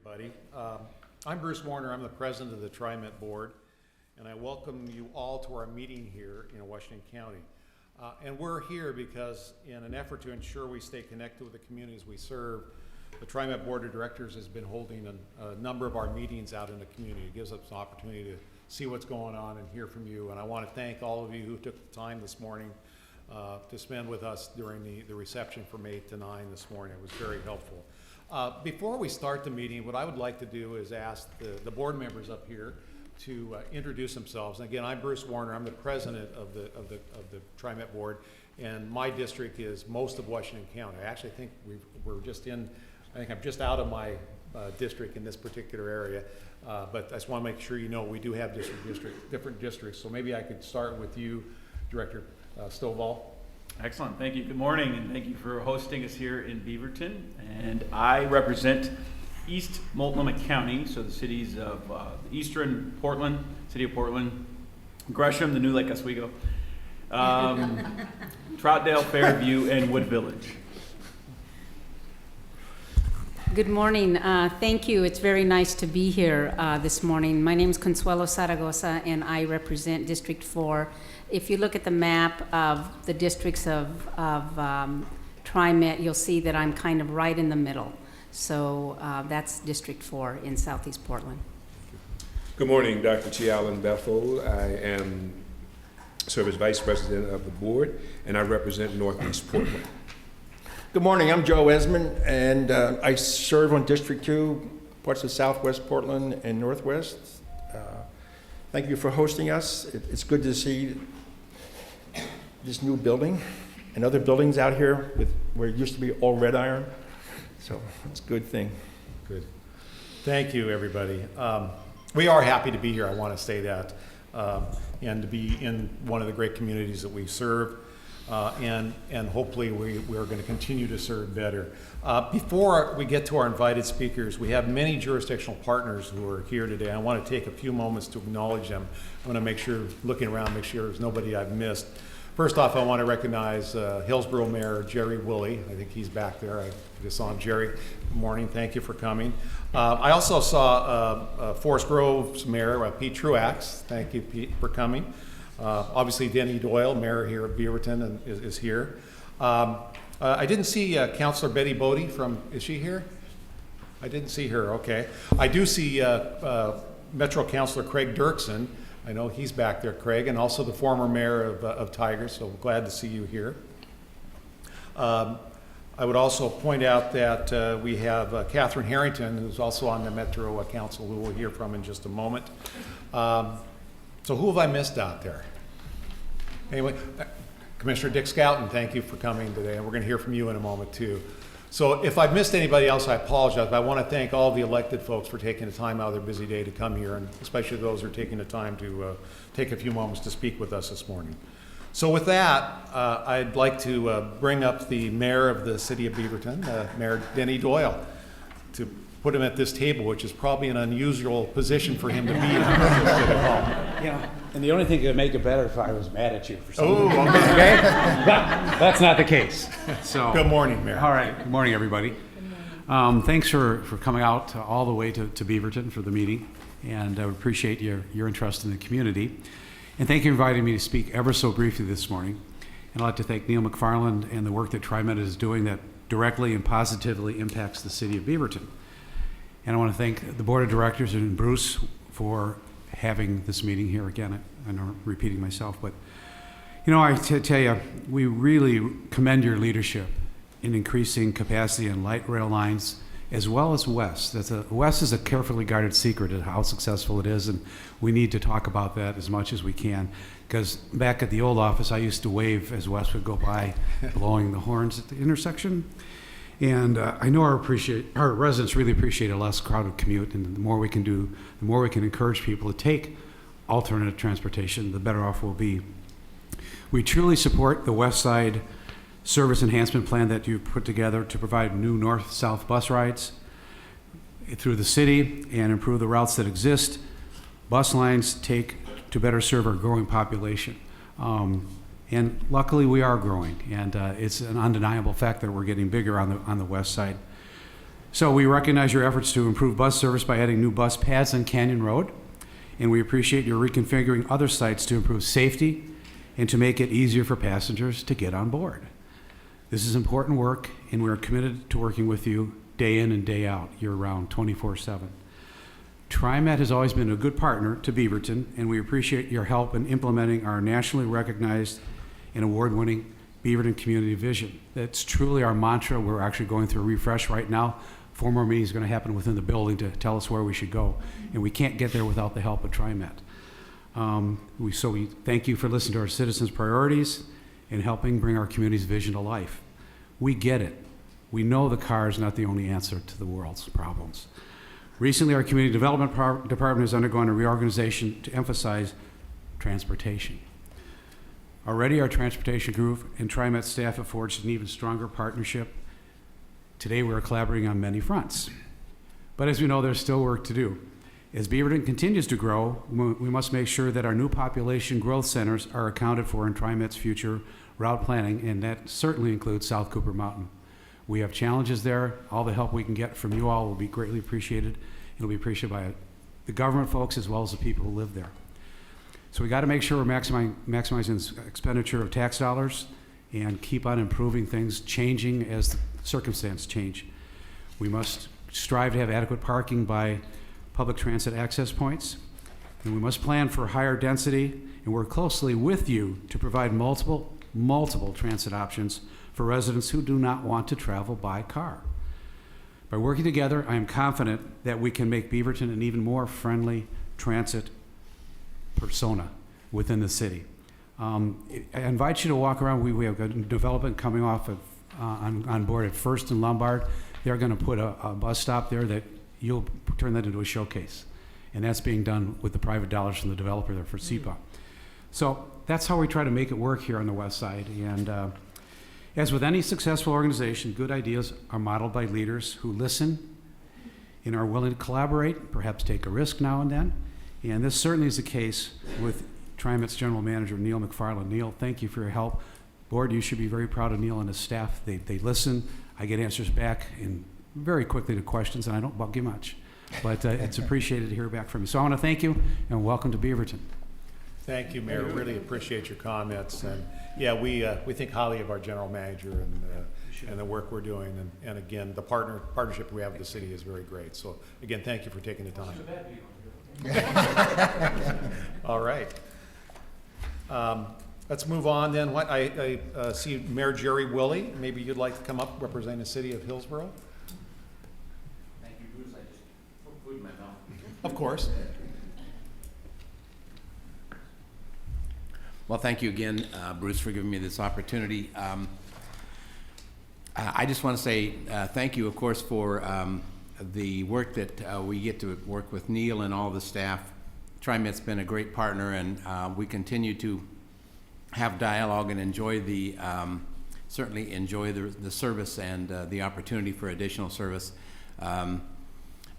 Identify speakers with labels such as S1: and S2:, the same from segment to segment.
S1: everybody. I'm Bruce Warner. I'm the president of the TriMet board, and I welcome you all to our meeting here in Washington County. And we're here because in an effort to ensure we stay connected with the communities we serve, the TriMet board of directors has been holding a number of our meetings out in the community. It gives us an opportunity to see what's going on and hear from you. And I want to thank all of you who took the time this morning to spend with us during the reception from 8 to 9 this morning. It was very helpful. Before we start the meeting, what I would like to do is ask the board members up here to introduce themselves. And again, I'm Bruce Warner. I'm the president of the TriMet board, and my district is most of Washington County. I actually think I'm just out of my district in this particular area, but I just want to make sure you know we do have different districts. So maybe I could start with you, Director Stovall.
S2: Excellent, thank you. Good morning, and thank you for hosting us here in Beaverton. And I represent East Multnomah County, so the cities of eastern Portland, city of Portland, Gresham, the new Lake Oswego, Troutdale, Fairview, and Wood Village.
S3: Good morning. Thank you. It's very nice to be here this morning. My name is Consuelo Zaragoza, and I represent District 4. If you look at the map of the districts of TriMet, you'll see that I'm kind of right in the middle. So that's District 4 in Southeast Portland.
S4: Good morning, Dr. Chialan Bethel. I serve as Vice President of the board, and I represent Northeast Portland.
S5: Good morning, I'm Joe Esmond, and I serve on District 2, parts of Southwest Portland and Northwest. Thank you for hosting us. It's good to see this new building and other buildings out here where it used to be all red iron. So it's a good thing.
S1: Good. Thank you, everybody. We are happy to be here, I want to say that, and to be in one of the great communities that we serve. And hopefully we are going to continue to serve better. Before we get to our invited speakers, we have many jurisdictional partners who are here today. I want to take a few moments to acknowledge them. I want to make sure, looking around, make sure there's nobody I've missed. First off, I want to recognize Hillsborough Mayor Jerry Woolley. I think he's back there. I just saw him. Jerry, good morning. Thank you for coming. I also saw Forest Grove's Mayor, Pete Truax. Thank you, Pete, for coming. Obviously, DENNY DOYLE, mayor here at Beaverton, and is here. I didn't see Councilor Betty Bodie is she here? I didn't see her, okay. I do see Metro Councilor Craig Dirksen. I know he's back there, Craig, and also the former mayor of Tigers, so glad to see you here. I would also point out that we have KATHRYN Harrington, who's also on the Metro Council, who we'll hear from in just a moment. So who have I missed out there? Anyway, Commissioner Dick Schouten, thank you for coming today, and we're going to hear from you in a moment too. So if I've missed anybody else, I apologize, but I want to thank all the elected folks for taking the time out of their busy day to come here, and especially those who are taking the time to take a few moments to speak with us this morning. So with that, I'd like to bring up the mayor of the city of Beaverton, Mayor DENNY DOYLE, to put him at this table, which is probably an unusual position for him to be in.
S6: Yeah, and the only thing that would make it better if I was mad at you for something.
S1: Oh,
S6: Okay? But that's not the case. So,
S1: good morning, Mayor.
S6: All right, good morning, everybody. Thanks for coming out all the way to Beaverton for the meeting, and I would appreciate your interest in the community. And thank you for inviting me to speak ever so briefly this morning. And I'd like to thank Neil McFarlane and the work that TriMet is doing that directly and positively impacts the city of Beaverton. And I want to thank the board of directors and Bruce for having this meeting here again. I know I'm repeating myself, but you know, I tell you, we really commend your leadership in increasing capacity in light rail lines as well as West. West is a carefully guarded secret of how successful it is, and we need to talk about that as much as we can. Because back at the old office, I used to wave as West would go by, blowing the horns at the intersection. And I know our residents really appreciate a less crowded commute, and the more we can do, the more we can encourage people to take alternative transportation, the better off we'll be. We truly support the Westside service enhancement plan that you put together to provide new north-south bus rides through the city and improve the routes that exist. Bus lines take to better serve our growing population. And luckily we are growing, and it's an undeniable fact that we're getting bigger on the west side. So we recognize your efforts to improve bus service by adding new bus pads on Canyon Road, and we appreciate your reconfiguring other sites to improve safety and to make it easier for passengers to get on board. This is important work, and we are committed to working with you day in and day out, year-round, 24/7. TriMet has always been a good partner to Beaverton, and we appreciate your help in implementing our nationally recognized and award-winning Beaverton Community Vision. That's truly our mantra. We're actually going through a refresh right now. 4 more meetings are going to happen within the building to tell us where we should go, and we can't get there without the help of TriMet. So we thank you for listening to our citizens' priorities and helping bring our community's vision to life. We get it. We know the car is not the only answer to the world's problems. Recently, our Community Development Department has undergone a reorganization to emphasize transportation. Already, our transportation group and TriMet staff have forged an even stronger partnership. Today, we are collaborating on many fronts. But as we know, there's still work to do. As Beaverton continues to grow, we must make sure that our new population growth centers are accounted for in TriMet's future route planning, and that certainly includes South Cooper Mountain. We have challenges there. All the help we can get from you all will be greatly appreciated. It'll be appreciated by the government folks as well as the people who live there. So we got to make sure we're maximizing expenditure of tax dollars and keep on improving things, changing as the circumstances change. We must strive to have adequate parking by public transit access points, and we must plan for higher density and work closely with you to provide multiple transit options for residents who do not want to travel by car. By working together, I am confident that we can make Beaverton an even more friendly transit persona within the city. I invite you to walk around. We have a development coming off of on board at First and Lombard. They're going to put a bus stop there that you'll turn that into a showcase. And that's being done with the private dollars from the developer there for SEPA. So that's how we try to make it work here on the west side. And as with any successful organization, good ideas are modeled by leaders who listen and are willing to collaborate, perhaps take a risk now and then. And this certainly is the case with TriMet's General Manager, Neil McFarlane. Neil, thank you for your help. Board, you should be very proud of Neil and his staff. They listen. I get answers back in very quickly to questions, and I don't bug you much. But it's appreciated to hear back from you. So I want to thank you, and welcome to Beaverton.
S1: Thank you, Mayor. Really appreciate your comments. And yeah, we think highly of our general manager and the work we're doing. And again, the partnership we have with the city is very great. So again, thank you for taking the time. All right. Let's move on then. I see Mayor Jerry Willey. Maybe you'd like to come up representing the city of Hillsborough?
S7: Thank you, Bruce. I just put food in my mouth.
S1: Of course.
S7: Well, thank you again, Bruce, for giving me this opportunity. I just want to say thank you, of course, for the work that we get to work with Neil and all the staff. TriMet's been a great partner, and we continue to have dialogue and enjoy certainly enjoy the service and the opportunity for additional service.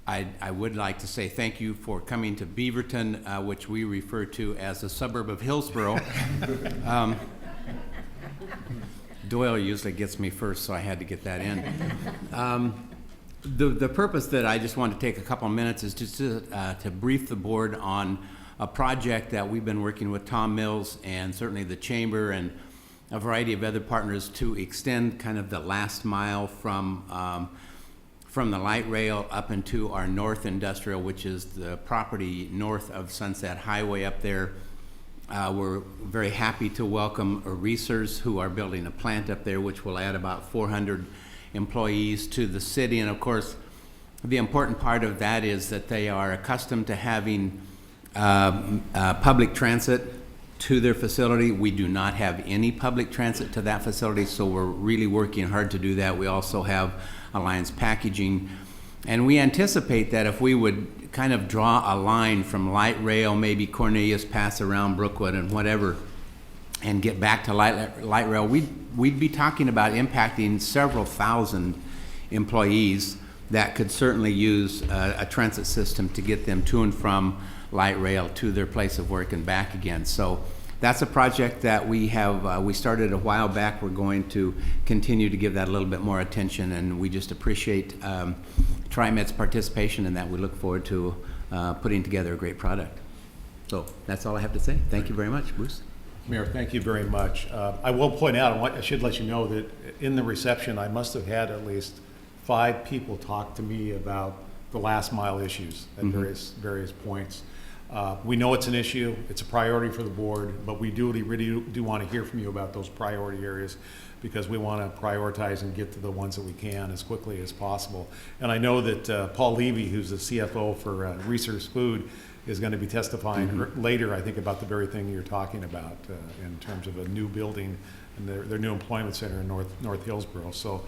S7: I would like to say thank you for coming to Beaverton, which we refer to as a suburb of Hillsborough. DOYLE usually gets me first, so I had to get that in. The purpose that I just want to take a couple of minutes is just to brief the board on a project that we've been working with Tom Mills and certainly the Chamber and a variety of other partners to extend kind of the last mile from the light rail up into our North Industrial, which is the property north of Sunset Highway up there. We're very happy to welcome Reesers, who are building a plant up there, which will add about 400 employees to the city. And of course, the important part of that is that they are accustomed to having public transit to their facility. We do not have any public transit to that facility, so we're really working hard to do that. We also have Alliance Packaging, and we anticipate that if we would kind of draw a line from light rail, maybe Cornelius Pass around Brookwood and whatever, and get back to light rail, we'd be talking about impacting several thousand employees that could certainly use a transit system to get them to and from light rail to their place of work and back again. So that's a project that we have, we started a while back. We're going to continue to give that a little bit more attention, and we just appreciate TriMet's participation in that. We look forward to putting together a great product. So that's all I have to say. Thank you very much, Bruce.
S1: Mayor, thank you very much. I will point out, I should let you know that in the reception, I must have had at least 5 people talk to me about the last mile issues at various points. We know it's an issue, it's a priority for the board, but we really do want to hear from you about those priority areas, because we want to prioritize and get to the ones that we can as quickly as possible. And I know that Paul Levy, who's the CFO for Research Food, is going to be testifying later, I think, about the very thing you're talking about in terms of a new building and their new employment center in North Hillsborough. So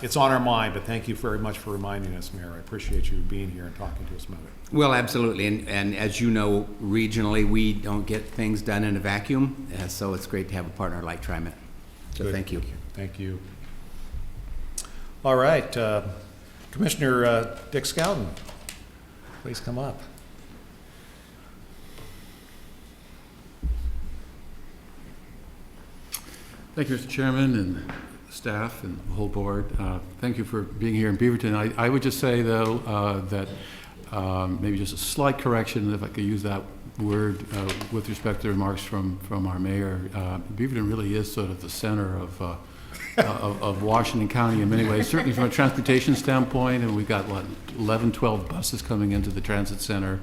S1: it's on our mind, but thank you very much for reminding us, Mayor. I appreciate you being here and talking to us about it.
S7: Well, absolutely, and as you know, regionally, we don't get things done in a vacuum, so it's great to have a partner like TriMet. So
S1: Good.
S7: thank you.
S1: Thank you. All right, Commissioner Dick Schouten, please come up.
S8: Thank you, Mr. Chairman and staff and the whole board. Thank you for being here in Beaverton. I would just say, though, that maybe just a slight correction, if I could use that word, with respect to remarks from our mayor. Beaverton really is sort of the center of Washington County in many ways, certainly from a transportation standpoint, and we've got, what, 11, 12 buses coming into the transit center.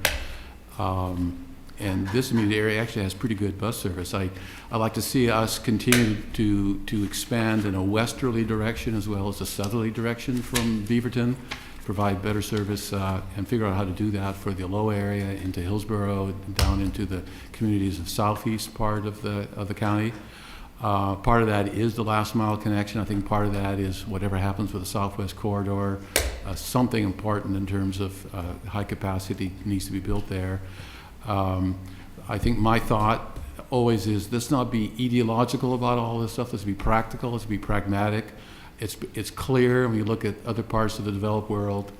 S8: And this immediate area actually has pretty good bus service. I like to see us continue to expand in a westerly direction as well as a southerly direction from Beaverton, provide better service and figure out how to do that for the Aloha area, into Hillsborough, down into the communities of southeast part of the county. Part of that is the last mile connection. I think part of that is whatever happens with the Southwest Corridor. Something important in terms of high capacity needs to be built there. I think my thought always is, let's not be ideological about all this stuff. Let's be practical. Let's be pragmatic. It's clear when you look at other parts of the developed world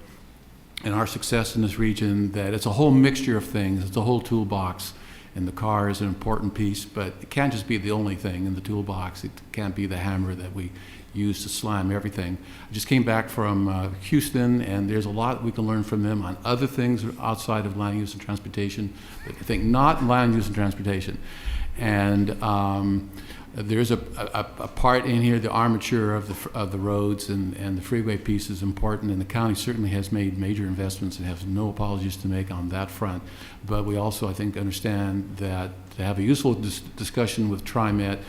S8: and our success in this region that it's a whole mixture of things. It's a whole toolbox, and the car is an important piece, but it can't just be the only thing in the toolbox. It can't be the hammer that we use to slam everything. I just came back from Houston, and there's a lot we can learn from them on other things outside of land use and transportation, but I think not land use and transportation. And there's a part in here, the armature of the roads and the freeway piece is important, and the county certainly has made major investments and has no apologies to make on that front. But we also, I think, understand that to have a useful discussion with TriMet,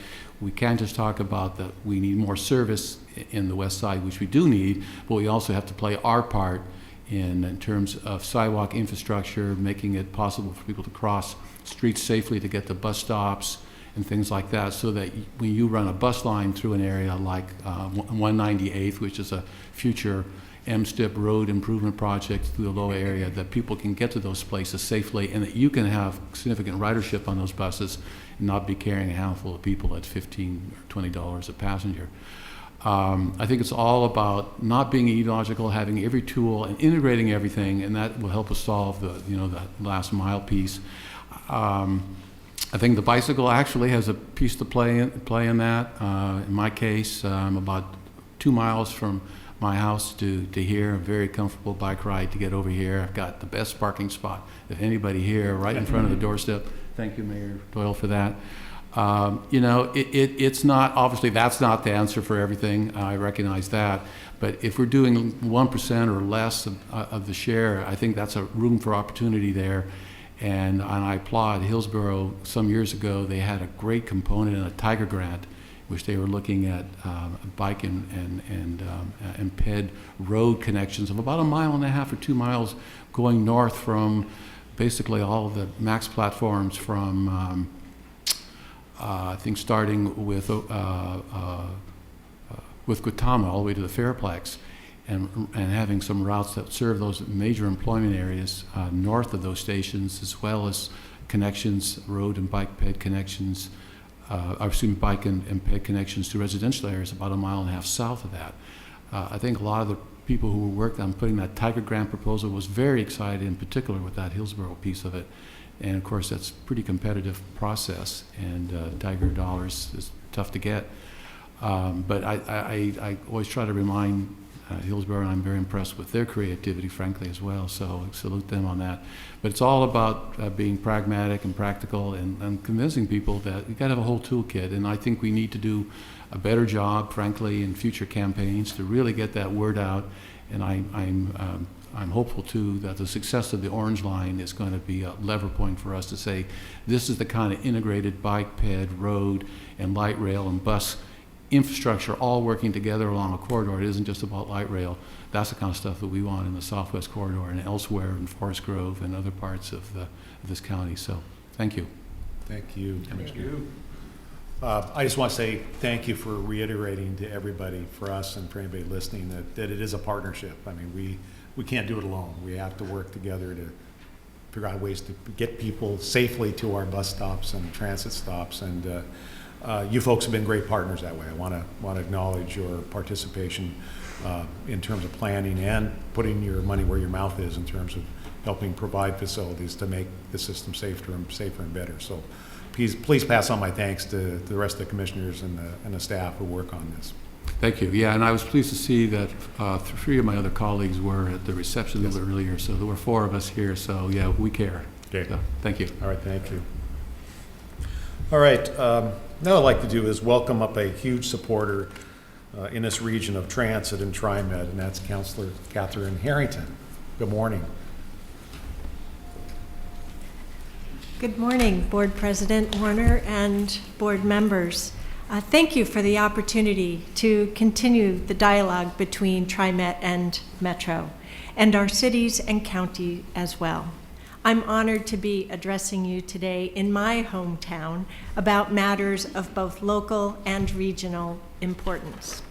S8: we can't just talk about that we need more service in the west side, which we do need, but we also have to play our part in terms of sidewalk infrastructure, making it possible for people to cross streets safely to get to bus stops and things like that, so that when you run a bus line through an area like 198th, which is a future M-STIP road improvement project through the Aloha area, that people can get to those places safely and that you can have significant ridership on those buses and not be carrying a handful of people at $15 or $20 a passenger. I think it's all about not being ideological, having every tool and integrating everything, and that will help us solve the last mile piece. I think the bicycle actually has a piece to play in that. In my case, I'm about 2 miles from my house to here. A very comfortable bike ride to get over here. I've got the best parking spot of anybody here, right in front of the doorstep. Thank you, Mayor Doyle, for that. It's not, obviously that's not the answer for everything. I recognize that. But if we're doing 1% or less of the share, I think that's a room for opportunity there. And I applaud Hillsborough. Some years ago, they had a great component in a Tiger Grant, which they were looking at bike and ped road connections of about 1.5 miles or 2 miles going north from basically all of the MAX platforms from, I think starting with Gautama all the way to the Fairplex, and having some routes that serve those major employment areas north of those stations, as well as connections, road and bike ped connections, bike and ped connections to residential areas about 1.5 miles south of that. I think a lot of the people who worked on putting that Tiger Grant proposal was very excited, in particular with that Hillsborough piece of it. And of course, that's a pretty competitive process, and Tiger dollars is tough to get. But I always try to remind Hillsborough, and I'm very impressed with their creativity, frankly, as well, so I salute them on that. But it's all about being pragmatic and practical and convincing people that you've got to have a whole toolkit, and I think we need to do a better job, frankly, in future campaigns to really get that word out, and I'm hopeful, too, that the success of the Orange Line is going to be a lever point for us to say, this is the kind of integrated bike ped, road, and light rail and bus infrastructure all working together along a corridor. It isn't just about light rail. That's the kind of stuff that we want in the Southwest Corridor and elsewhere in Forest Grove and other parts of this county. So, thank you.
S1: Thank you.
S2: Thank you.
S1: I just want to say thank you for reiterating to everybody, for us and for anybody listening, that it is a partnership. I mean, we can't do it alone. We have to work together to figure out ways to get people safely to our bus stops and transit stops, and you folks have been great partners that way. I want to acknowledge your participation in terms of planning and putting your money where your mouth is in terms of helping provide facilities to make the system safer and better. So please pass on my thanks to the rest of the commissioners and the staff who work on this.
S8: Thank you. Yeah, and I was pleased to see that 3 of my other colleagues were at the reception a little bit earlier, so there were 4 of us here, so yeah, we care.
S1: Okay.
S8: So, thank you.
S1: All right, thank you. All right, now what I'd like to do is welcome up a huge supporter in this region of transit and TriMet, and that's Councilor KATHRYN Harrington. Good morning.
S9: Good morning, Board President Warner and board members. Thank you for the opportunity to continue the dialogue between TriMet and Metro, and our cities and county as well. I'm honored to be addressing you today in my hometown about matters of both local and regional importance.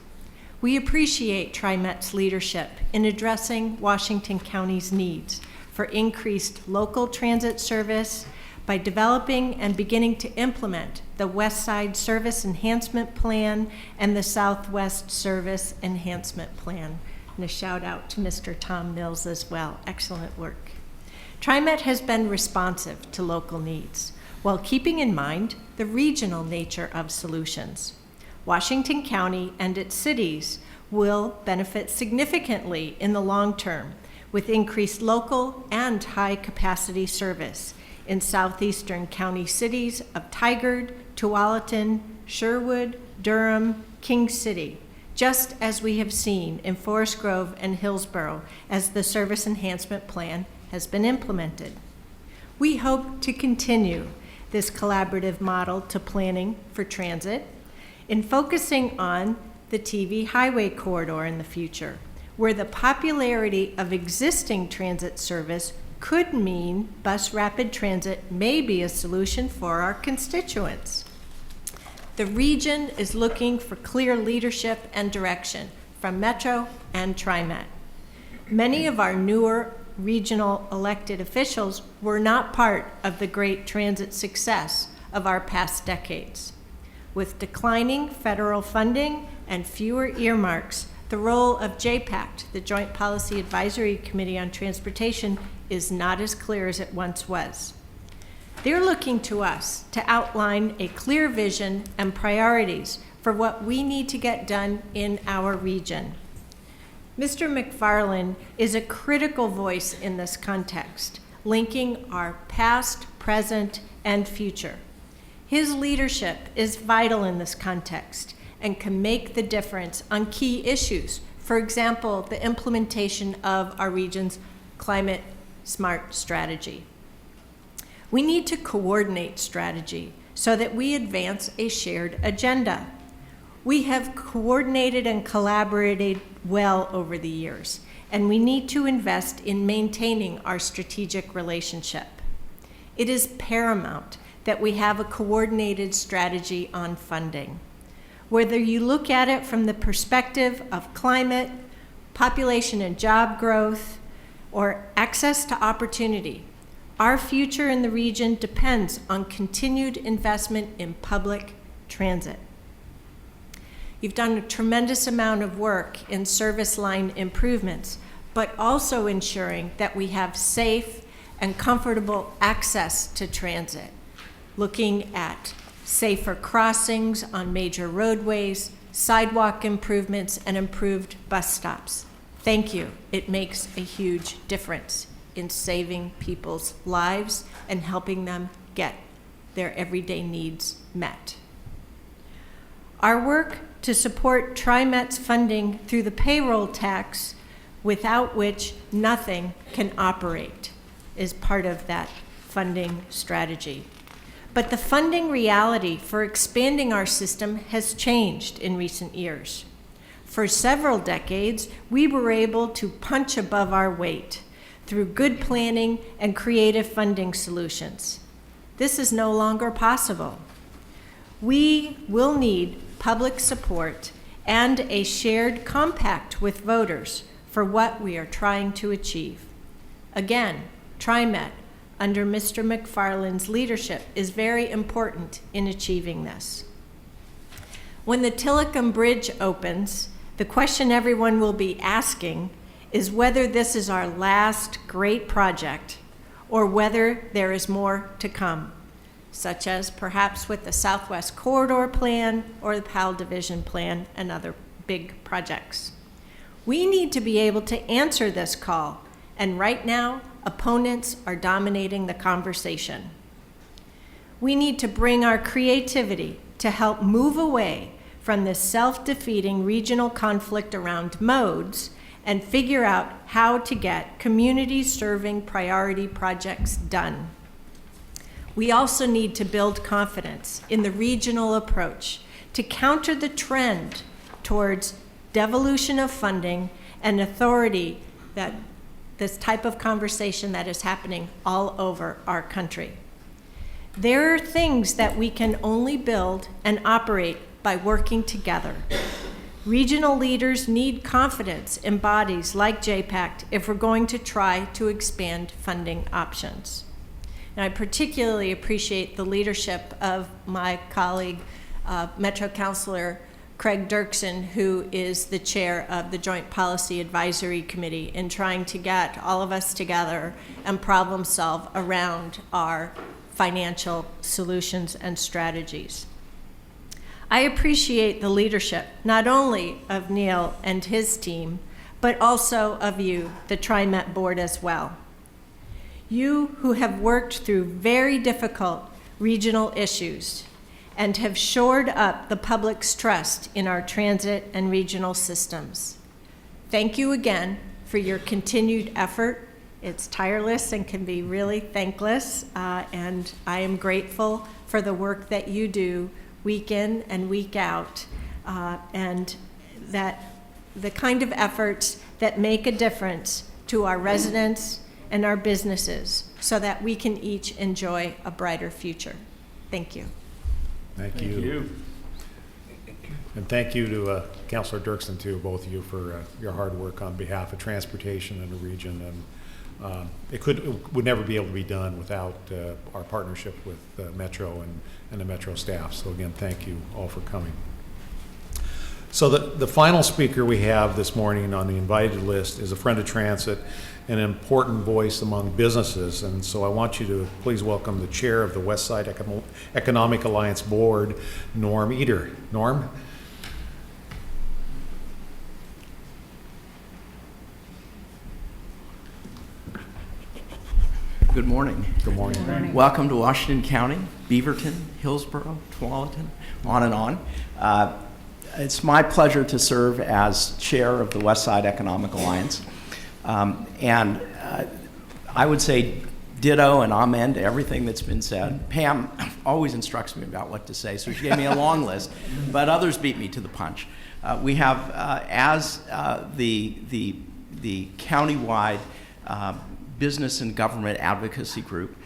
S9: We appreciate TriMet's leadership in addressing Washington County's needs for increased local transit service by developing and beginning to implement the Westside Service Enhancement Plan and the Southwest Service Enhancement Plan. And a shout out to Mr. Tom Mills as well. Excellent work. TriMet has been responsive to local needs while keeping in mind the regional nature of solutions. Washington County and its cities will benefit significantly in the long term with increased local and high-capacity service in southeastern county cities of Tigard, Tualatin, Sherwood, Durham, King City, just as we have seen in Forest Grove and Hillsborough as the Service Enhancement Plan has been implemented. We hope to continue this collaborative model to planning for transit in focusing on the TV highway corridor in the future, where the popularity of existing transit service could mean bus rapid transit may be a solution for our constituents. The region is looking for clear leadership and direction from Metro and TriMet. Many of our newer regional elected officials were not part of the great transit success of our past decades. With declining federal funding and fewer earmarks, the role of JPACT, the Joint Policy Advisory Committee on Transportation, is not as clear as it once was. They're looking to us to outline a clear vision and priorities for what we need to get done in our region. Mr. McFarlane is a critical voice in this context, linking our past, present, and future. His leadership is vital in this context and can make the difference on key issues. For example, the implementation of our region's climate smart strategy. We need to coordinate strategy so that we advance a shared agenda. We have coordinated and collaborated well over the years, and we need to invest in maintaining our strategic relationship. It is paramount that we have a coordinated strategy on funding. Whether you look at it from the perspective of climate, population and job growth, or access to opportunity, our future in the region depends on continued investment in public transit. You've done a tremendous amount of work in service line improvements, but also ensuring that we have safe and comfortable access to transit, looking at safer crossings on major roadways, sidewalk improvements, and improved bus stops. Thank you. It makes a huge difference in saving people's lives and helping them get their everyday needs met. Our work to support TriMet's funding through the payroll tax, without which nothing can operate, is part of that funding strategy. But the funding reality for expanding our system has changed in recent years. For several decades, we were able to punch above our weight through good planning and creative funding solutions. This is no longer possible. We will need public support and a shared compact with voters for what we are trying to achieve. Again, TriMet, under Mr. McFarlane's leadership, is very important in achieving this. When the Tillicum Bridge opens, the question everyone will be asking is whether this is our last great project or whether there is more to come, such as perhaps with the Southwest Corridor Plan or the PAL Division Plan and other big projects. We need to be able to answer this call, and right now, opponents are dominating the conversation. We need to bring our creativity to help move away from this self-defeating regional conflict around modes and figure out how to get community-serving priority projects done. We also need to build confidence in the regional approach to counter the trend towards devolution of funding and authority, that this type of conversation that is happening all over our country. There are things that we can only build and operate by working together. Regional leaders need confidence in bodies like JPACT if we're going to try to expand funding options. And I particularly appreciate the leadership of my colleague, Metro Councilor Craig Dirksen, who is the chair of the Joint Policy Advisory Committee, in trying to get all of us together and problem solve around our financial solutions and strategies. I appreciate the leadership, not only of Neil and his team, but also of you, the TriMet board as well. You who have worked through very difficult regional issues and have shored up the public's trust in our transit and regional systems. Thank you again for your continued effort. It's tireless and can be really thankless, and I am grateful for the work that you do week in and week out, and that the kind of efforts that make a difference to our residents and our businesses so that we can each enjoy a brighter future. Thank you.
S1: Thank you. And thank you to Councilor Dirksen, too, both of you, for your hard work on behalf of transportation in the region. And it would never be able to be done without our partnership with Metro and the Metro staff. So again, thank you all for coming. So the final speaker we have this morning on the invited list is a friend of transit, an important voice among businesses. And so I want you to please welcome the chair of the Westside Economic Alliance Board, Norm EDER. Norm?
S10: Good morning.
S1: Good morning.
S3: Good morning.
S10: Welcome to Washington County, Beaverton, Hillsborough, Tualatin, on and on. It's my pleasure to serve as chair of the Westside Economic Alliance. And I would say ditto and amen to everything that's been said. Pam always instructs me about what to say, so she gave me a long list, but others beat me to the punch. We have, as the countywide business and government advocacy group,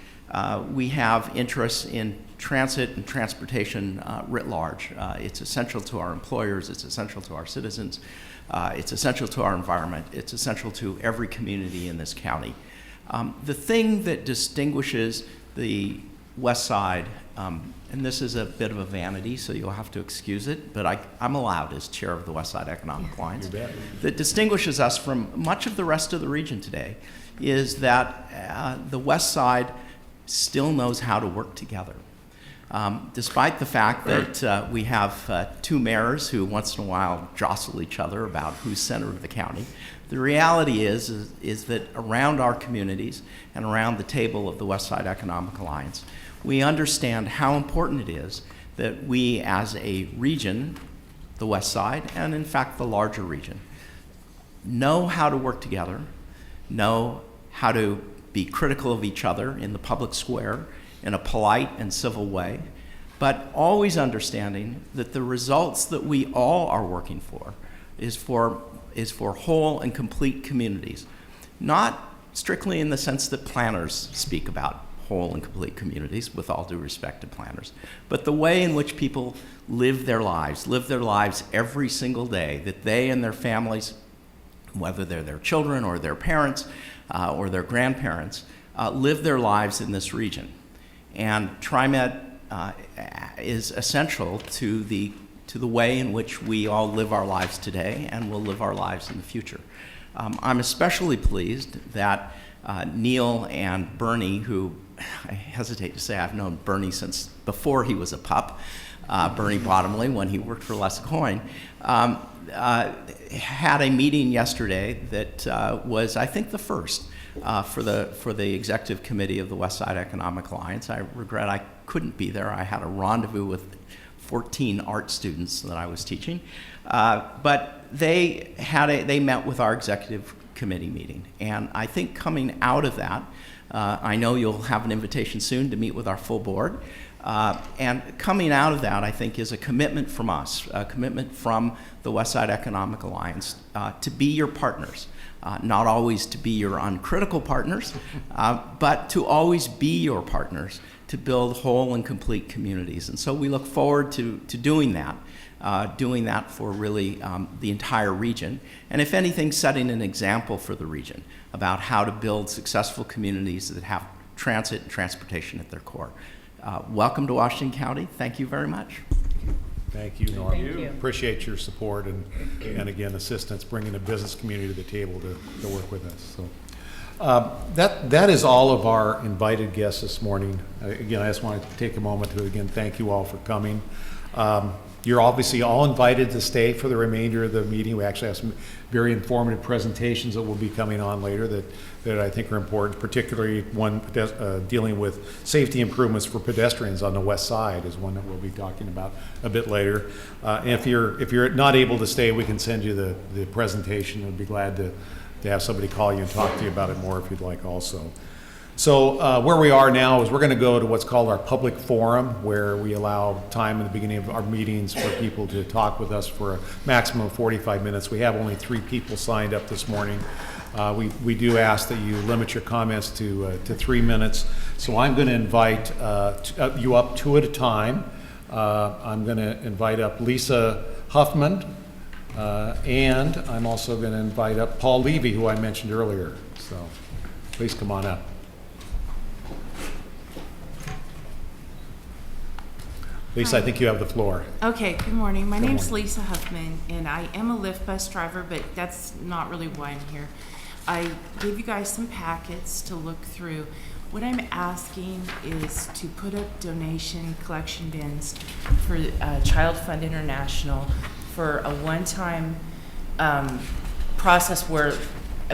S10: we have interests in transit and transportation writ large. It's essential to our employers, it's essential to our citizens, it's essential to our environment, it's essential to every community in this county. The thing that distinguishes the West Side, and this is a bit of a vanity, so you'll have to excuse it, but I'm allowed as chair of the West Side Economic Alliance, that distinguishes us from much of the rest of the region today is that the West Side still knows how to work together. Despite the fact that we have two mayors who once in a while jostle each other about who's center of the county, the reality is that around our communities and around the table of the Westside Economic Alliance, we understand how important it is that we as a region, the West Side, and in fact the larger region, know how to work together, know how to be critical of each other in the public square in a polite and civil way, but always understanding that the results that we all are working for is for whole and complete communities. Not strictly in the sense that planners speak about whole and complete communities, with all due respect to planners, but the way in which people live their lives every single day, that they and their families, whether they're their children or their parents or their grandparents, live their lives in this region. And TriMet is essential to the way in which we all live our lives today and will live our lives in the future. I'm especially pleased that Neil and Bernie, who I hesitate to say I've known Bernie since before he was a pup, Bernie Bottomley, when he worked for Les Coyne, had a meeting yesterday that was, I think, the first for the executive committee of the Westside Economic Alliance. I regret I couldn't be there. I had a rendezvous with 14 art students that I was teaching, but they met with our executive committee meeting, and I think coming out of that, I know you'll have an invitation soon to meet with our full board. And coming out of that, I think, is a commitment from us, a commitment from the Westside Economic Alliance to be your partners. Not always to be your uncritical partners, but to always be your partners to build whole and complete communities. And so we look forward to doing that for really the entire region. And if anything, setting an example for the region about how to build successful communities that have transit and transportation at their core. Welcome to Washington County. Thank you very much.
S1: Thank you, Norm.
S3: Thank you.
S1: Appreciate your support and again, assistance, bringing the business community to the table to work with us. So that is all of our invited guests this morning. Again, I just want to take a moment to again thank you all for coming. You're obviously all invited to stay for the remainder of the meeting. We actually have some very informative presentations that will be coming on later that I think are important, particularly one dealing with safety improvements for pedestrians on the west side is one that we'll be talking about a bit later. And if you're not able to stay, we can send you the presentation. I'd be glad to have somebody call you and talk to you about it more if you'd like also. So where we are now is we're going to go to what's called our public forum, where we allow time in the beginning of our meetings for people to talk with us for a maximum of 45 minutes. We have only 3 people signed up this morning. We do ask that you limit your comments to 3 minutes. So I'm going to invite you up 2 at a time. I'm going to invite up Lisa Huffman, and I'm also going to invite up Paul Levy, who I mentioned earlier. So please come on up. Lisa, I think you have the floor.
S11: Okay, good morning. My
S1: Good
S11: name's
S1: morning.
S11: Lisa Huffman, and I am a Lyft bus driver, but that's not really why I'm here. I gave you guys some packets to look through. What I'm asking is to put up donation collection bins for Child Fund International for a one-time process where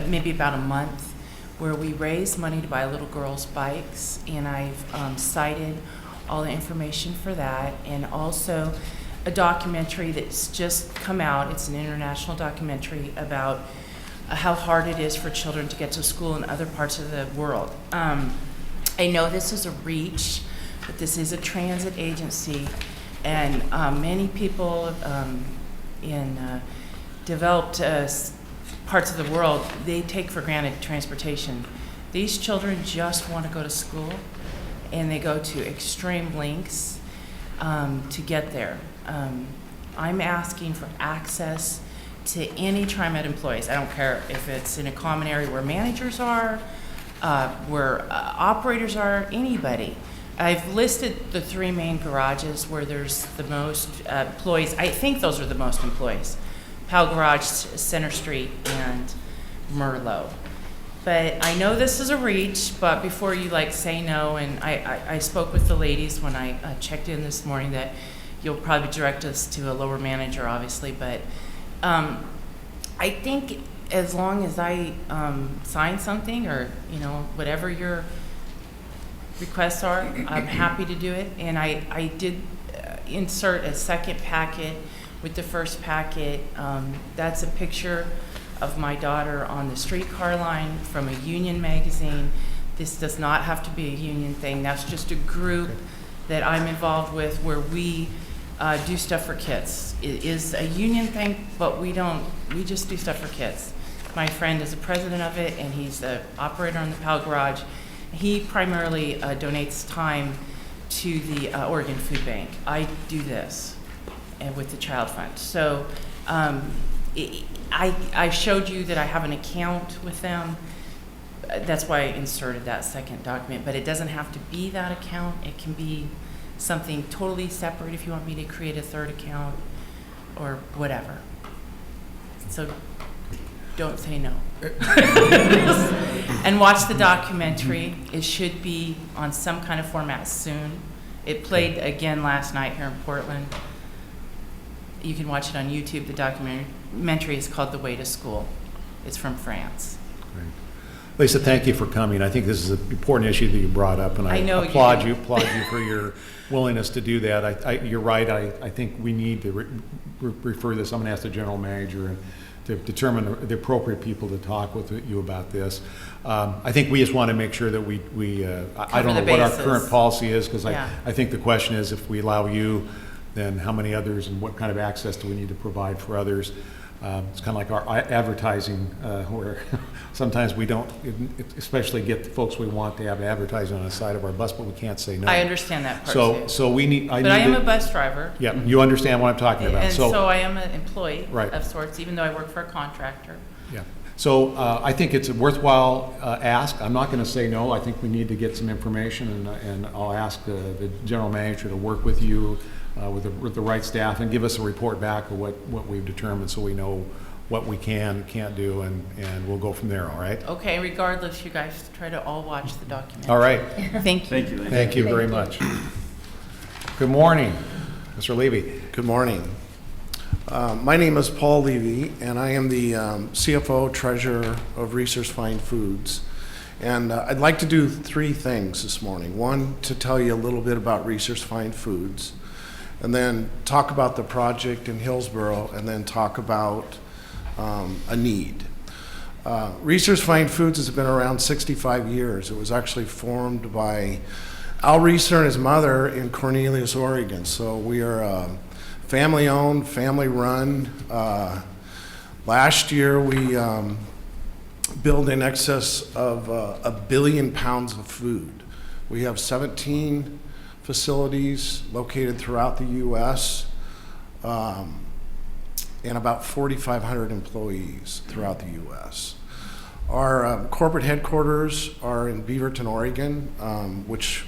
S11: maybe about a month, where we raise money to buy little girls' bikes, and I've cited all the information for that, and also a documentary that's just come out. It's an international documentary about how hard it is for children to get to school in other parts of the world. I know this is a reach, but this is a transit agency, and many people in developed parts of the world, they take for granted transportation. These children just want to go to school, and they go to extreme lengths to get there. I'm asking for access to any TriMet employees. I don't care if it's in a common area where managers are, where operators are, anybody. I've listed the 3 main garages where there's the most employees. I think those are the most employees. Powell Garage, Center Street, and Merlot. But I know this is a reach, but before you like say no, and I spoke with the ladies when I checked in this morning that you'll probably direct us to a lower manager, obviously, but I think as long as I sign something or, you know, whatever your requests are, I'm happy to do it. And I did insert a second packet with the first packet. That's a picture of my daughter on the streetcar line from a union magazine. This does not have to be a union thing. That's just a group that I'm involved with where we do stuff for kids. It is a union thing, but we just do stuff for kids. My friend is the president of it, and he's the operator on the Pal Garage. He primarily donates time to the Oregon Food Bank. I do this and with the Child Fund. So I showed you that I have an account with them. That's why I inserted that second document, but it doesn't have to be that account. It can be something totally separate if you want me to create a third account or whatever. So don't say no. And watch the documentary. It should be on some kind of format soon. It played again last night here in Portland. You can watch it on YouTube. The documentary is called The Way to School. It's from France.
S1: Great. Lisa, thank you for coming. I think this is an important issue that you brought up, and I
S11: know
S1: applaud you for your willingness to do that. You're right. I think we need to refer this. I'm going to ask the general manager to determine the appropriate people to talk with you about this. I think we just want to make sure that I don't know what our current policy is, because I think the question is, if we allow you, then how many others and what kind of access do we need to provide for others? It's kind of like our advertising, where sometimes we don't, especially get the folks we want to have advertising on the side of our bus, but we can't say no.
S11: I understand that part too.
S1: So we need.
S11: But I am a bus driver.
S1: Yeah, you understand what I'm talking about.
S11: And so I am an employee
S1: right.
S11: of sorts, even though I work for a contractor.
S1: Yeah. So I think it's a worthwhile ask. I'm not going to say no. I think we need to get some information, and I'll ask the general manager to work with you with the right staff and give us a report back of what we've determined, so we know what we can't do, and we'll go from there. All right.
S11: Okay. Regardless, you guys try to all watch the documentary.
S1: All right.
S11: Thank you.
S2: Thank you, Lynn.
S1: Thank you very much. Good morning, Mr. Levy.
S12: Good morning. My name is Paul Levy, and I am the CFO Treasurer of Resource Fine Foods. And I'd like to do three things this morning. One, to tell you a little bit about Resource Fine Foods, and then talk about the project in Hillsborough, and then talk about a need. Resource Fine Foods has been around 65 years. It was actually formed by Al Reeser and his mother in Cornelius, Oregon. So we are family-owned, family-run. Last year we billed in excess of 1 billion pounds of food. We have 17 facilities located throughout the U.S. And about 4,500 employees throughout the U.S. Our corporate headquarters are in Beaverton, Oregon, which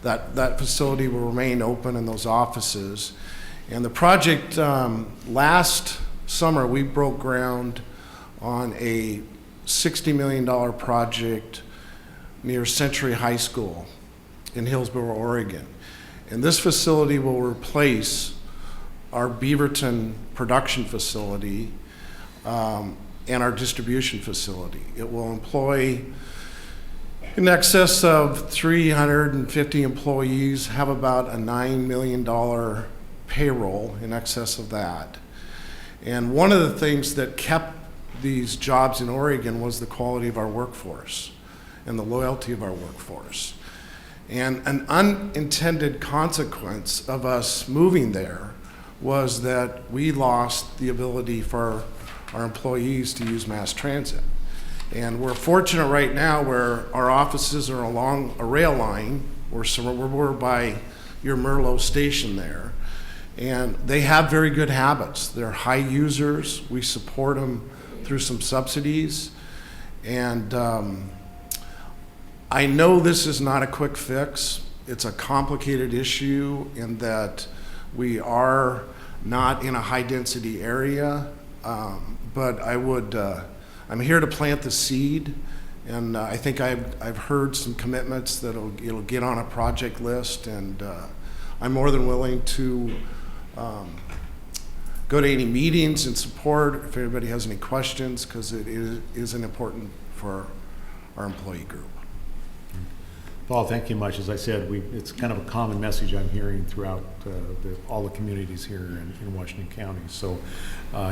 S12: that facility will remain open in those offices. And the project, last summer, we broke ground on a $60 million project near Century High School in Hillsborough, Oregon. And this facility will replace our Beaverton production facility and our distribution facility. It will employ in excess of 350 employees, have about a $9 million payroll in excess of that. And one of the things that kept these jobs in Oregon was the quality of our workforce and the loyalty of our workforce. And an unintended consequence of us moving there was that we lost the ability for our employees to use mass transit. And we're fortunate right now where our offices are along a rail line. We're by your Merlot station there. And they have very good habits. They're high users. We support them through some subsidies. And I know this is not a quick fix. It's a complicated issue in that we are not in a high density area, but I would I'm here to plant the seed, and I think I've heard some commitments that it'll get on a project list, and I'm more than willing to go to any meetings and support if anybody has any questions, because it is an important for our employee group.
S1: Paul, thank you much. As I said, it's kind of a common message I'm hearing throughout all the communities here in Washington County. So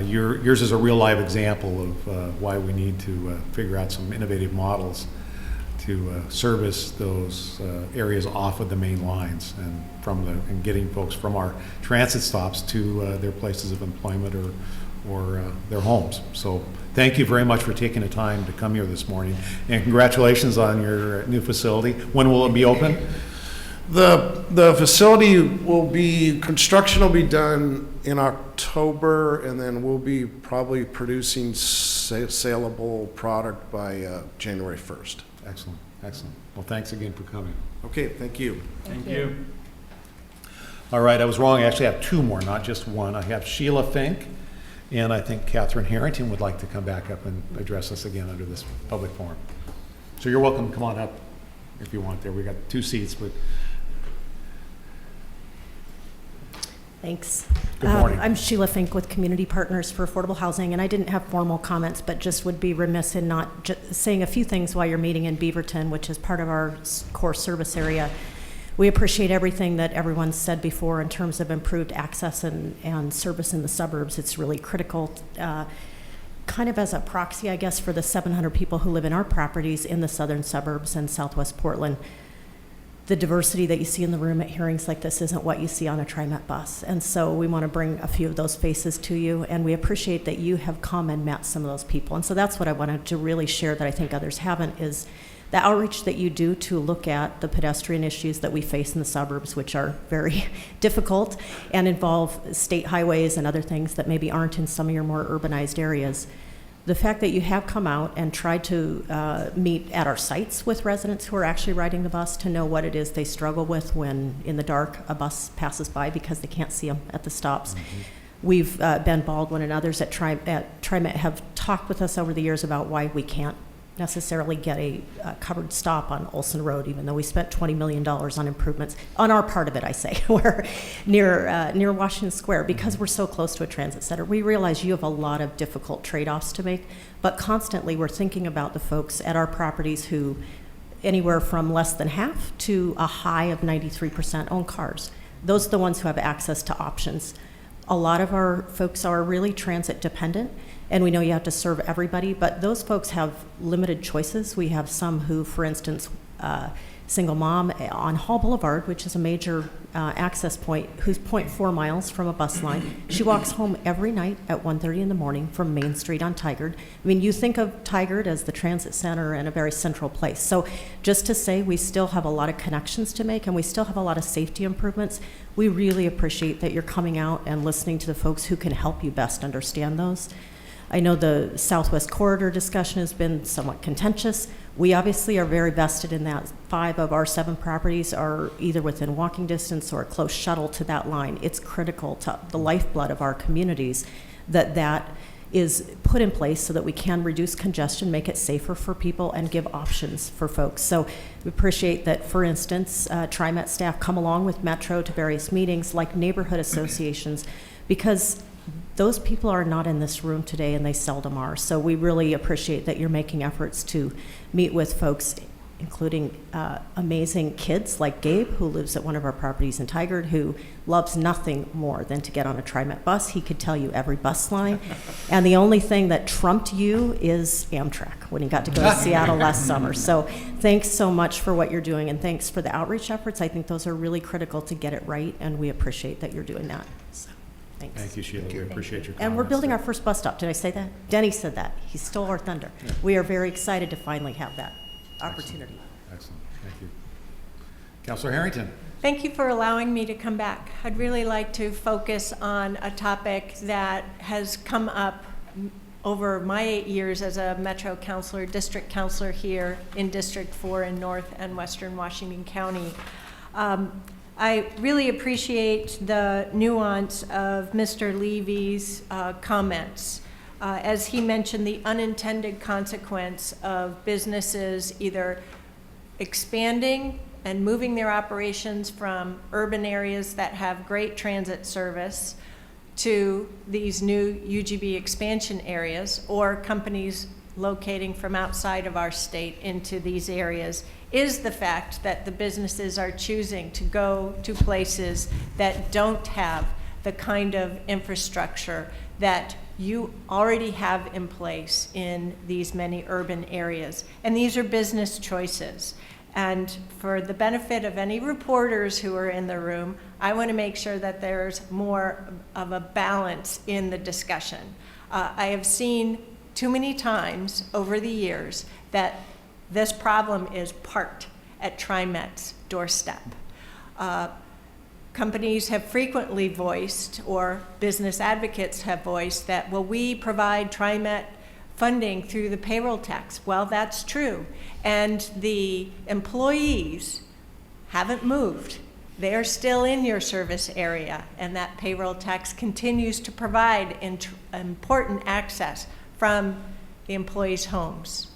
S1: yours is a real live example of why we need to figure out some innovative models to service those areas off of the main lines and getting folks from our transit stops to their places of employment or their homes. So thank you very much for taking the time to come here this morning, and congratulations on your new facility. When will it be open?
S12: The facility construction will be done in October, and then we'll be probably producing saleable product by January 1st.
S1: Excellent, excellent. Well, thanks again for coming.
S12: Okay, thank you.
S2: Thank you.
S1: All right, I was wrong. I actually have two more, not just one. I have Sheila Fink, and I think KATHRYN Harrington would like to come back up and address us again under this public forum. So you're welcome to come on up if you want there. We got 2 seats, but
S13: Thanks.
S1: Good morning.
S13: I'm Sheila Fink with Community Partners for Affordable Housing, and I didn't have formal comments, but just would be remiss in not saying a few things while you're meeting in Beaverton, which is part of our core service area. We appreciate everything that everyone's said before in terms of improved access and service in the suburbs. It's really critical, kind of as a proxy, I guess, for the 700 people who live in our properties in the southern suburbs and southwest Portland. The diversity that you see in the room at hearings like this isn't what you see on a TriMet bus. And so we want to bring a few of those faces to you, and we appreciate that you have come and met some of those people. And so that's what I wanted to really share that I think others haven't, is the outreach that you do to look at the pedestrian issues that we face in the suburbs, which are very difficult and involve state highways and other things that maybe aren't in some of your more urbanized areas. The fact that you have come out and tried to meet at our sites with residents who are actually riding the bus to know what it is they struggle with when in the dark a bus passes by because they can't see them at the stops. Mm-hmm. We've Ben Baldwin and others at TriMet have talked with us over the years about why we can't necessarily get a covered stop on Olson Road, even though we spent $20 million on improvements on our part of it, I say, we're near Washington Square, because we're so close to a transit center. We realize you have a lot of difficult trade-offs to make, but constantly we're thinking about the folks at our properties who anywhere from less than half to a high of 93% own cars. Those are the ones who have access to options. A lot of our folks are really transit dependent, and we know you have to serve everybody, but those folks have limited choices. We have some who, for instance, single mom on Hall Boulevard, which is a major access point, who's 0.4 miles from a bus line. She walks home every night at 1:30 in the morning from Main Street on Tigard. I mean, you think of Tigard as the transit center and a very central place. So just to say, we still have a lot of connections to make, and we still have a lot of safety improvements. We really appreciate that you're coming out and listening to the folks who can help you best understand those. I know the Southwest Corridor discussion has been somewhat contentious. We obviously are very vested in that. 5 of our 7 properties are either within walking distance or a close shuttle to that line. It's critical to the lifeblood of our communities that is put in place so that we can reduce congestion, make it safer for people, and give options for folks. So we appreciate that, for instance, TriMet staff come along with Metro to various meetings like neighborhood associations, because those people are not in this room today, and they seldom are. So we really appreciate that you're making efforts to meet with folks, including amazing kids like Gabe, who lives at one of our properties in Tigard, who loves nothing more than to get on a TriMet bus. He could tell you every bus line. And the only thing that trumped you is Amtrak, when he got to go to Seattle last summer. So thanks so much for what you're doing, and thanks for the outreach efforts. I think those are really critical to get it right, and we appreciate that you're doing that. So. Thanks.
S1: Thank you, Sheila. We appreciate your comments.
S13: And we're building our first bus stop. Did I say that? Denny said that. He stole our thunder. Yeah. We are very excited to finally have that opportunity.
S1: Excellent. Thank you. Councilor Harrington.
S9: Thank you for allowing me to come back. I'd really like to focus on a topic that has come up over my 8 years as a Metro Councilor, District Councilor here in District 4 in North and Western Washington County. I really appreciate the nuance of Mr. Levy's comments. as he mentioned, the unintended consequence of businesses either expanding and moving their operations from urban areas that have great transit service to these new UGB expansion areas, or companies locating from outside of our state into these areas, is the fact that the businesses are choosing to go to places that don't have the kind of infrastructure that you already have in place in these many urban areas. And these are business choices. And for the benefit of any reporters who are in the room, I want to make sure that there's more of a balance in the discussion. I have seen too many times over the years that this problem is parked at TriMet's doorstep. Companies have frequently voiced, or business advocates have voiced, that, well, we provide TriMet funding through the payroll tax. Well, that's true. And the employees haven't moved. They're still in your service area, and that payroll tax continues to provide important access from the employees' homes.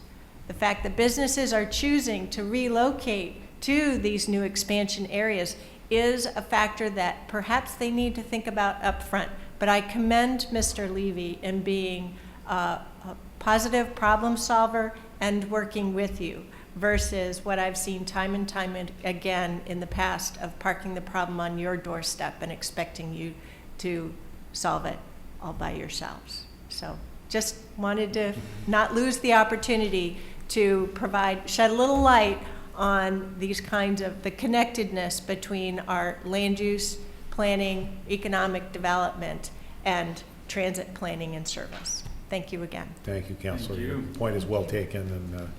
S9: The fact that businesses are choosing to relocate to these new expansion areas is a factor that perhaps they need to think about up front. But I commend Mr. Levy in being a positive problem solver and working with you, versus what I've seen time and time again in the past of parking the problem on your doorstep and expecting you to solve it all by yourselves. So just wanted to not lose the opportunity to shed a little light on these kinds of the connectedness between our land use planning, economic development, and transit planning and service. Thank you again.
S1: Thank you, Councilor.
S2: Thank you.
S1: Your point is well taken. And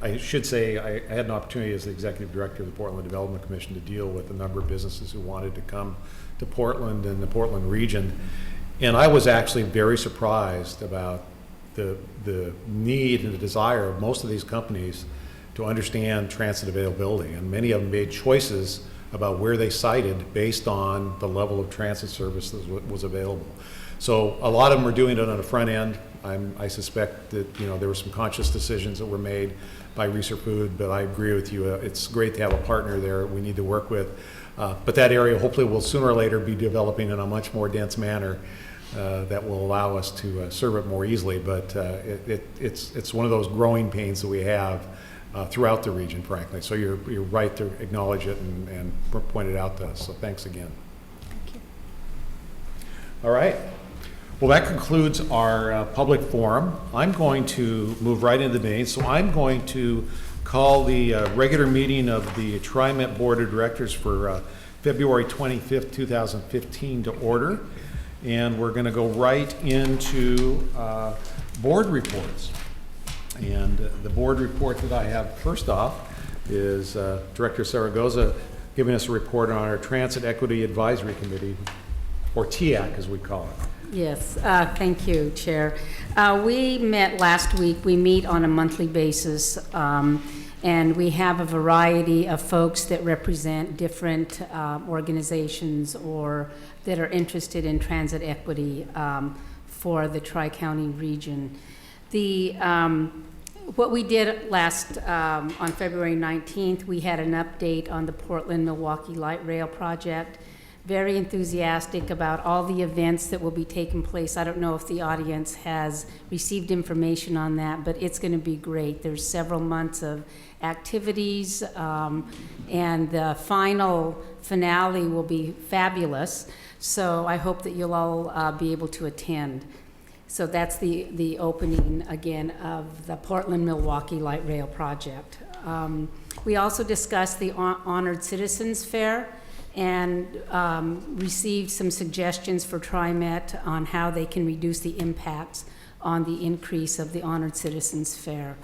S1: I should say I had an opportunity as the Executive Director of the Portland Development Commission to deal with a number of businesses who wanted to come to Portland and the Portland region. And I was actually very surprised about the need and the desire of most of these companies to understand transit availability. And many of them made choices about where they sited based on the level of transit service that was available. So a lot of them are doing it on the front end. I suspect that there were some conscious decisions that were made by Reeser Food, but I agree with you. It's great to have a partner there we need to work with. But that area hopefully will sooner or later be developing in a much more dense manner that will allow us to serve it more easily. But it's one of those growing pains that we have throughout the region, frankly. So you're right to acknowledge it and point it out to us. So thanks again.
S9: Thank you.
S1: All right. Well, that concludes our public forum. I'm going to move right into the meeting. So I'm going to call the regular meeting of the TriMet Board of Directors for February 25th, 2015 to order. And we're going to go right into board reports. And the board report that I have first off is Director Zaragoza giving us a report on our Transit Equity Advisory Committee, or TEAC as we call it.
S3: Yes, thank you, Chair. We met last week. We meet on a monthly basis, and we have a variety of folks that represent different organizations or that are interested in transit equity for the Tri-County region. What we did last, on February 19th, we had an update on the Portland-Milwaukee Light Rail project. Very enthusiastic about all the events that will be taking place. I don't know if the audience has received information on that, but it's going to be great. There's several months of activities, and the finale will be fabulous. So I hope that you'll all be able to attend. So that's the opening, again, of the Portland-Milwaukee Light Rail project. We also discussed the Honored Citizens Fair and received some suggestions for TriMet on how they can reduce the impacts on the increase of the Honored Citizens Fair.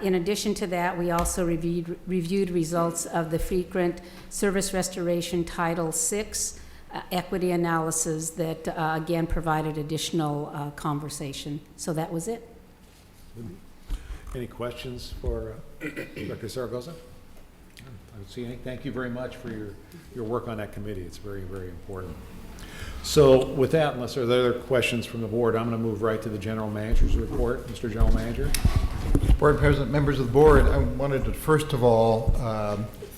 S3: In addition to that, we also reviewed results of the Frequent Service Restoration Title VI equity analysis that, again, provided additional conversation. So that was it.
S1: Any questions for Director Zaragoza? I don't see any. Thank you very much for your work on that committee. It's very, very important. So with that, unless there are other questions from the board, I'm going to move right to the general manager's report. Mr. General Manager.
S14: Board President, members of the board, I wanted to first of all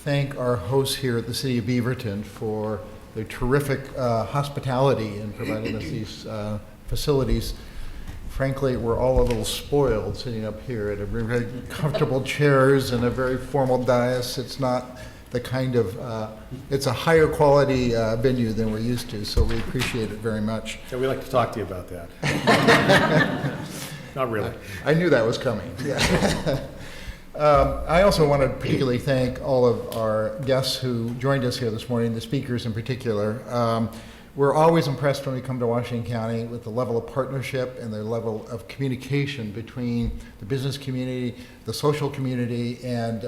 S14: thank our hosts here at the City of Beaverton for their terrific hospitality in providing us these facilities. Frankly, we're all a little spoiled sitting up here at a very comfortable chairs and a very formal dais. It's not the kind of, it's a higher quality venue than we're used to, so we appreciate it very much.
S1: Yeah, we'd like to talk to you about that. Not really.
S14: I knew that was coming. Yeah. I also want to particularly thank all of our guests who joined us here this morning, the speakers in particular. We're always impressed when we come to Washington County with the level of partnership and the level of communication between the business community, the social community, and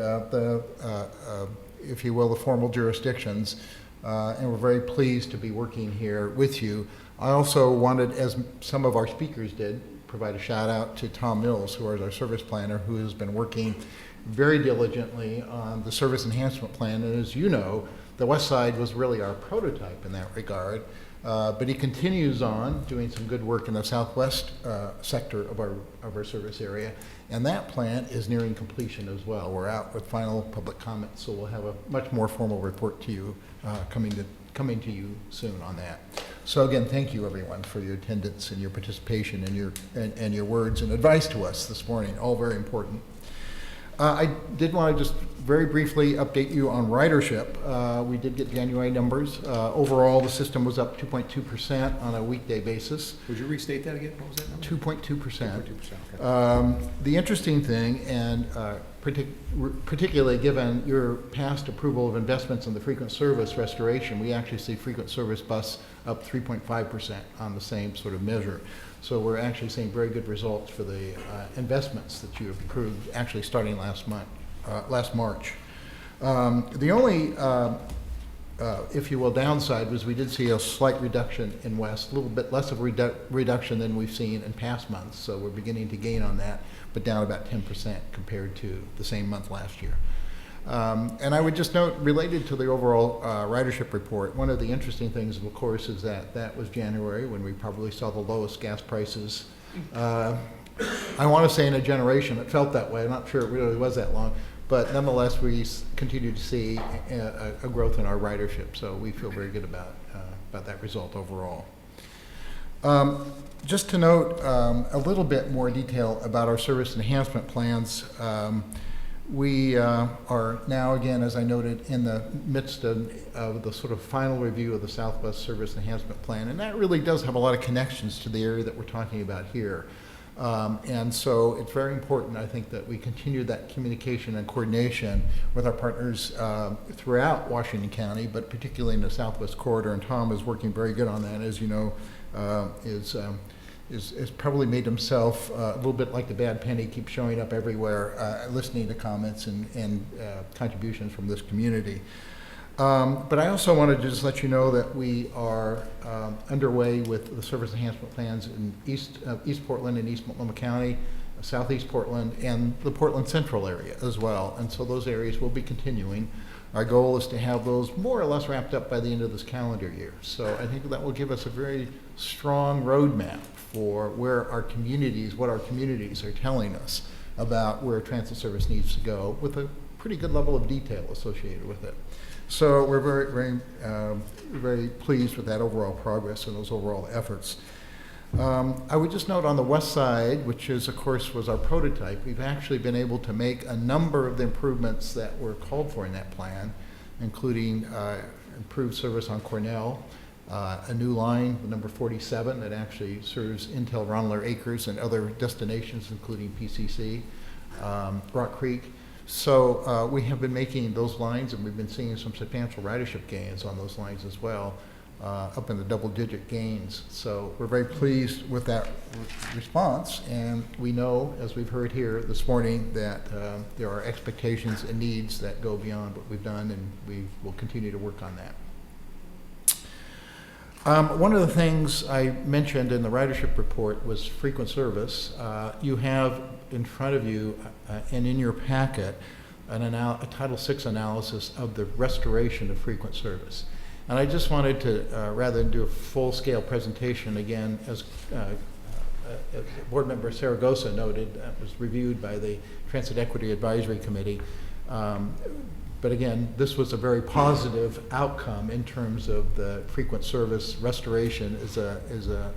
S14: if you will, the formal jurisdictions. And we're very pleased to be working here with you. I also wanted, as some of our speakers did, provide a shout out to Tom Mills, who is our service planner, who has been working very diligently on the service enhancement plan. And as you know, the Westside was really our prototype in that regard. But he continues on doing some good work in the southwest sector of our service area. And that plan is nearing completion as well. We're out with final public comments, so we'll have a much more formal report to you coming to you soon on that. So again, thank you everyone for your attendance and your participation and your words and advice to us this morning, all very important. I did want to just very briefly update you on ridership. We did get January numbers. Overall, the system was up 2.2% on a weekday basis.
S1: Would you restate that again? What was that number?
S14: 2.2%.
S1: 2.2%. Okay.
S14: The interesting thing, and particularly given your past approval of investments in the frequent service restoration, we actually see frequent service bus up 3.5% on the same sort of measure. So we're actually seeing very good results for the investments that you approved actually starting last March. The only, if you will, downside was we did see a slight reduction in West, a little bit less of a reduction than we've seen in past months. So we're beginning to gain on that, but down about 10% compared to the same month last year. And I would just note, related to the overall ridership report, one of the interesting things, of course, is that was January when we probably saw the lowest gas prices. I want to say in a generation. It felt that way. I'm not sure it really was that long. But nonetheless, we continue to see a growth in our ridership. So we feel very good about that result overall. Just to note a little bit more detail about our service enhancement plans. We are now, again, as I noted, in the midst of the sort of final review of the Southwest Service Enhancement Plan, and that really does have a lot of connections to the area that we're talking about here. And so it's very important, I think, that we continue that communication and coordination with our partners throughout Washington County, but particularly in the Southwest Corridor, and Tom is working very good on that, as you know, is probably made himself a little bit like the bad penny, keeps showing up everywhere, listening to comments and contributions from this community. But I also wanted to just let you know that we are underway with the service enhancement plans in East Portland and East Multnomah County, Southeast Portland, and the Portland Central area as well. And so those areas will be continuing. Our goal is to have those more or less wrapped up by the end of this calendar year. So I think that will give us a very strong roadmap for where our communities, what our communities are telling us about where transit service needs to go, with a pretty good level of detail associated with it. So we're very, very pleased with that overall progress and those overall efforts. I would just note on the west side, which is, of course, was our prototype, we've actually been able to make a number of the improvements that were called for in that plan, including improved service on Cornell, a new line, number 47, that actually serves Intel Ronler Acres and other destinations, including PCC, Rock Creek. So we have been making those lines, and we've been seeing some substantial ridership gains on those lines as well, up in the double-digit gains. So we're very pleased with that response, and we know, as we've heard here this morning, that there are expectations and needs that go beyond what we've done, and we will continue to work on that. One of the things I mentioned in the ridership report was frequent service. You have in front of you and in your packet a Title VI analysis of the restoration of frequent service. And I just wanted to, rather than do a full-scale presentation, again, as Board Member Saragosa noted, that was reviewed by the Transit Equity Advisory Committee. But again, this was a very positive outcome in terms of the frequent service restoration is a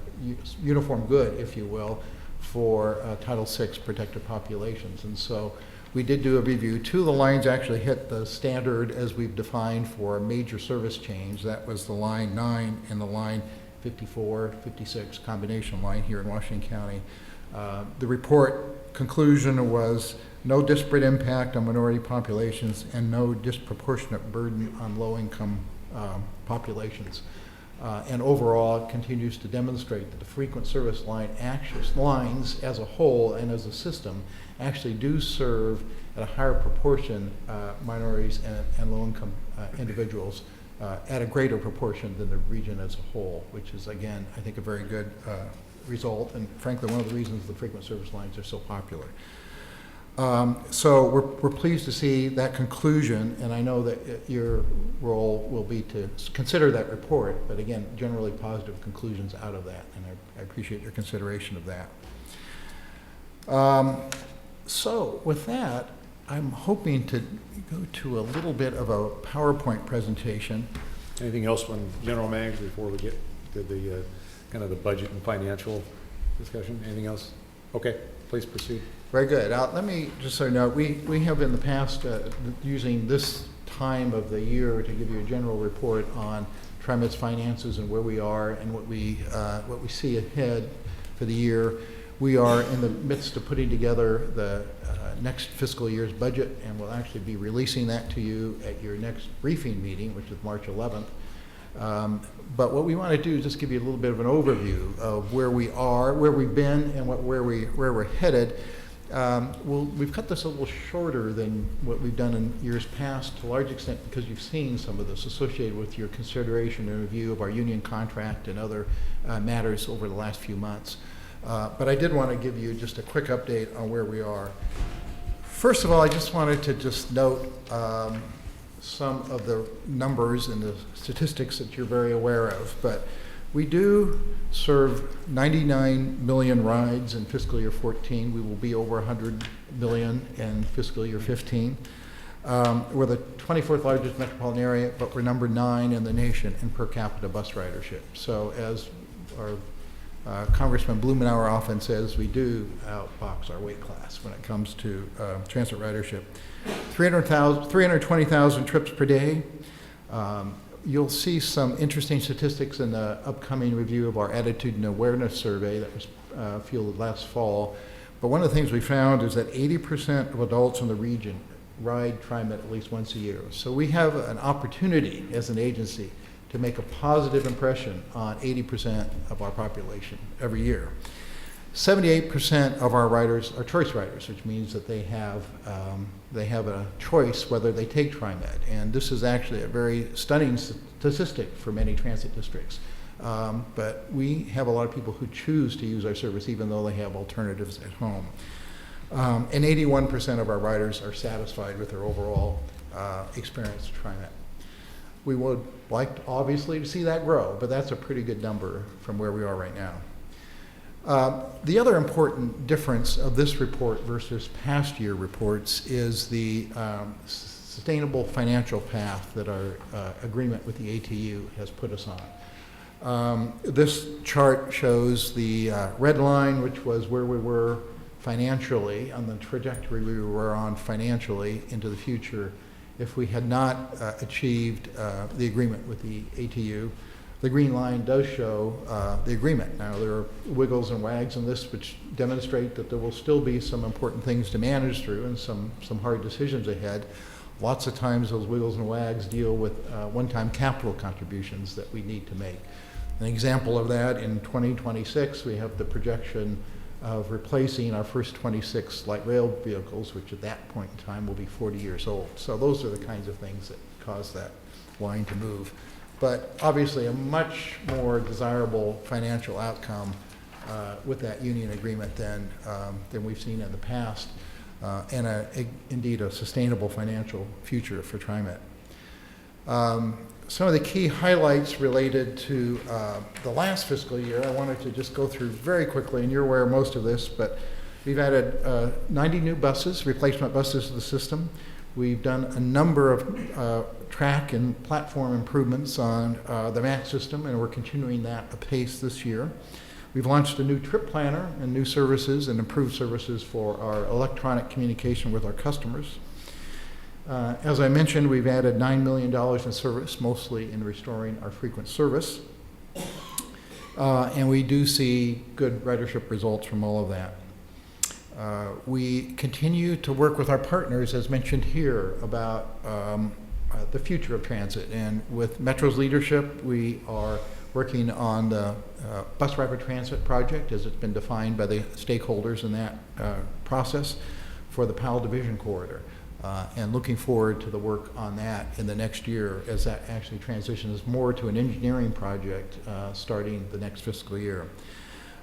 S14: uniform good, if you will, for Title VI protected populations. And so we did do a review. Two of the lines actually hit the standard as we've defined for a major service change. That was the line 9 and the line 54, 56 combination line here in Washington County. The report conclusion was no disparate impact on minority populations and no disproportionate burden on low-income populations. And overall, it continues to demonstrate that the frequent service lines as a whole and as a system actually do serve at a higher proportion minorities and low-income individuals at a greater proportion than the region as a whole, which is, again, I think a very good result, and frankly, one of the reasons the frequent service lines are so popular. So we're pleased to see that conclusion, and I know that your role will be to consider that report, but again, generally positive conclusions out of that, and I appreciate your consideration of that. So with that, I'm hoping to go to a little bit of a PowerPoint presentation.
S1: Anything else on general manager before we get to the kind of the budget and financial discussion? Anything else? Okay, please proceed.
S14: Very good. Let me just so you know, we have in the past, using this time of the year to give you a general report on TriMet's finances and where we are and what we see ahead for the year. We are in the midst of putting together the next fiscal year's budget, and we'll actually be releasing that to you at your next briefing meeting, which is March 11th. But what we want to do is just give you a little bit of an overview of where we are, where we've been, and where we're headed. We've cut this a little shorter than what we've done in years past, to a large extent because you've seen some of this associated with your consideration and review of our union contract and other matters over the last few months. But I did want to give you just a quick update on where we are. First of all, I just wanted to just note some of the numbers and the statistics that you're very aware of, but we do serve 99 million rides in fiscal year 14. We will be over 100 million in fiscal year 15. We're the 24th largest metropolitan area, but we're number 9 in the nation in per capita bus ridership. So as our Congressman Blumenauer often says, we do outbox our weight class when it comes to transit ridership. 320,000 trips per day. You'll see some interesting statistics in the upcoming review of our attitude and awareness survey that was fielded last fall. But one of the things we found is that 80% of adults in the region ride TriMet at least once a year. So we have an opportunity as an agency to make a positive impression on 80% of our population every year. 78% of our riders are choice riders, which means that they have a choice whether they take TriMet. And this is actually a very stunning statistic for many transit districts. But we have a lot of people who choose to use our service even though they have alternatives at home. And 81% of our riders are satisfied with their overall experience with TriMet. We would like, obviously, to see that grow, but that's a pretty good number from where we are right now. The other important difference of this report versus past year reports is the sustainable financial path that our agreement with the ATU has put us on. This chart shows the red line, which was where we were financially, on the trajectory we were on financially into the future if we had not achieved the agreement with the ATU. The green line does show the agreement. Now, there are wiggles and wags in this which demonstrate that there will still be some important things to manage through and some hard decisions ahead. Lots of times those wiggles and wags deal with one-time capital contributions that we need to make. An example of that, in 2026, we have the projection of replacing our first 26 light rail vehicles, which at that point in time will be 40 years old. So those are the kinds of things that cause that line to move. But obviously a much more desirable financial outcome with that union agreement than we've seen in the past, and indeed a sustainable financial future for TriMet. Some of the key highlights related to the last fiscal year, I wanted to just go through very quickly, and you're aware of most of this, but we've added 90 new buses, replacement buses to the system. We've done a number of track and platform improvements on the MAT system, and we're continuing that apace this year. We've launched a new trip planner and new services and improved services for our electronic communication with our customers. As I mentioned, we've added $9 million in service, mostly in restoring our frequent service. And we do see good ridership results from all of that. We continue to work with our partners, as mentioned here, about the future of transit. And with Metro's leadership, we are working on the bus rapid transit project, as it's been defined by the stakeholders in that process, for the Powell Division Corridor. And looking forward to the work on that in the next year as that actually transitions more to an engineering project starting the next fiscal year.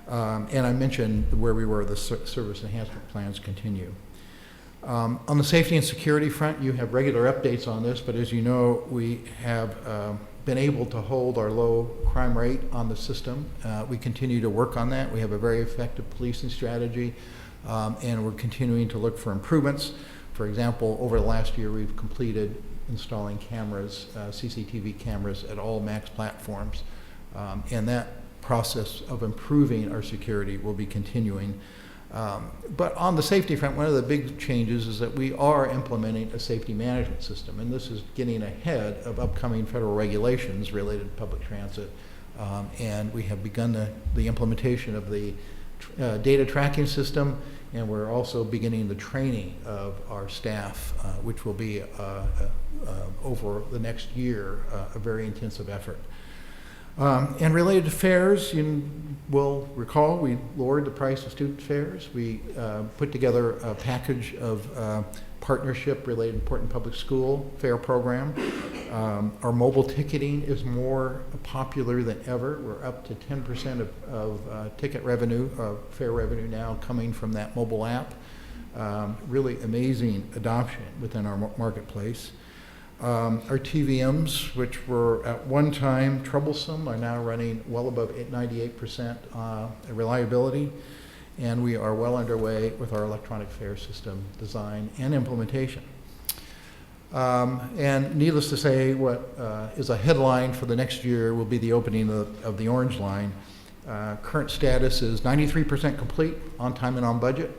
S14: And I mentioned where we were, the service enhancement plans continue. On the safety and security front, you have regular updates on this, but as you know, we have been able to hold our low crime rate on the system. We continue to work on that. We have a very effective policing strategy, and we're continuing to look for improvements. For example, over the last year, we've completed installing cameras, CCTV cameras at all MAX platforms, and that process of improving our security will be continuing. But on the safety front, one of the big changes is that we are implementing a safety management system, and this is getting ahead of upcoming federal regulations related to public transit. And we have begun the implementation of the data tracking system, and we're also beginning the training of our staff, which will be over the next year, a very intensive effort. And related to fares, you will recall we lowered the price of student fares. We put together a package of partnership related to Portland Public School fare program. Our mobile ticketing is more popular than ever. We're up to 10% of ticket revenue, fare revenue now coming from that mobile app. Really amazing adoption within our marketplace. Our TVMs, which were at one time troublesome, are now running well above 98% reliability, and we are well underway with our electronic fare system design and implementation. And needless to say, what is a headline for the next year will be the opening of the Orange Line. Current status is 93% complete, on time and on budget.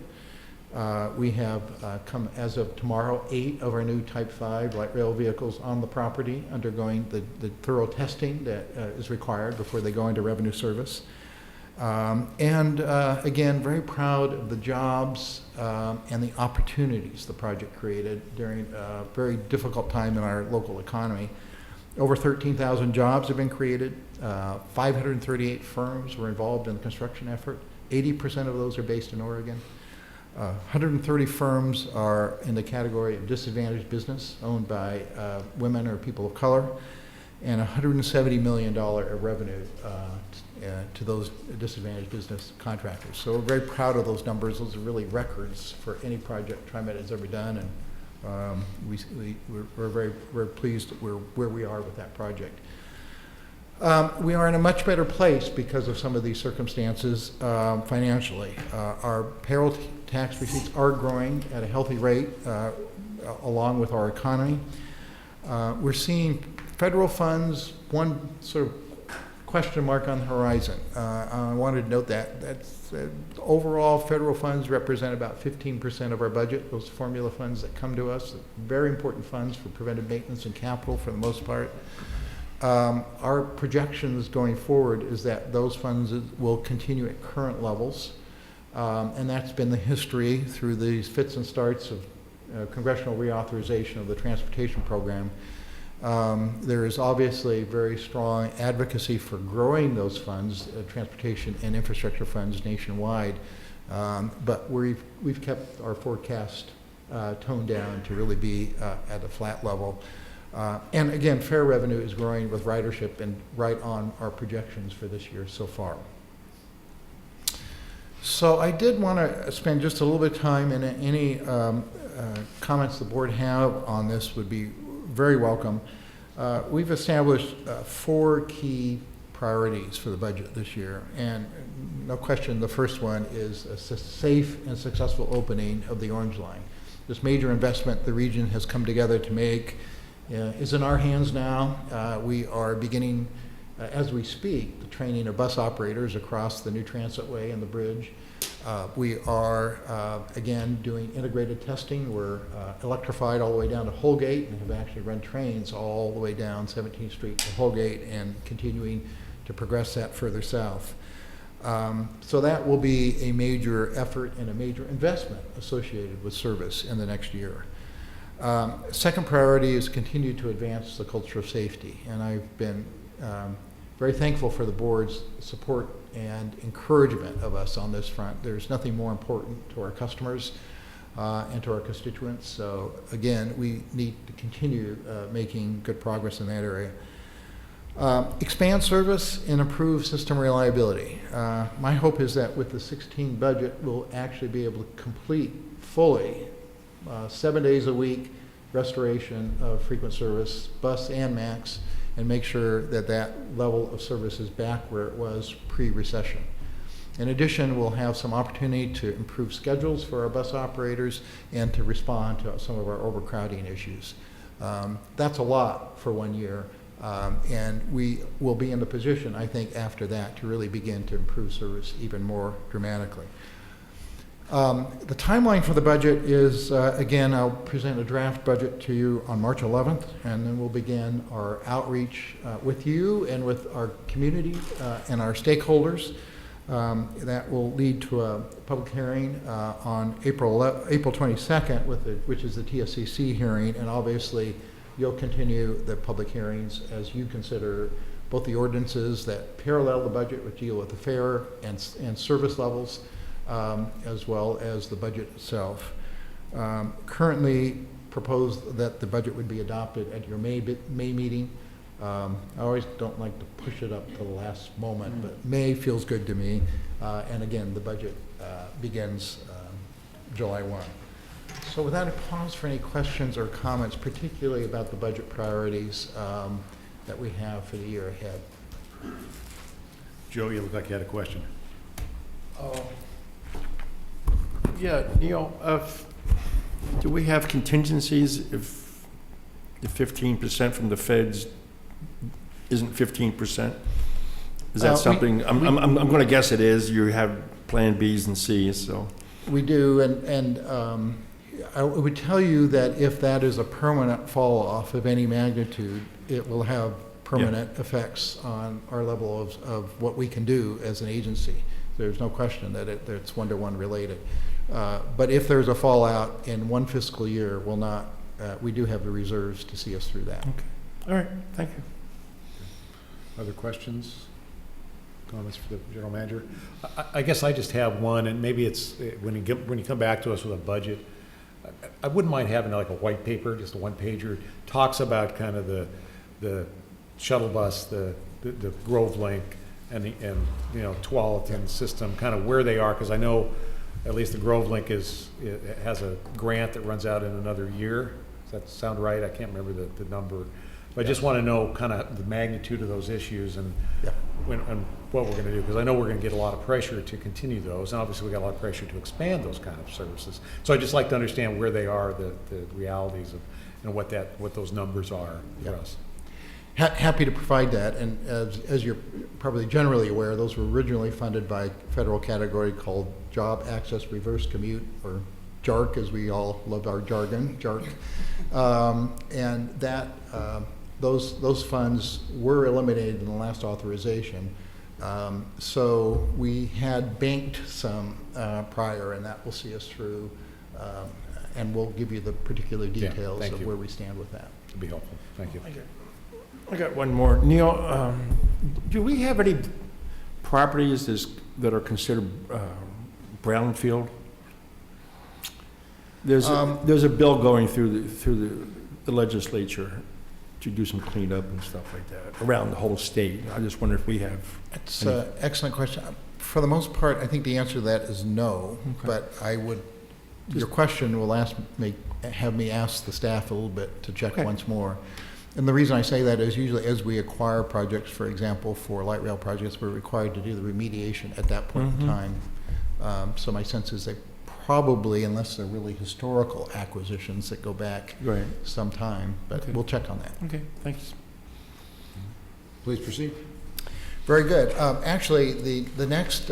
S14: We have come, as of tomorrow, 8 of our new Type 5 light rail vehicles on the property, undergoing the thorough testing that is required before they go into revenue service. And again, very proud of the jobs and the opportunities the project created during a very difficult time in our local economy. Over 13,000 jobs have been created. 538 firms were involved in the construction effort. 80% of those are based in Oregon. 130 firms are in the category of disadvantaged business, owned by women or people of color, and $170 million of revenue to those disadvantaged business contractors. So we're very proud of those numbers. Those are really records for any project TriMet has ever done, and we're very pleased where we are with that project. We are in a much better place because of some of these circumstances financially. Our payroll tax receipts are growing at a healthy rate along with our economy. We're seeing federal funds, one sort of question mark on the horizon. I wanted to note that's overall federal funds represent about 15% of our budget, those formula funds that come to us, very important funds for preventive maintenance and capital for the most part. Our projections going forward is that those funds will continue at current levels, and that's been the history through these fits and starts of congressional reauthorization of the transportation program. There is obviously very strong advocacy for growing those funds, transportation and infrastructure funds nationwide, but we've kept our forecast toned down to really be at a flat level. And again, fare revenue is growing with ridership and right on our projections for this year so far. So I did want to spend just a little bit of time, and any comments the board have on this would be very welcome. We've established 4 key priorities for the budget this year, and no question the first one is a safe and successful opening of the Orange Line. This major investment the region has come together to make is in our hands now. We are beginning, as we speak, the training of bus operators across the new transitway and the bridge. We are, again, doing integrated testing. We're electrified all the way down to Holgate and have actually run trains all the way down 17th Street to Holgate and continuing to progress that further south. So that will be a major effort and a major investment associated with service in the next year. Second priority is continue to advance the culture of safety, and I've been very thankful for the board's support and encouragement of us on this front. There's nothing more important to our customers and to our constituents. So again, we need to continue making good progress in that area. Expand service and improve system reliability. My hope is that with the 16 budget, we'll actually be able to complete fully 7 days a week restoration of frequent service, bus and MAX, and make sure that that level of service is back where it was pre-recession. In addition, we'll have some opportunity to improve schedules for our bus operators and to respond to some of our overcrowding issues. That's a lot for 1 year, and we will be in the position, I think, after that to really begin to improve service even more dramatically. The timeline for the budget is, again, I'll present a draft budget to you on March 11th, and then we'll begin our outreach with you and with our community and our stakeholders. That will lead to a public hearing on April 22nd, which is the TSCC hearing, and obviously you'll continue the public hearings as you consider both the ordinances that parallel the budget, which deal with the fare and service levels, as well as the budget itself. Currently proposed that the budget would be adopted at your May meeting. I always don't like to push it up to the last moment, but May feels good to me. And again, the budget begins July 1. So with that, I pause for any questions or comments, particularly about the budget priorities that we have for the year ahead.
S1: Joe, you look like you had a question.
S5: Yeah, Neil, do we have contingencies if the 15% from the feds isn't 15%? Is that something, I'm going to guess it is. You have plan Bs and Cs, so.
S14: We do, and I would tell you that if that is a permanent fall off of any magnitude, it will have permanent effects on our level of what we can do as an agency. There's no question that it's one-to-one related. But if there's a fallout in one fiscal year, we'll not, we do have the reserves to see us through that.
S5: Okay. All right, thank you.
S1: Other questions, comments for the general manager? I guess I just have one, and maybe it's when you come back to us with a budget, I wouldn't mind having like a white paper, just a one-pager, talks about kind of the shuttle bus, the Grove Link, and you know, Tualatin system, kind of where they are, because I know at least the Grove Link has a grant that runs out in another year. Does that sound right? I can't remember the number. But I just want to know kind of the magnitude of those issues and what we're going to do, because I know we're going to get a lot of pressure to continue those, and obviously we got a lot of pressure to expand those kind of services. So I'd just like to understand where they are, the realities of, you know, what those numbers are for us.
S14: Happy to provide that, and as you're probably generally aware, those were originally funded by a federal category called Job Access Reverse Commute, or JARC, as we all love our jargon, JARC. And that those funds were eliminated in the last authorization. So we had banked some prior, and that will see us through, and we'll give you the particular details of where we stand with that.
S1: It'd be helpful. Thank you.
S5: I got one more. Neil, do we have any properties that are considered brownfield? There's a bill going through the legislature to do some cleanup and stuff like that around the whole state. I just wonder if we have.
S14: That's an excellent question. For the most part, I think the answer to that is no. Okay. But I would. Your question will have me ask the staff a little bit to check once more. And the reason I say that is usually as we acquire projects, for example, for light rail projects, we're required to do the remediation at that point in time. So my sense is they probably, unless they're really historical acquisitions that go back some time, but we'll check on that.
S1: Okay, thanks.
S8: Please proceed.
S14: Very good. Actually, the next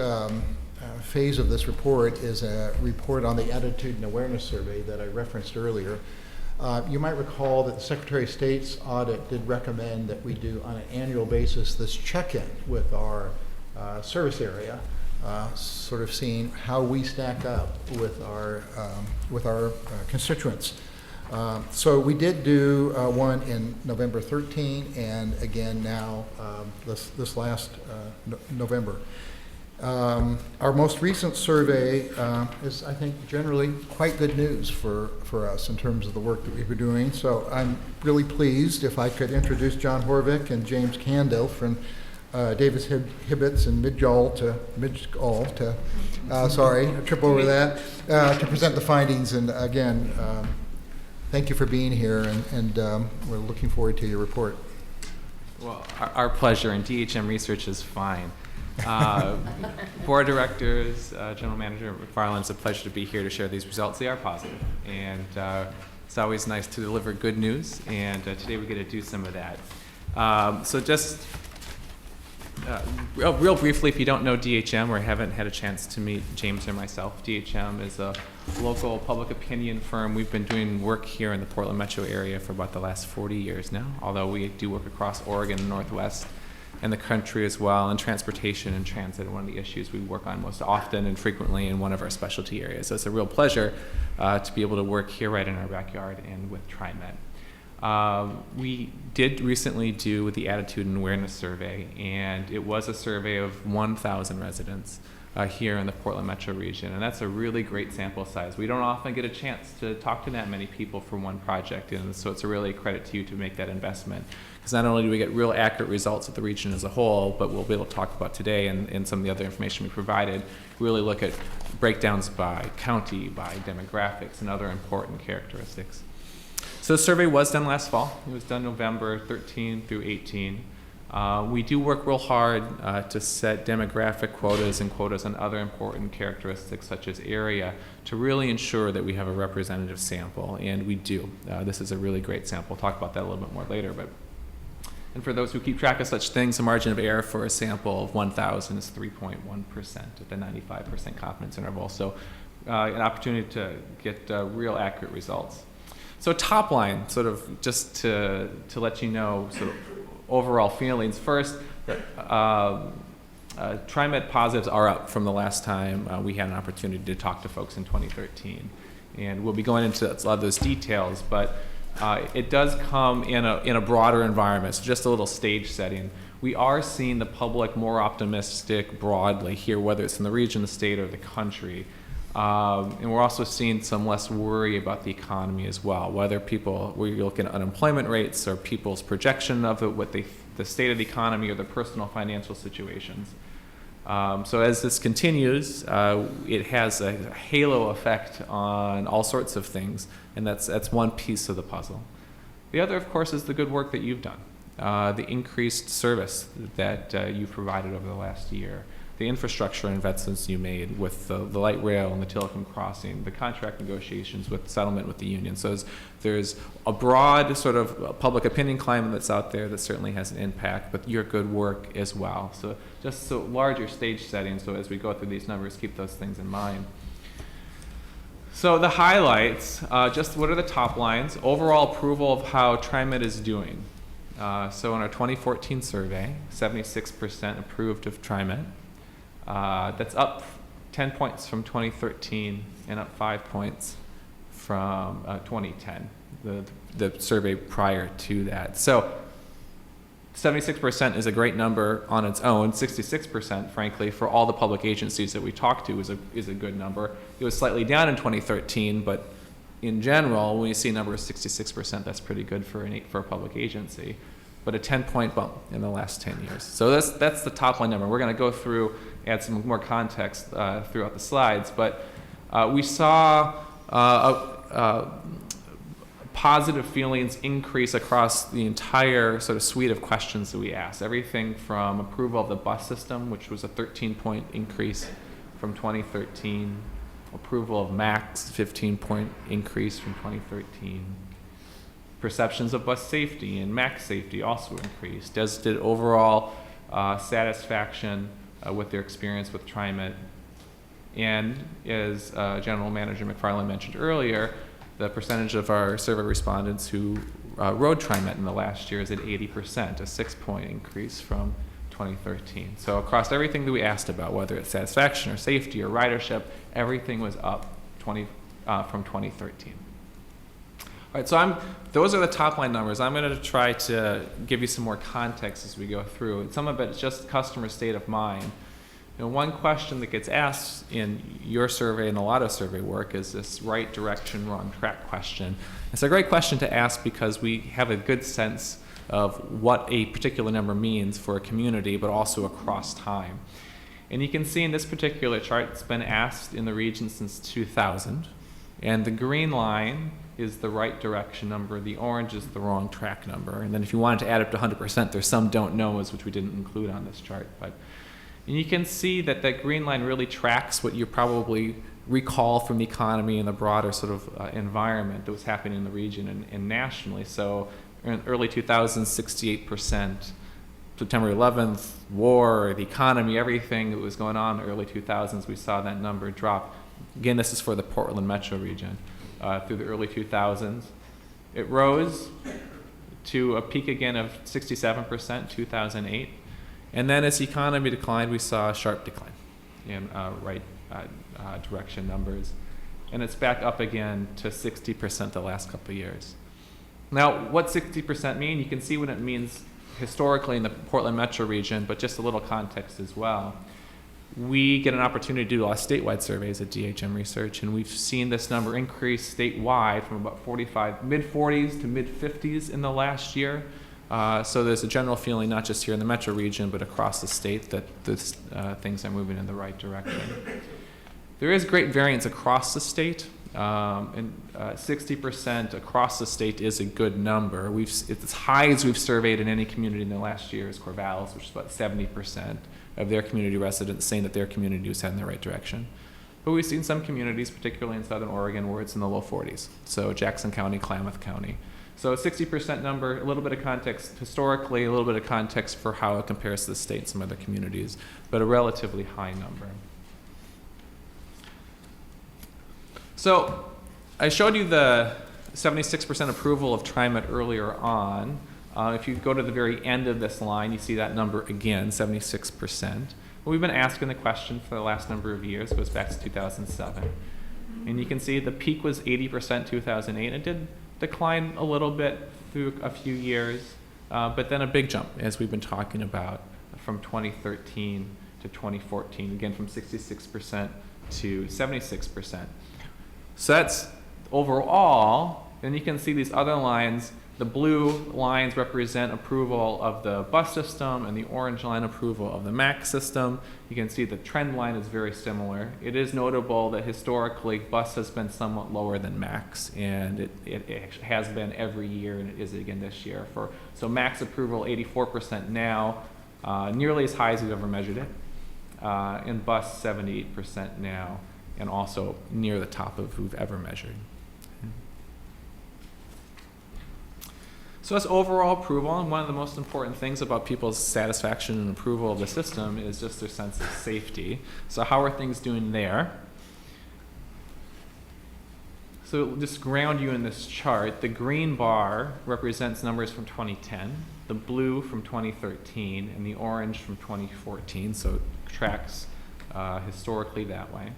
S14: phase of this report is a report on the attitude and awareness survey that I referenced earlier. You might recall that the Secretary of State's audit did recommend that we do on an annual basis this check-in with our service area, sort of seeing how we stack up with our constituents. So we did do one in November 13 and again now this last November. Our most recent survey is, I think, generally quite good news for us in terms of the work that we've been doing. So I'm really pleased if I could introduce John Horvick and James Candell from Davis Hibbets and Midgall to sorry, I trip over that, to present the findings. And again, thank you for being here, and we're looking forward to your report.
S15: Well, our pleasure, and DHM research is fine. Board of Directors, General Manager McFarlane, it's a pleasure to be here to share these results. They are positive, and it's always nice to deliver good news, and today we get to do some of that. So just real briefly, if you don't know DHM or haven't had a chance to meet James or myself, DHM is a local public opinion firm. We've been doing work here in the Portland metro area for about the last 40 years now, although we do work across Oregon and Northwest and the country as well, and transportation and transit are one of the issues we work on most often and frequently in one of our specialty areas. So it's a real pleasure to be able to work here right in our backyard and with TriMet. We did recently do the Attitude and Awareness Survey, and it was a survey of 1,000 residents here in the Portland metro region, and that's a really great sample size. We don't often get a chance to talk to that many people for one project, and so it's a really credit to you to make that investment. Because not only do we get real accurate results of the region as a whole, but we'll be able to talk about today and some of the other information we provided, really look at breakdowns by county, by demographics, and other important characteristics. So the survey was done last fall. It was done November 13 through 18. We do work real hard to set demographic quotas and quotas on other important characteristics such as area to really ensure that we have a representative sample, and we do. This is a really great sample. We'll talk about that a little bit more later. And for those who keep track of such things, the margin of error for a sample of 1,000 is 3.1% at the 95% confidence interval. So an opportunity to get real accurate results. So top line, sort of just to let you know sort of overall feelings. First, TriMet positives are up from the last time we had an opportunity to talk to folks in 2013. And we'll be going into a lot of those details, but it does come in a broader environment, so just a little stage setting. We are seeing the public more optimistic broadly here, whether it's in the region, the state, or the country. And we're also seeing some less worry about the economy as well, whether we're looking at unemployment rates or people's projection of the state of the economy or their personal financial situations. So as this continues, it has a halo effect on all sorts of things, and that's one piece of the puzzle. The other, of course, is the good work that you've done, the increased service that you've provided over the last year, the infrastructure investments you made with the light rail and the Telecom crossing, the contract negotiations with settlement with the union. So there's a broad sort of public opinion climate that's out there that certainly has an impact, but your good work as well. So just so larger stage setting, so as we go through these numbers, keep those things in mind. So the highlights, just what are the top lines? Overall approval of how TriMet is doing. So in our 2014 survey, 76% approved of TriMet. That's up 10 points from 2013 and up 5 points from 2010, the survey prior to that. So 76% is a great number on its own. 66%, frankly, for all the public agencies that we talked to is a good number. It was slightly down in 2013, but in general, when you see a number of 66%, that's pretty good for a public agency. But a 10-point bump in the last 10 years. So that's the top line number. We're going to go through, add some more context throughout the slides. But we saw positive feelings increase across the entire sort of suite of questions that we asked. Everything from approval of the bus system, which was a 13-point increase from 2013, approval of MAX, 15-point increase from 2013. Perceptions of bus safety and MAX safety also increased, as did overall satisfaction with their experience with TriMet. And as General Manager McFarlane mentioned earlier, the percentage of our survey respondents who rode TriMet in the last year is at 80%, a 6-point increase from 2013. So across everything that we asked about, whether it's satisfaction or safety or ridership, everything was up from 2013. All right, so those are the top line numbers. I'm going to try to give you some more context as we go through. And some of it is just customer state of mind. You know, one question that gets asked in your survey and a lot of survey work is this right direction, wrong track question. It's a great question to ask because we have a good sense of what a particular number means for a community, but also across time. And you can see in this particular chart, it's been asked in the region since 2000. And the green line is the right direction number, the orange is the wrong track number. And then if you wanted to add up to 100%, there's some don't knows, which we didn't include on this chart. And you can see that that green line really tracks what you probably recall from the economy and the broader sort of environment that was happening in the region and nationally. So in early 2000s, 68%. September 11th, war, the economy, everything that was going on in the early 2000s, we saw that number drop. Again, this is for the Portland metro region. Through the early 2000s. It rose to a peak again of 67%, 2008. And then as the economy declined, we saw a sharp decline in right direction numbers. And it's back up again to 60% the last couple of years. Now, what 60% mean? You can see what it means historically in the Portland metro region, but just a little context as well. We get an opportunity to do a lot of statewide surveys at DHM Research, and we've seen this number increase statewide from about mid-40s to mid-50s in the last year. So there's a general feeling, not just here in the metro region, but across the state, that things are moving in the right direction. There is great variance across the state, and 60% across the state is a good number. It's as high as we've surveyed in any community in the last year is Corvallis, which is about 70% of their community residents saying that their community was heading in the right direction. But we've seen some communities, particularly in Southern Oregon, where it's in the low 40s. So Jackson County, Klamath County. So a 60% number, a little bit of context historically, a little bit of context for how it compares to the state and some other communities, but a relatively high number. So I showed you the 76% approval of TriMet earlier on. If you go to the very end of this line, you see that number again, 76%. We've been asking the question for the last number of years, it goes back to 2007. And you can see the peak was 80% 2008. It did decline a little bit through a few years, but then a big jump, as we've been talking about, from 2013 to 2014, again from 66% to 76%. So that's overall. Then you can see these other lines. The blue lines represent approval of the bus system, and the orange line approval of the MAX system. You can see the trend line is very similar. It is notable that historically bus has been somewhat lower than MAX, and it has been every year, and it is again this year. So MAX approval 84% now, nearly as high as we've ever measured it, and bus 78% now, and also near the top of who we've ever measured. So that's overall approval, and one of the most important things about people's satisfaction and approval of the system is just their sense of safety. So how are things doing there? So just ground you in this chart, the green bar represents numbers from 2010, the blue from 2013, and the orange from 2014, so it tracks historically that way.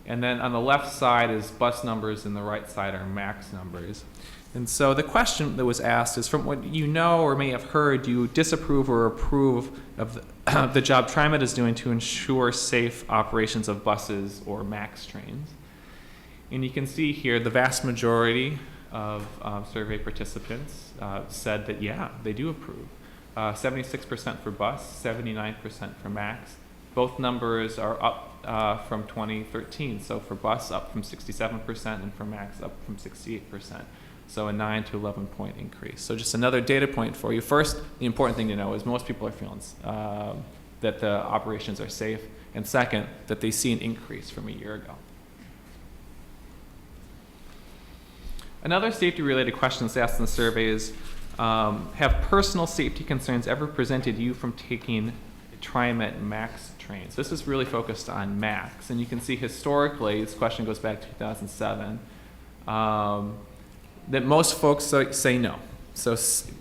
S15: And then on the left side is bus numbers, and the right side are MAX numbers. And so the question that was asked is, from what you know or may have heard, do you disapprove or approve of the job TriMet is doing to ensure safe operations of buses or MAX trains? And you can see here the vast majority of survey participants said that, yeah, they do approve. 76% for bus, 79% for MAX. Both numbers are up from 2013. So for bus, up from 67%, and for MAX, up from 68%. So a 9 to 11 point increase. So just another data point for you. First, the important thing to know is most people are feeling that the operations are safe. And second, that they see an increase from a year ago. Another safety-related question that's asked in the survey is, have personal safety concerns ever prevented you from taking TriMet Max trains? This is really focused on Max. And you can see historically, this question goes back to 2007, that most folks say no. So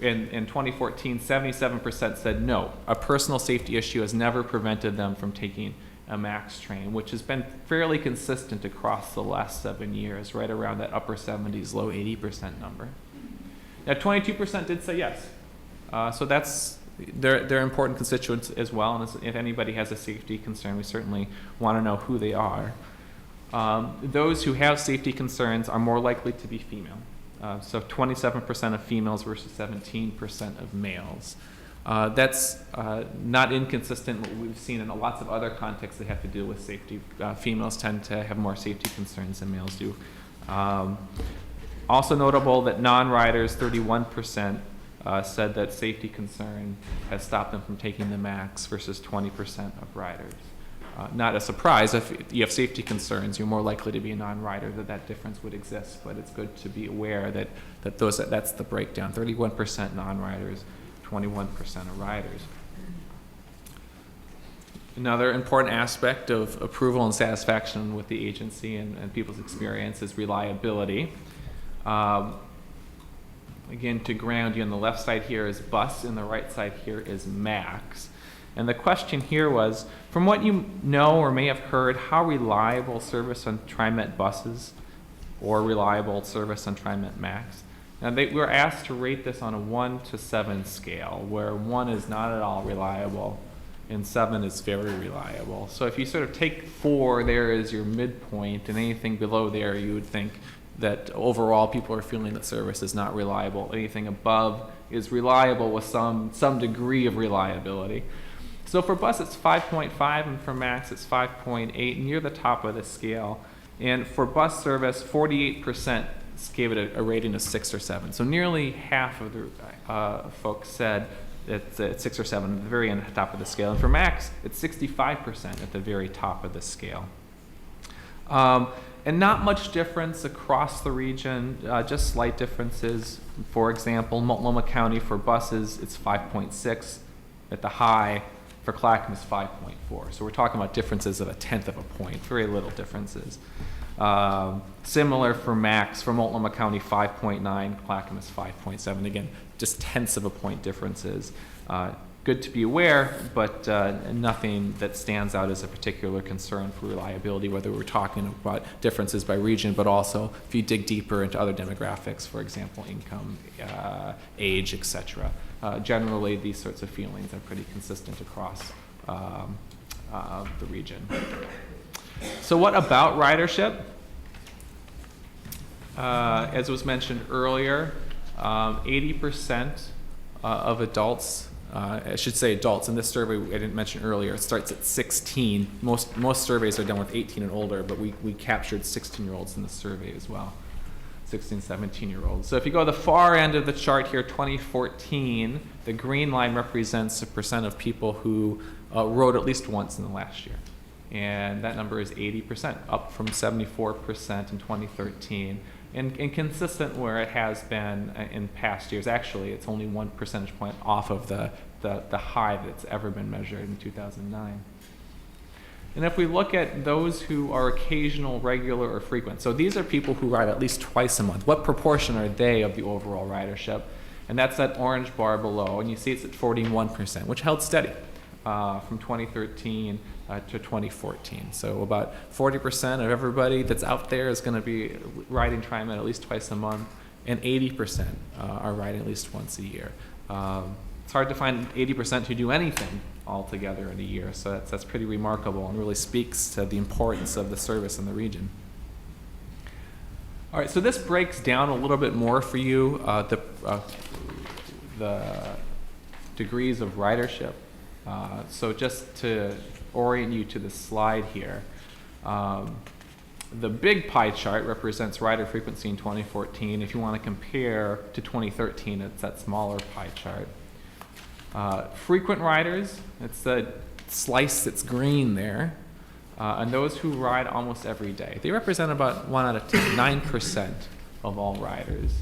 S15: in 2014, 77% said no. A personal safety issue has never prevented them from taking a Max train, which has been fairly consistent across the last 7 years, right around that upper 70s, low 80% number. Now, 22% did say yes. So they're important constituents as well, and if anybody has a safety concern, we certainly want to know who they are. Those who have safety concerns are more likely to be female. So 27% of females versus 17% of males. That's not inconsistent with what we've seen in lots of other contexts that have to deal with safety. Females tend to have more safety concerns than males do. Also notable that non-riders, 31%, said that safety concern has stopped them from taking the Max versus 20% of riders. Not a surprise, if you have safety concerns, you're more likely to be a non-rider, that difference would exist, but it's good to be aware that that's the breakdown, 31% non-riders, 21% of riders. Another important aspect of approval and satisfaction with the agency and people's experience is reliability. Again, to ground you, on the left side here is bus, and the right side here is Max. And the question here was, from what you know or may have heard, how reliable service on TriMet buses or reliable service on TriMet Max? Now, we were asked to rate this on a 1 to 7 scale, where 1 is not at all reliable and 7 is very reliable. So if you sort of take 4 there as your midpoint, and anything below there, you would think that overall people are feeling that service is not reliable. Anything above is reliable with some degree of reliability. So for bus, it's 5.5, and for Max, it's 5.8, near the top of the scale. And for bus service, 48% gave it a rating of 6 or 7. So nearly half of the folks said it's at 6 or 7 at the very end, top of the scale. And for Max, it's 65% at the very top of the scale. And not much difference across the region, just slight differences. For example, Multnomah County for buses, it's 5.6 at the high. For Clackamas, 5.4. So we're talking about differences of 1/10 of a point, very little differences. Similar for Max, for Multnomah County, 5.9, Clackamas, 5.7. Again, just 1/10 of a point differences. Good to be aware, but nothing that stands out as a particular concern for reliability, whether we're talking about differences by region, but also if you dig deeper into other demographics, for example, income, age, etc. Generally, these sorts of feelings are pretty consistent across the region. So what about ridership? As was mentioned earlier, 80% of adults, I should say adults, in this survey I didn't mention earlier, it starts at 16. Most surveys are done with 18 and older, but we captured 16-year-olds in the survey as well. 16, 17-year-olds. So if you go to the far end of the chart here, 2014, the green line represents the percent of people who rode at least once in the last year. And that number is 80%, up from 74% in 2013. And consistent where it has been in past years. Actually, it's only 1 percentage point off of the high that's ever been measured in 2009. And if we look at those who are occasional, regular, or frequent, so these are people who ride at least twice a month. What proportion are they of the overall ridership? And that's that orange bar below, and you see it's at 41%, which held steady from 2013 to 2014. So about 40% of everybody that's out there is going to be riding TriMet at least twice a month, and 80% are riding at least once a year. It's hard to find 80% who do anything altogether in a year, so that's pretty remarkable and really speaks to the importance of the service in the region. All right, so this breaks down a little bit more for you the degrees of ridership. So just to orient you to the slide here, The big pie chart represents rider frequency in 2014. If you want to compare to 2013, it's that smaller pie chart. Frequent riders, it's the slice that's green there, and those who ride almost every day. They represent about 1 out of 10, 9% of all riders.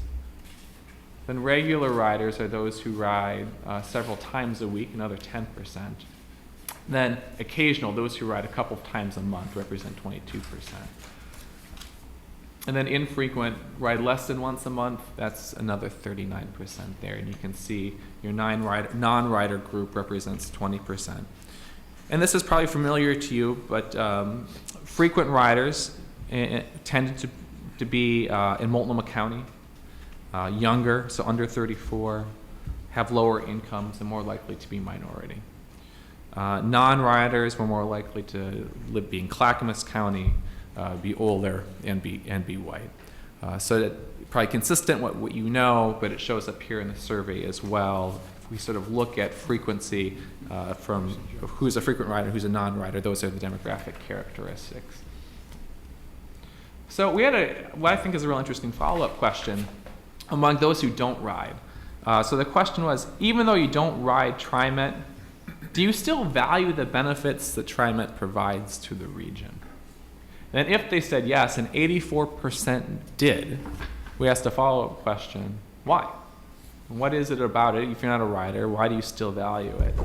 S15: Then regular riders are those who ride several times a week, another 10%. Then occasional, those who ride a couple of times a month, represent 22%. And then infrequent, ride less than once a month, that's another 39% there. And you can see your non-rider group represents 20%. And this is probably familiar to you, but frequent riders tended to be in Multnomah County, younger, so under 34, have lower incomes and more likely to be minority. Non-riders were more likely to be in Clackamas County, be older, and be white. So that probably consistent with what you know, but it shows up here in the survey as well. If we sort of look at frequency from who's a frequent rider, who's a non-rider, those are the demographic characteristics. So we had what I think is a real interesting follow-up question among those who don't ride. So the question was, even though you don't ride TriMet, do you still value the benefits that TriMet provides to the region? And if they said yes, and 84% did, we asked a follow-up question, why? What is it about it? If you're not a rider, why do you still value it?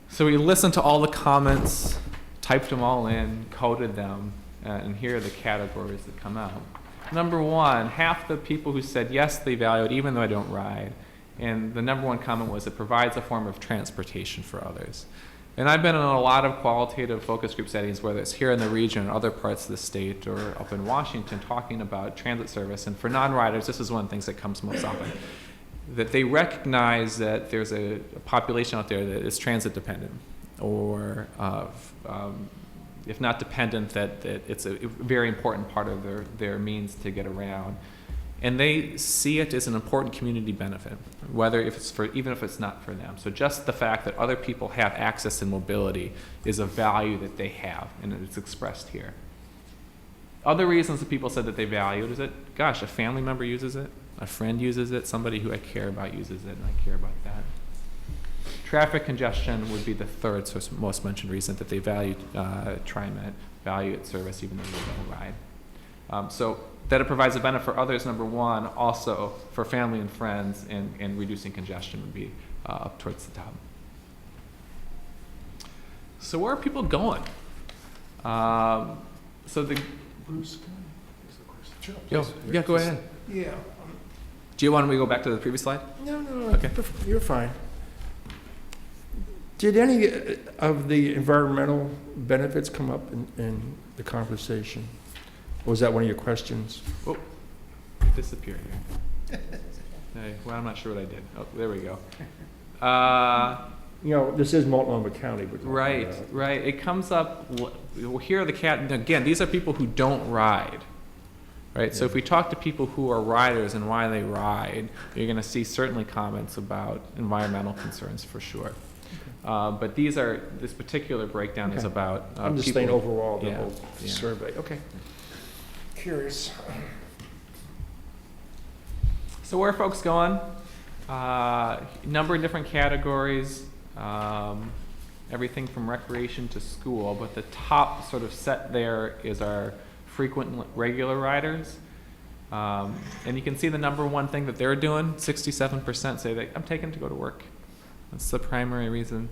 S15: So we listened to all the comments, typed them all in, coded them, and here are the categories that come out. Number one, half the people who said yes, they value it, even though I don't ride. And the number one comment was it provides a form of transportation for others. And I've been in a lot of qualitative focus group settings, whether it's here in the region or other parts of the state or up in Washington, talking about transit service. And for non-riders, this is one of the things that comes most often, that they recognize that there's a population out there that is transit dependent, or if not dependent, that it's a very important part of their means to get around. And they see it as an important community benefit, even if it's not for them. So just the fact that other people have access and mobility is a value that they have, and it's expressed here. Other reasons that people said that they value it is that, gosh, a family member uses it, a friend uses it, somebody who I care about uses it, and I care about that. Traffic congestion would be the third most mentioned reason that they value TriMet, value its service even though they don't ride. So that it provides a benefit for others, number one, also for family and friends, and reducing congestion would be up towards the top. So where are people going? So the
S12: Bruce,
S15: yeah, go ahead.
S5: Yeah.
S15: Do you want me to go back to the previous slide?
S5: No,
S15: Okay.
S5: you're fine. Did any of the environmental benefits come up in the conversation? Or was that one of your questions?
S15: Oh, it disappeared here. Hey, well, I'm not sure what I did. Oh, there we go.
S5: This is Multnomah County.
S15: Right. It comes up, well, here are the again, these are people who don't ride, right? Yeah. So if we talk to people who are riders and why they ride, you're going to see certainly comments about environmental concerns for sure. But this particular breakdown is about
S5: I'm just saying overall, the whole survey. Okay. Curious.
S15: So where are folks going? Number of different categories, everything from recreation to school, but the top sort of set there is our frequent regular riders. And you can see the number one thing that they're doing, 67% say that I'm taking to go to work. That's the primary reason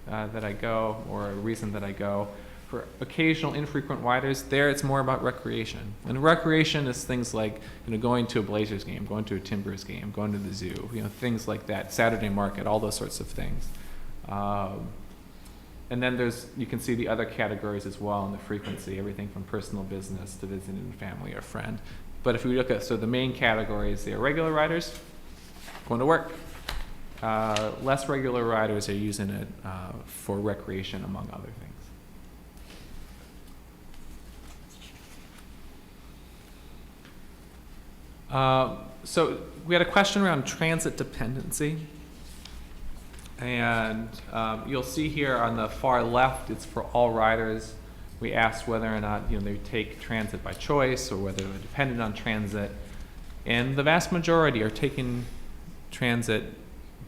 S15: that I go, or a reason that I go. For occasional infrequent riders, there it's more about recreation. And recreation is things like going to a Blazers game, going to a Timbers game, going to the zoo, things like that, Saturday market, all those sorts of things. And then you can see the other categories as well in the frequency, everything from personal business to visiting a family or friend. But if we look at, so the main categories, they are regular riders, going to work. Less regular riders are using it for recreation, among other things. So we had a question around transit dependency. And you'll see here on the far left, it's for all riders. We asked whether or not they take transit by choice or whether they're dependent on transit. And the vast majority are taking transit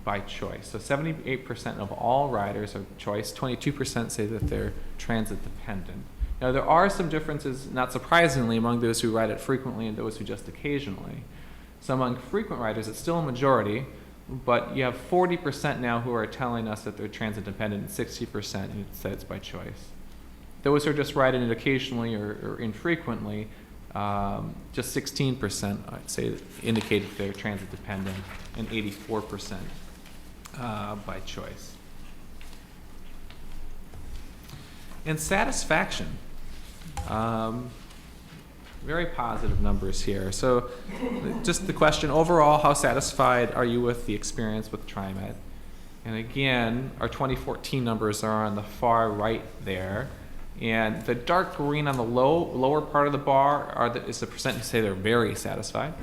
S15: by choice. So 78% of all riders are choice, 22% say that they're transit dependent. Now there are some differences, not surprisingly, among those who ride it frequently and those who just occasionally. So among frequent riders, it's still a majority, but you have 40% now who are telling us that they're transit dependent and 60% who say it's by choice. Those who are just riding it occasionally or infrequently, just 16% I'd say indicate that they're transit dependent and 84% by choice. And satisfaction, very positive numbers here. So just the question overall, how satisfied are you with the experience with TriMet? And again, our 2014 numbers are on the far right there. And the dark green on the lower part of the bar is the percent who say they're very satisfied.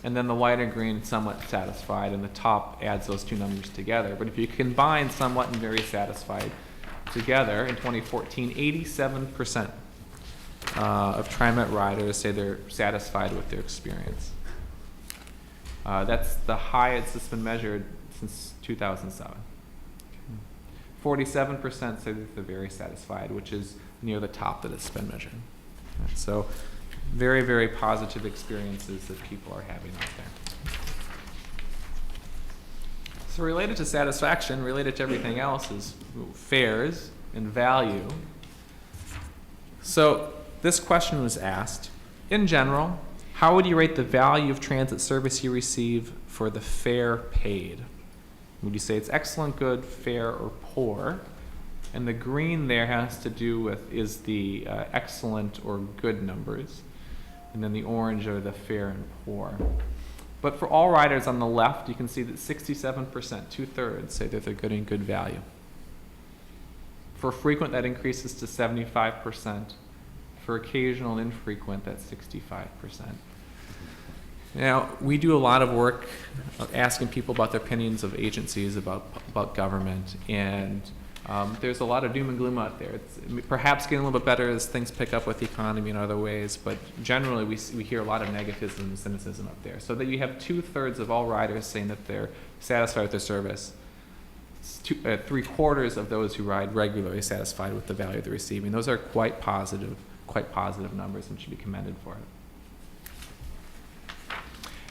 S15: And then the lighter green, somewhat satisfied, and the top adds those two numbers together. But if you combine somewhat and very satisfied together, in 2014, 87% of TriMet riders say they're satisfied with their experience. That's the highest that's been measured since 2007. 47% say that they're very satisfied, which is near the top that it's been measured. So very, very positive experiences that people are having out there. So related to satisfaction, related to everything else is fares and value. So this question was asked, in general, how would you rate the value of transit service you receive for the fare paid? Would you say it's excellent, good, fair, or poor? And the green there has to do with is the excellent or good numbers. And then the orange are the fair and poor. But for all riders on the left, you can see that 67%, 2/3, say that they're good and good value. For frequent, that increases to 75%. For occasional and infrequent, that's 65%. Now, we do a lot of work asking people about their opinions of agencies, about government, and there's a lot of doom and gloom out there. It's perhaps getting a little bit better as things pick up with the economy and other ways, but generally we hear a lot of negativism and cynicism up there. So that you have 2/3 of all riders saying that they're satisfied with their service. 3/4 of those who ride regularly are satisfied with the value they're receiving. Those are quite positive numbers and should be commended for it.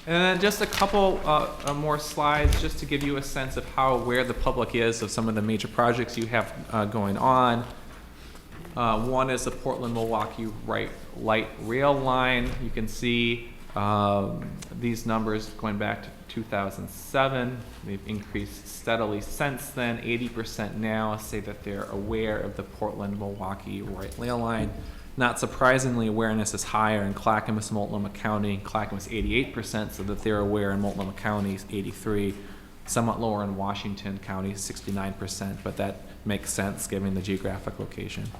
S15: And then just a couple more slides just to give you a sense of how aware the public is of some of the major projects you have going on. One is the Portland-Milwaukee light rail line. You can see these numbers going back to 2007. They've increased steadily since then. 80% now say that they're aware of the Portland-Milwaukee light rail line. Not surprisingly, awareness is higher in Clackamas, Multnomah County. Clackamas 88%, so that they're aware in Multnomah County 83%. Somewhat lower in Washington County, 69%, but that makes sense given the geographic location.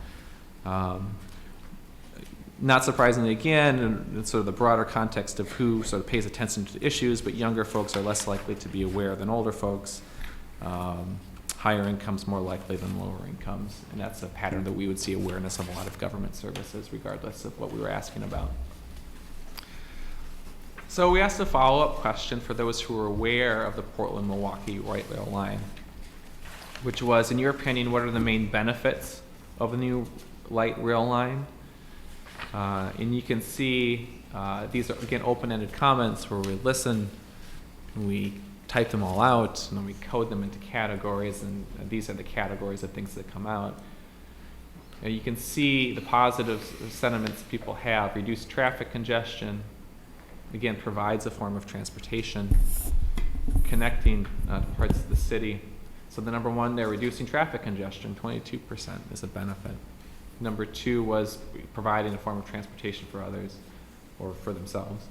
S15: Not surprisingly, again, in sort of the broader context of who sort of pays attention to issues, but younger folks are less likely to be aware than older folks. Higher incomes more likely than lower incomes, and that's a pattern that we would see awareness of a lot of government services regardless of what we were asking about. So we asked a follow-up question for those who are aware of the Portland-Milwaukee light rail line, which was, in your opinion, what are the main benefits of the new light rail line? And you can see these are, again, open-ended comments where we listen, and we type them all out, and then we code them into categories, and these are the categories of things that come out. Now you can see the positive sentiments people have. Reduced traffic congestion, again, provides a form of transportation, connecting parts of the city. So the number one there, reducing traffic congestion, 22% is a benefit. Number two was providing a form of transportation for others or for themselves.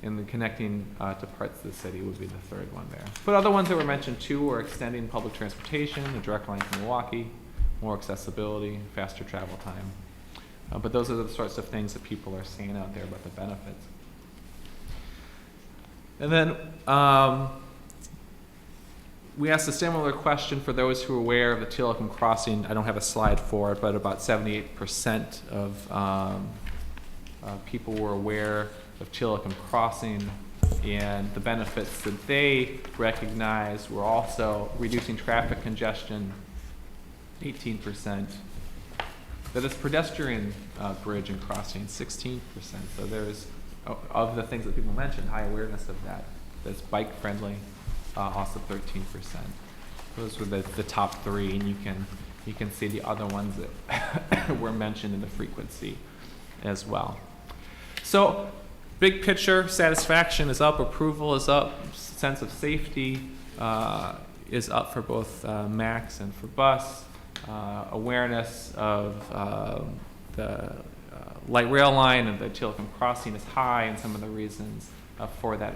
S15: And then connecting to parts of the city would be the third one there. But other ones that were mentioned too were extending public transportation, a direct line to Milwaukee, more accessibility, faster travel time. But those are the sorts of things that people are saying out there about the benefits. And then we asked a similar question for those who are aware of the Telecom crossing. I don't have a slide for it, but about 78% of people were aware of Telecom crossing, and the benefits that they recognized were also reducing traffic congestion, 18%. That is pedestrian bridge and crossing, 16%. So there's, of the things that people mentioned, high awareness of that. That's bike friendly, also 13%. Those were the top three, and you can see the other ones that were mentioned in the frequency as well. So big picture, satisfaction is up, approval is up, sense of safety is up for both MAX and for bus. Awareness of the light rail line and the Telecom crossing is high, and some of the reasons for that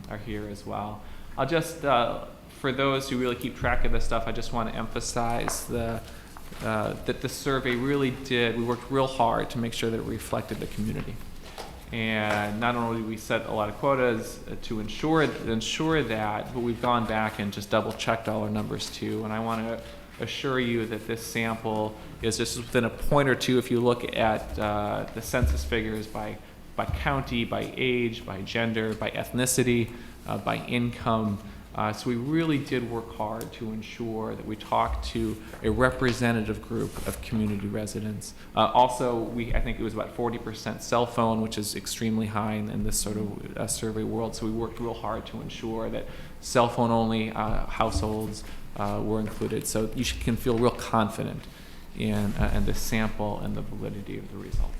S15: are here as well. I'll just, for those who really keep track of this stuff, I just want to emphasize that the survey really did, we worked real hard to make sure that it reflected the community. And not only did we set a lot of quotas to ensure that, but we've gone back and just double checked all our numbers too. And I want to assure you that this sample is just within a point or two if you look at the census figures by county, by age, by gender, by ethnicity, by income. So we really did work hard to ensure that we talked to a representative group of community residents. Also, I think it was about 40% cell phone, which is extremely high in this sort of survey world. So we worked real hard to ensure that cell phone only households were included. So you can feel real confident in the sample and the validity of the results.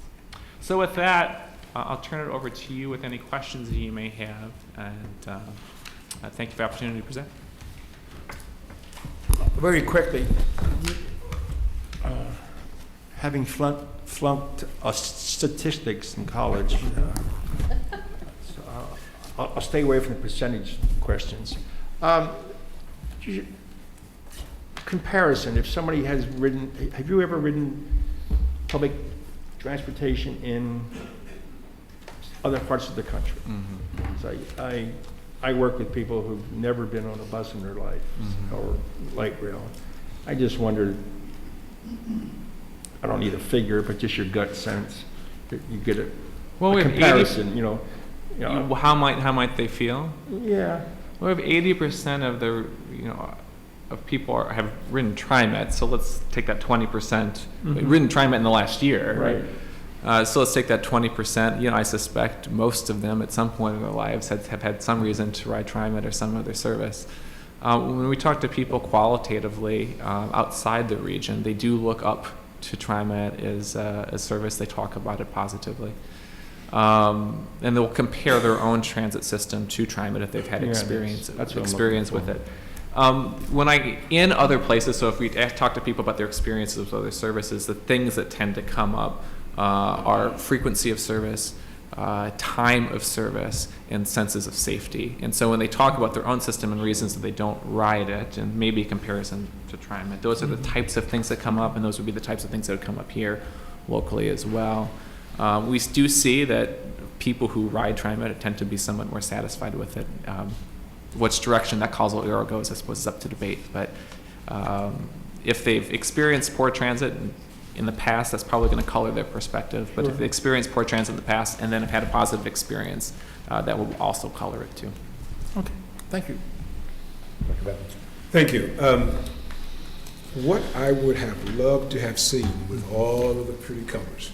S15: So with that, I'll turn it over to you with any questions that you may have. And thank you for the opportunity to present.
S5: Very quickly, having flunked statistics in college, so I'll stay away from the percentage questions. Comparison, if somebody has ridden, have you ever ridden public transportation in other parts of the country? Mm-hmm. So I work with people who've never been on a bus in their life, mm-hmm. or light rail. I just wondered, I don't need a figure, but just your gut sense that you get a comparison, you know.
S15: How might they feel?
S5: Yeah.
S15: Well, we have 80% of the, of people have ridden TriMet, so let's take that 20%. Mm-hmm. Ridden TriMet in the last year, right? So let's take that 20%. I suspect most of them at some point in their lives have had some reason to ride TriMet or some other service. When we talk to people qualitatively outside the region, they do look up to TriMet as a service. They talk about it positively. And they'll compare their own transit system to TriMet if they've had experience with it. In other places, so if we talk to people about their experiences with other services, the things that tend to come up are frequency of service, time of service, and senses of safety. And so when they talk about their own system and reasons that they don't ride it, and maybe a comparison to TriMet, those are the types of things that come up, and those would be the types of things that would come up here locally as well. We do see that people who ride TriMet tend to be somewhat more satisfied with it. Which direction that causal arrow goes, I suppose, is up to debate. But if they've experienced poor transit in the past, that's probably going to color their perspective. But if they experienced poor transit in the past and then have had a positive experience, that will also color it too.
S5: Okay, thank you.
S4: Thank you. What I would have loved to have seen with all of the pretty colors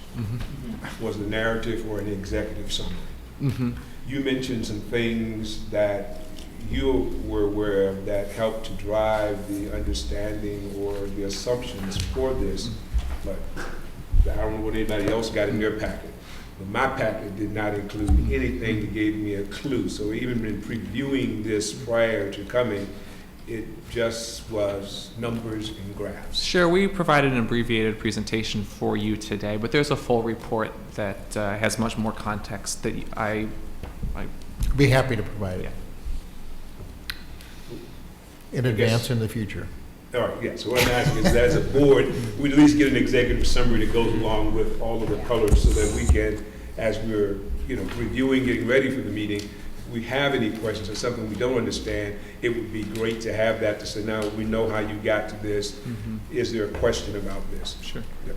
S4: was a narrative or an executive summary. Mm-hmm. You mentioned some things that you were aware of that helped to drive the understanding or the assumptions for this, but I don't know what anybody else got in their packet. But my packet did not include anything that gave me a clue. So even in previewing this prior to coming, it just was numbers and graphs.
S15: Sure, we provided an abbreviated presentation for you today, but there's a full report that has much more context that I
S14: be happy to provide it in advance in the future.
S4: All right, yeah, so what I'm asking is that as a board, we at least get an executive summary that goes along with all of the colors so that we can, as we're reviewing, getting ready for the meeting, we have any questions or something we don't understand, it would be great to have that to say, now we know how you got to this.
S15: Mm-hmm.
S4: Is there a question about this?
S15: Sure.
S4: Yep.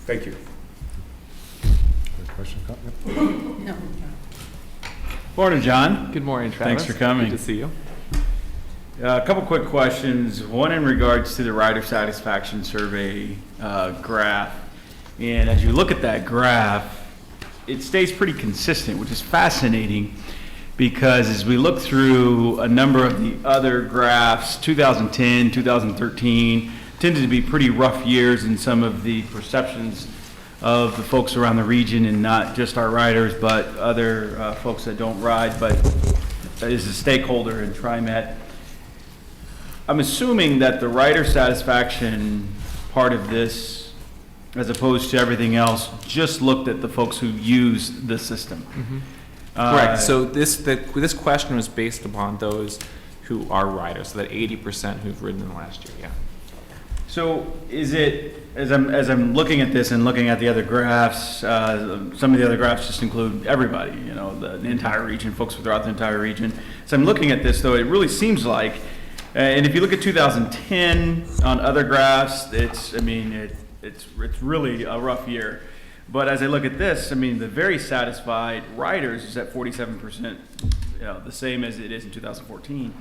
S4: Thank you.
S1: Question?
S3: No.
S2: Morning, John.
S15: Good morning, Travis.
S2: Thanks for coming.
S15: Good to see you.
S2: A couple quick questions. One in regards to the rider satisfaction survey graph. And as you look at that graph, it stays pretty consistent, which is fascinating because as we look through a number of the other graphs, 2010, 2013, tended to be pretty rough years in some of the perceptions of the folks around the region, and not just our riders, but other folks that don't ride, but is a stakeholder in TriMet. I'm assuming that the rider satisfaction part of this, as opposed to everything else, just looked at the folks who use the system.
S15: Mm-hmm. Correct. So this question was based upon those who are riders, so that 80% who've ridden in the last year. Yeah.
S2: So is it, as I'm looking at this and looking at the other graphs, some of the other graphs just include everybody, you know, the entire region, folks throughout the entire region. So I'm looking at this, though, it really seems like, and if you look at 2010 on other graphs, it's really a rough year. But as I look at this, I mean, the very satisfied riders is at 47%, you know, the same as it is in 2014.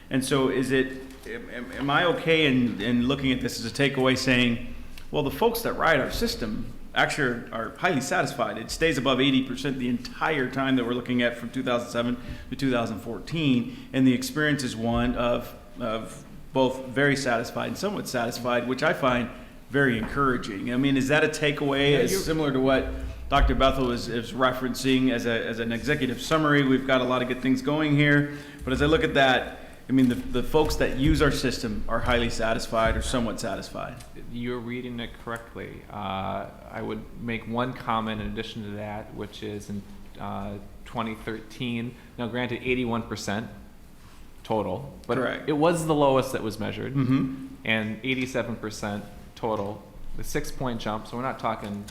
S2: And so am I okay in looking at this as a takeaway saying, well, the folks that ride our system actually are highly satisfied. It stays above 80% the entire time that we're looking at from 2007 to 2014. And the experience is one of both very satisfied and somewhat satisfied, which I find very encouraging. I mean, is that a takeaway as similar to what Dr. Bethel is referencing as an executive summary? We've got a lot of good things going here. But as I look at that, I mean, the folks that use our system are highly satisfied or somewhat satisfied.
S15: You're reading it correctly. I would make one comment in addition to that, which is in 2013, now granted 81% total, but
S2: correct.
S15: It was the lowest that was measured,
S2: mm-hmm.
S15: and 87% total, the 6-point jump, so we're not talking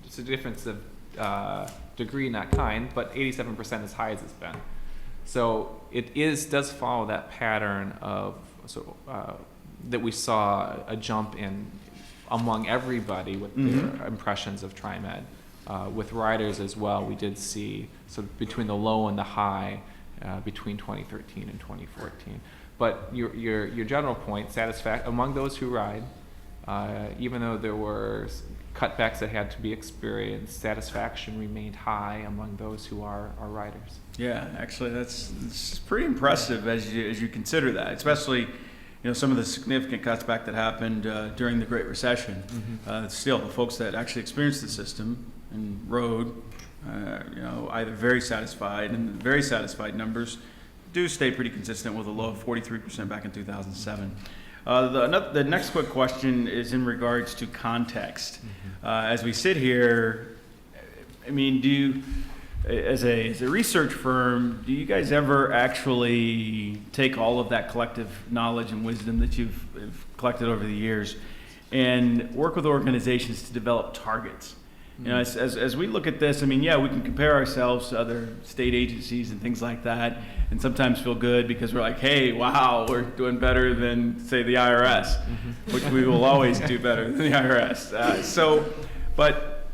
S15: just a difference of degree, not kind, but 87% as high as it's been. So it does follow that pattern of that we saw a jump in among everybody with
S2: mm-hmm.
S15: their impressions of TriMet. With riders as well, we did see sort of between the low and the high between 2013 and 2014. But your general point, among those who ride, even though there were cutbacks that had to be experienced, satisfaction remained high among those who are riders.
S2: Yeah, actually, it's pretty impressive as you consider that, especially, you know, some of the significant cutback that happened during the Great Recession. Mm-hmm. Still, the folks that actually experienced the system and rode, you know, either very satisfied, and the very satisfied numbers do stay pretty consistent with a low of 43% back in 2007. The next quick question is in regards to context. Mm-hmm. As we sit here, I mean, as a research firm, do you guys ever actually take all of that collective knowledge and wisdom that you've collected over the years and work with organizations to develop targets? You know, as we look at this, I mean, yeah, we can compare ourselves to other state agencies and things like that, and sometimes feel good because we're like, hey, wow, we're doing better than, say, the IRS, mm-hmm. which we will always do better than the IRS. But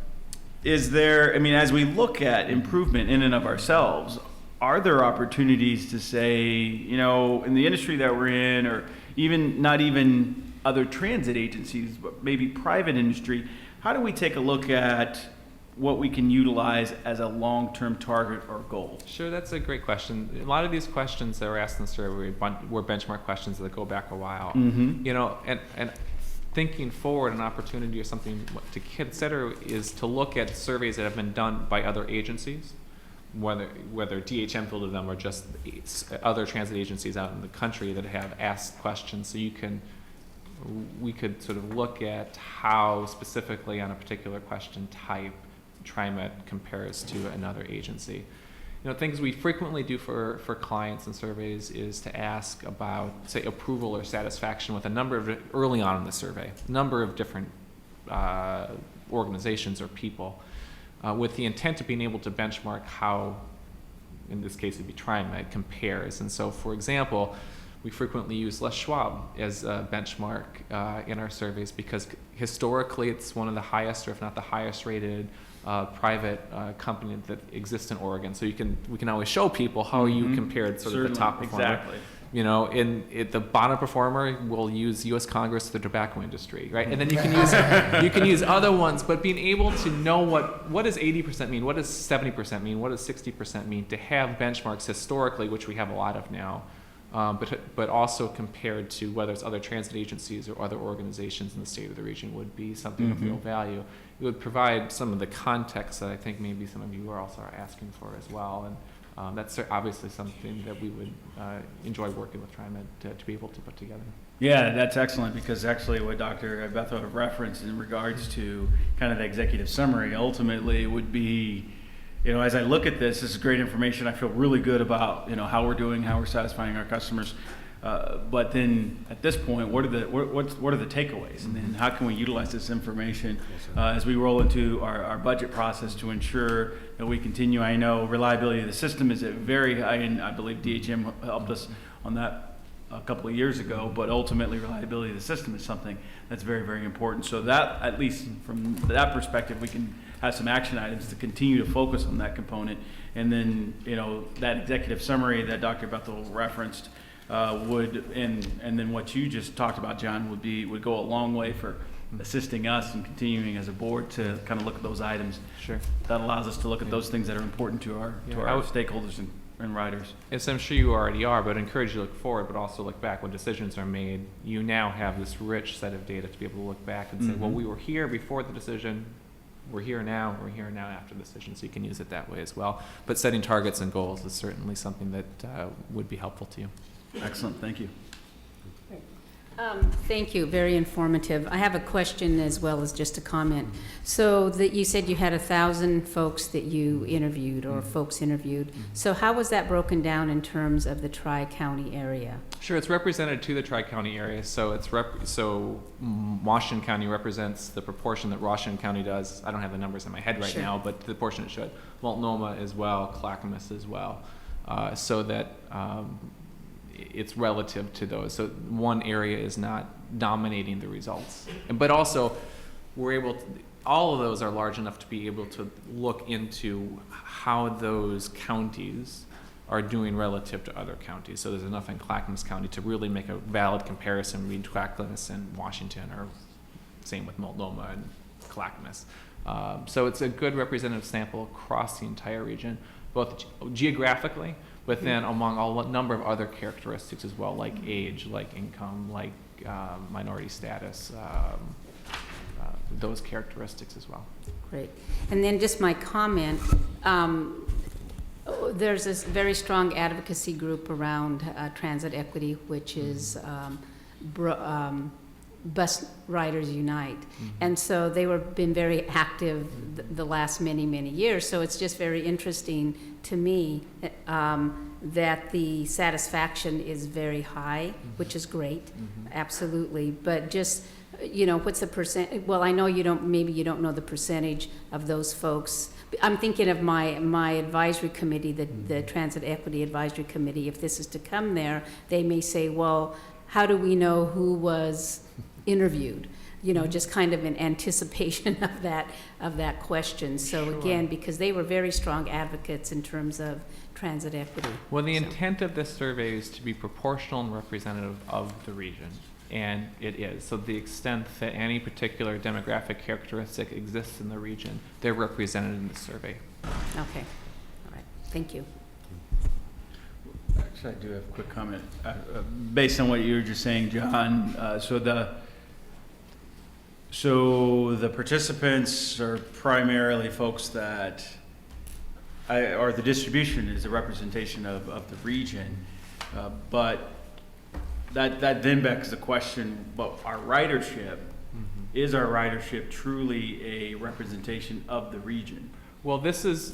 S2: is there, I mean, as we look at improvement in and of ourselves, are there opportunities to say, you know, in the industry that we're in, or not even other transit agencies, but maybe private industry, how do we take a look at what we can utilize as a long-term target or goal?
S15: Sure, that's a great question. A lot of these questions that were asked in the survey were benchmark questions that go back a while.
S2: Mm-hmm.
S15: You know, and thinking forward, an opportunity or something to consider is to look at surveys that have been done by other agencies, whether DHM fielded them or just other transit agencies out in the country that have asked questions. So we could sort of look at how specifically on a particular question type TriMet compares to another agency. You know, things we frequently do for clients and surveys is to ask about, say, approval or satisfaction with a number of, early on in the survey, a number of different organizations or people, with the intent of being able to benchmark how in this case it'd be TriMet, compares. And so, for example, we frequently use Les Schwab as a benchmark in our surveys because historically it's one of the highest, or if not the highest rated private company that exists in Oregon. So we can always show people how you compared sort of the top performer.
S2: Exactly.
S15: You know, the bottom performer will use U.S. Congress, the tobacco industry, right? And then you can use other ones, but being able to know what does 80% mean, what does 70% mean, what does 60% mean, to have benchmarks historically, which we have a lot of now, but also compared to whether it's other transit agencies or other organizations in the state or the region, would be something of real value. It would provide some of the context that I think maybe some of you are also asking for as well. And that's obviously something that we would enjoy working with TriMet to be able to put together.
S2: Yeah, that's excellent, because actually what Dr. Bethel referenced in regards to kind of the executive summary ultimately would be, you know, as I look at this is great information. I feel really good about, you know, how we're doing, how we're satisfying our customers. But then at this point, what are the takeaways, and then how can we utilize this information as we roll into our budget process to ensure that we continue? I know reliability of the system is very high, and I believe DHM helped us on that a couple of years ago, but ultimately reliability of the system is something that's very, very important. So that, at least from that perspective, we can have some action items to continue to focus on that component. And then, you know, that executive summary that Dr. Bethel referenced and then what you just talked about, John, would go a long way for assisting us and continuing as a board to kind of look at those items.
S15: Sure.
S2: That allows us to look at those things that are important to our stakeholders and riders.
S15: Yes, I'm sure you already are, but I encourage you to look forward, but also look back. When decisions are made, you now have this rich set of data to be able to look back and say, well, we were here before the decision, we're here now after the decision, so you can use it that way as well. But setting targets and goals is certainly something that would be helpful to you.
S2: Excellent, thank you.
S3: Thank you, very informative. I have a question as well as just a comment. So that you said you had 1,000 folks that you interviewed, or folks interviewed. So how was that broken down in terms of the Tri-County area?
S15: Sure, it's represented to the Tri-County area. So it's Washington County represents the proportion that Washington County does. I don't have the numbers in my head right now, but the portion it should. Multnomah as well, Clackamas as well, so that it's relative to those. So one area is not dominating the results. But also, we're able to, all of those are large enough to be able to look into how those counties are doing relative to other counties. So there's enough in Clackamas County to really make a valid comparison between Clackamas and Washington, or same with Multnomah and Clackamas. So it's a good representative sample across the entire region, both geographically, but then among a number of other characteristics as well, like age, like income, like minority status, those characteristics as well.
S3: Great. And then just my comment, there's this very strong advocacy group around transit equity, which is Bus Riders Unite. And so they were been very active the last many, many years. So it's just very interesting to me that the satisfaction is very high, which is great, absolutely. But just, you know, what's the percent? Well, I know maybe you don't know the percentage of those folks. I'm thinking of my advisory committee, the Transit Equity Advisory Committee. If this is to come there, they may say, well, how do we know who was interviewed? You know, just kind of in anticipation of that question. So again, because they were very strong advocates in terms of transit equity.
S15: Well, the intent of this survey is to be proportional and representative of the region, and it is. So the extent that any particular demographic characteristic exists in the region, they're represented in the survey.
S3: Okay, all right, thank you.
S2: Actually, I do have a quick comment. Based on what you were just saying, John, so the participants are primarily folks that, or the distribution is a representation of the region, but that then begs the question, but our ridership, is our ridership truly a representation of the region?
S15: Well, this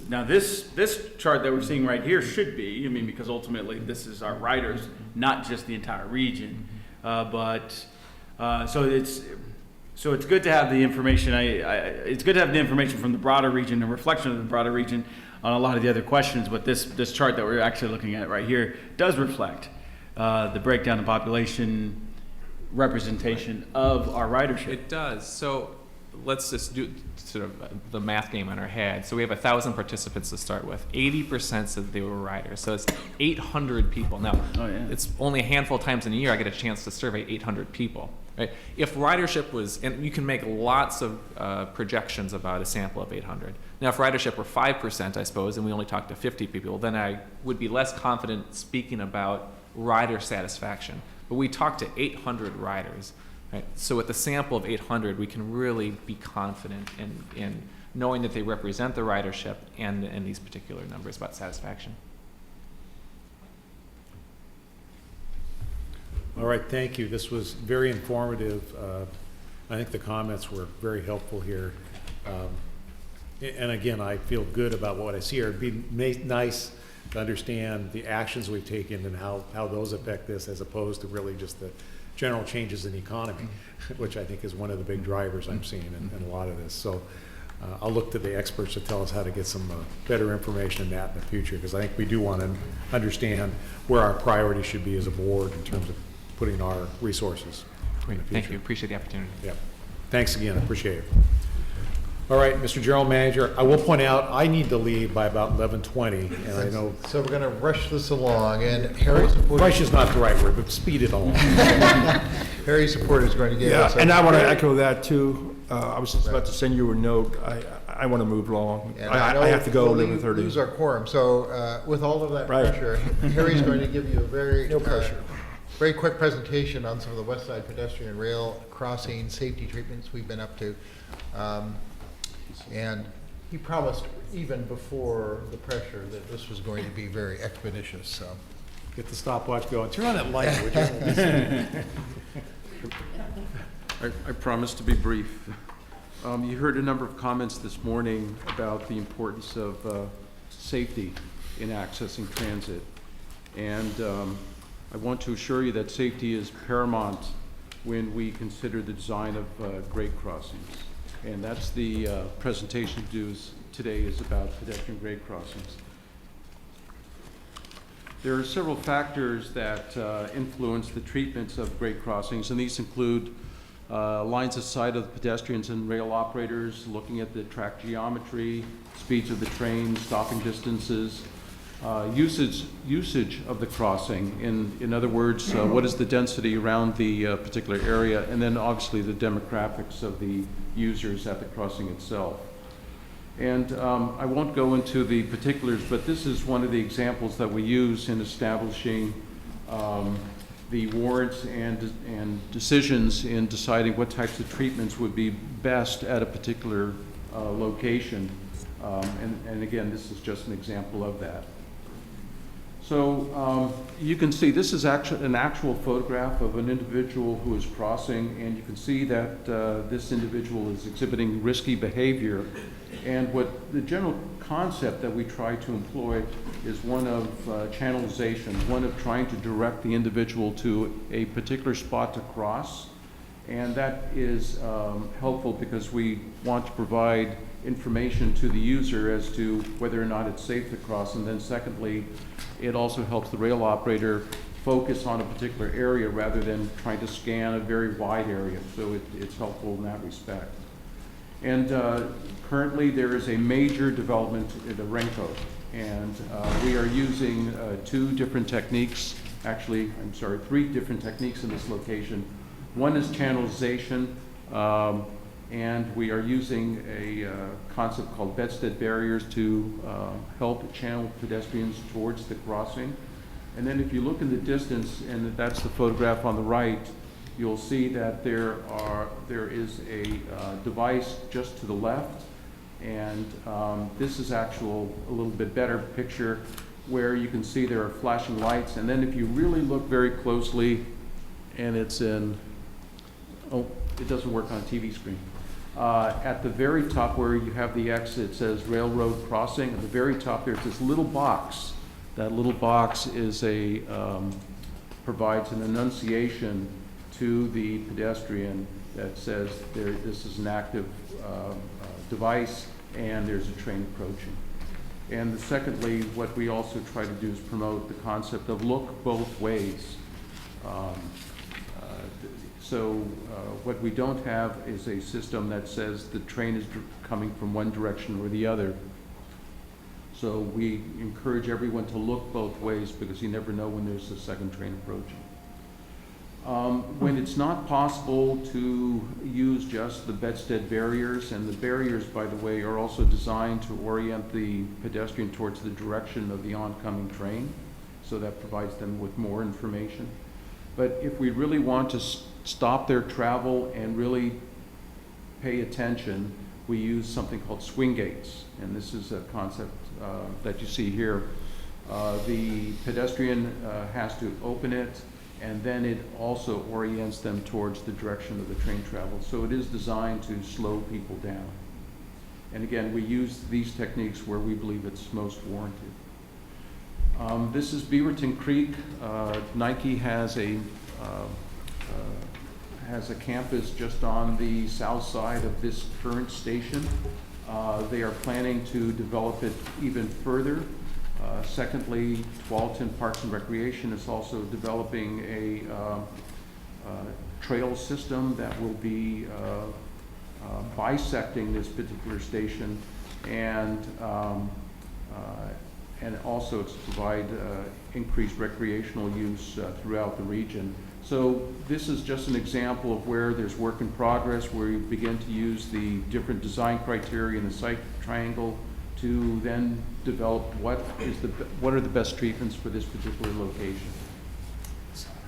S2: chart that we're seeing right here should be, I mean, because ultimately this is our riders, not just the entire region, so it's good to have the information. It's good to have the information from the broader region, a reflection of the broader region. on a lot of the other questions, but this chart that we're actually looking at right here does reflect the breakdown of population representation of our ridership.
S15: It does. So let's just do sort of the math game in our head. So we have 1,000 participants to start with. 80% said they were riders. So it's 800 people. Now, it's only a handful of times in a year I get a chance to survey 800 people. Right? If ridership was, and you can make lots of projections about a sample of 800. Now, if ridership were 5%, I suppose, and we only talked to 50 people, then I would be less confident speaking about rider satisfaction. But we talked to 800 riders. Right? So with a sample of 800, we can really be confident in knowing that they represent the ridership and these particular numbers about satisfaction.
S1: All right, thank you. This was very informative. I think the comments were very helpful here. And again, I feel good about what I see here. It'd be nice to understand the actions we've taken and how those affect this, as opposed to really just the general changes in the economy, which I think is one of the big drivers I'm seeing in a lot of this. So I'll look to the experts to tell us how to get some better information in that in the future, because I think we do want to understand where our priorities should be as a board in terms of putting our resources in the future.
S15: Thank you. Appreciate the opportunity.
S1: Yeah. Thanks again. I appreciate it. All right, Mr. General Manager, I will point out I need to leave by about 11:20, and I know.
S14: So we're going to rush this along, and Harry's support.
S1: Rush is not the right word, but speed it along.
S14: Harry's support is going to give us.
S5: And I want to echo that too. I was just about to send you a note. I want to move along. I have to go 11:30.
S14: Lose our quorum. So with all of that pressure, Harry's going to give you a very very quick presentation on some of the Westside pedestrian rail crossing safety treatments we've been up to. And he promised even before the pressure that this was going to be very expeditious. So
S1: get the stopwatch going. Turn on that light, would you?
S8: I promise to be brief. You heard a number of comments this morning about the importance of safety in accessing transit. And I want to assure you that safety is paramount when we consider the design of grade crossings. And that's the presentation today is about pedestrian grade crossings. There are several factors that influence the treatments of grade crossings, and these include lines of sight of the pedestrians and rail operators, looking at the track geometry, speeds of the train, stopping distances, usage of the crossing. In other words, what is the density around the particular area, and then obviously the demographics of the users at the crossing itself. And I won't go into the particulars, but this is one of the examples that we use in establishing the warrants and decisions in deciding what types of treatments would be best at a particular location. And again, this is just an example of that. So you can see this is actually an actual photograph of an individual who is crossing, and you can see that this individual is exhibiting risky behavior. And what the general concept that we try to employ is one of channelization, one of trying to direct the individual to a particular spot to cross. And that is helpful because we want to provide information to the user as to whether or not it's safe to cross. And then secondly, it also helps the rail operator focus on a particular area rather than trying to scan a very wide area. So it's helpful in that respect. And currently there is a major development in the raincoat. And we are using two different techniques, actually, I'm sorry, three different techniques in this location. One is channelization, and we are using a concept called bedstead barriers to help channel pedestrians towards the crossing. And then if you look in the distance, and that's the photograph on the right, you'll see that there is a device just to the left, and this is a little bit better picture where you can see there are flashing lights. And then if you really look very closely, and it's in, oh, it doesn't work on a TV screen. At the very top where you have the X, it says railroad crossing. At the very top there's this little box. That little box is provides an annunciation to the pedestrian that says this is an active device and there's a train approaching. And secondly, what we also try to do is promote the concept of look both ways. What we don't have is a system that says the train is coming from one direction or the other. So we encourage everyone to look both ways because you never know when there's a second train approaching. When it's not possible to use just the bedstead barriers, and the barriers, by the way, are also designed to orient the pedestrian towards the direction of the oncoming train, so that provides them with more information. But if we really want to stop their travel and really pay attention, we use something called swing gates, and this is a concept that you see here. The pedestrian has to open it, and then it also orients them towards the direction of the train travel. So it is designed to slow people down. And again, we use these techniques where we believe it's most warranted. This is Beaverton Creek. Nike has a campus just on the south side of this current station. They are planning to develop it even further. Secondly, Tualatin Parks and Recreation is also developing a trail system that will be bisecting this particular station, and also to provide increased recreational use throughout the region. So this is just an example of where there's work in progress, where you begin to use the different design criteria in the site triangle to then develop what are the best treatments for this particular location.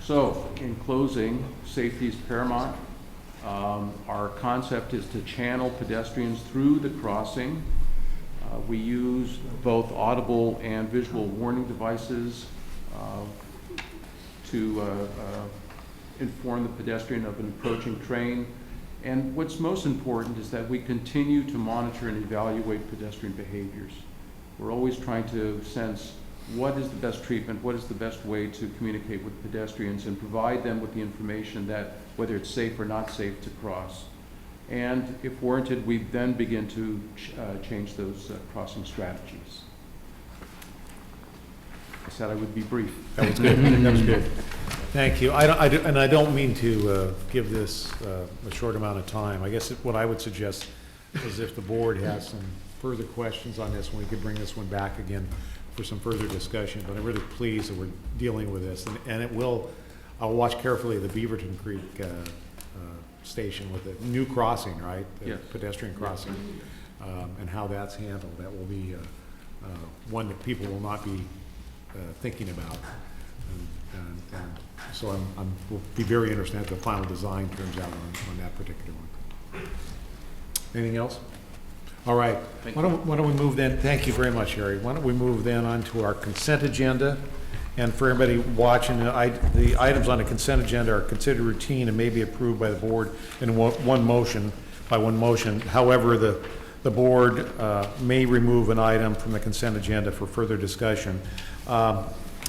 S8: So in closing, safety is paramount. Our concept is to channel pedestrians through the crossing. We use both audible and visual warning devices to inform the pedestrian of an approaching train. And what's most important is that we continue to monitor and evaluate pedestrian behaviors. We're always trying to sense what is the best treatment, what is the best way to communicate with pedestrians and provide them with the information that whether it's safe or not safe to cross. And if warranted, we then begin to change those crossing strategies. I said I would be brief.
S1: That was good. That was good. Thank you. I don't mean to give this a short amount of time. I guess what I would suggest is if the board has some further questions on this, we could bring this one back again for some further discussion. But I'm really pleased that we're dealing with this, and I'll watch carefully the Beaverton Creek station with the new crossing, right? The
S8: yes.
S1: Pedestrian crossing, and how that's handled. That will be one that people will not be thinking about. And so will be very interested how the final design turns out on that particular one. Anything else? All right. Why don't we move then? Thank you very much, Harry. Why don't we move then on to our consent agenda? And for everybody watching, the items on the consent agenda are considered routine and may be approved by the board in one motion. However, the board may remove an item from the consent agenda for further discussion.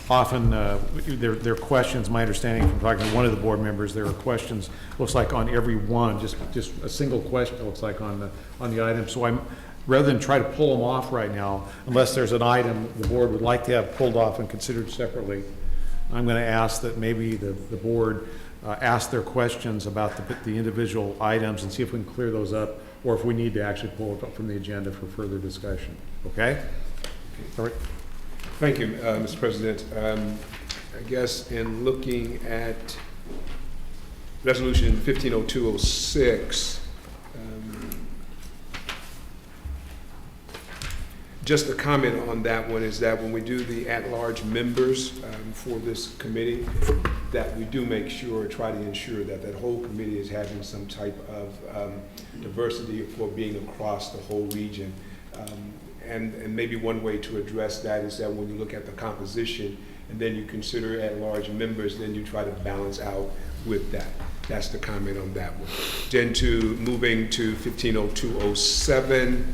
S1: Often there are questions, my understanding from talking to one of the board members, there are questions, looks like on every one, just a single question, it looks like on the item. So rather than try to pull them off right now, unless there's an item the board would like to have pulled off and considered separately, I'm going to ask that maybe the board ask their questions about the individual items and see if we can clear those up, or if we need to actually pull it up from the agenda for further discussion. Okay? All right.
S4: Thank you, Mr. President. I guess in looking at Resolution 150206, just a comment on that one is that when we do the at-large members for this committee, that we do make sure, try to ensure that that whole committee is having some type of diversity for being across the whole region. And maybe one way to address that is that when you look at the composition and then you consider at-large members, then you try to balance out with that. That's the comment on that one. Then moving to 150207,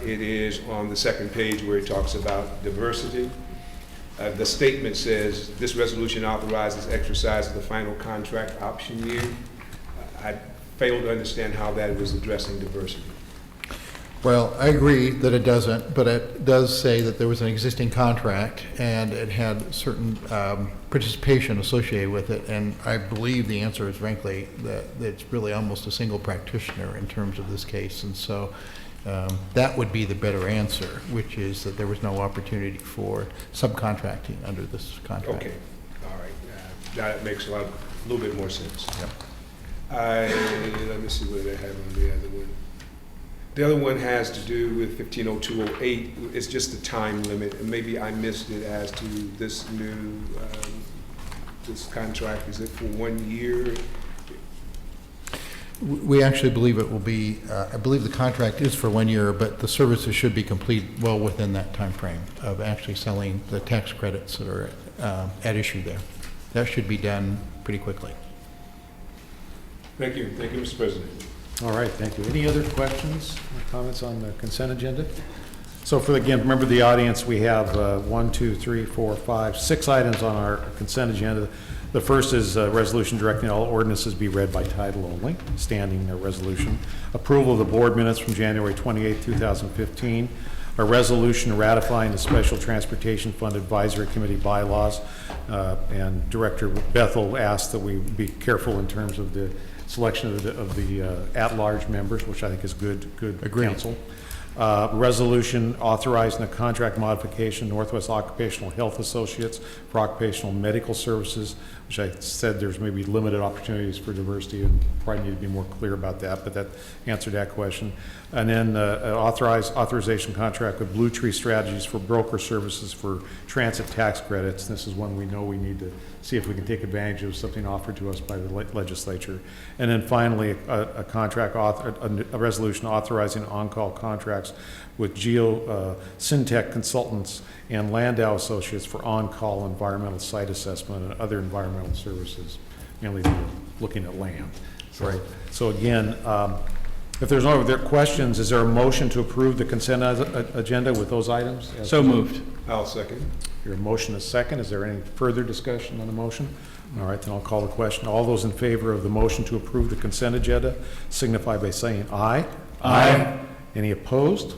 S4: it is on the second page where it talks about diversity. The statement says, this resolution authorizes exercise of the final contract option year. I fail to understand how that was addressing diversity.
S14: Well, I agree that it doesn't, but it does say that there was an existing contract and it had certain participation associated with it. And I believe the answer is frankly that it's really almost a single practitioner in terms of this case. And so that would be the better answer, which is that there was no opportunity for subcontracting under this contract.
S4: Okay, all right. That makes a little bit more sense.
S14: Yep.
S4: Let me see what I have on the other one. The other one has to do with 150208. It's just the time limit, and maybe I missed it as to this new, this contract. Is it for 1 year?
S14: We actually believe it will be, I believe the contract is for 1 year, but the services should be complete well within that time frame of actually selling the tax credits that are at issue there. That should be done pretty quickly.
S4: Thank you, Mr. President.
S1: All right, thank you. Any other questions or comments on the consent agenda? So again, remember the audience, we have 6 items on our consent agenda. The first is a resolution directing all ordinances be read by title only, standing resolution. Approval of the board minutes from January 28, 2015. A resolution ratifying the Special Transportation Fund Advisory Committee bylaws. And Director Bethel asked that we be careful in terms of the selection of the at-large members, which I think is good counsel. Resolution authorizing a contract modification, Northwest Occupational Health Associates for occupational medical services, which I said there's maybe limited opportunities for diversity, and probably need to be more clear about that, but that answered that question. And then authorization contract with Blue Tree Strategies for broker services for transit tax credits. This is one we know we need to see if we can take advantage of something offered to us by the legislature. And then finally, a resolution authorizing on-call contracts with Syntech Consultants and Landau Associates for on-call environmental site assessment and other environmental services, mainly looking at land. Right. So again, if there's no other questions, is there a motion to approve the consent agenda with those items?
S2: So moved.
S4: I'll second.
S1: Your motion is second. Is there any further discussion on the motion? All right, then I'll call the question. All those in favor of the motion to approve the consent agenda signify by saying aye.
S2: Aye.
S1: Any opposed?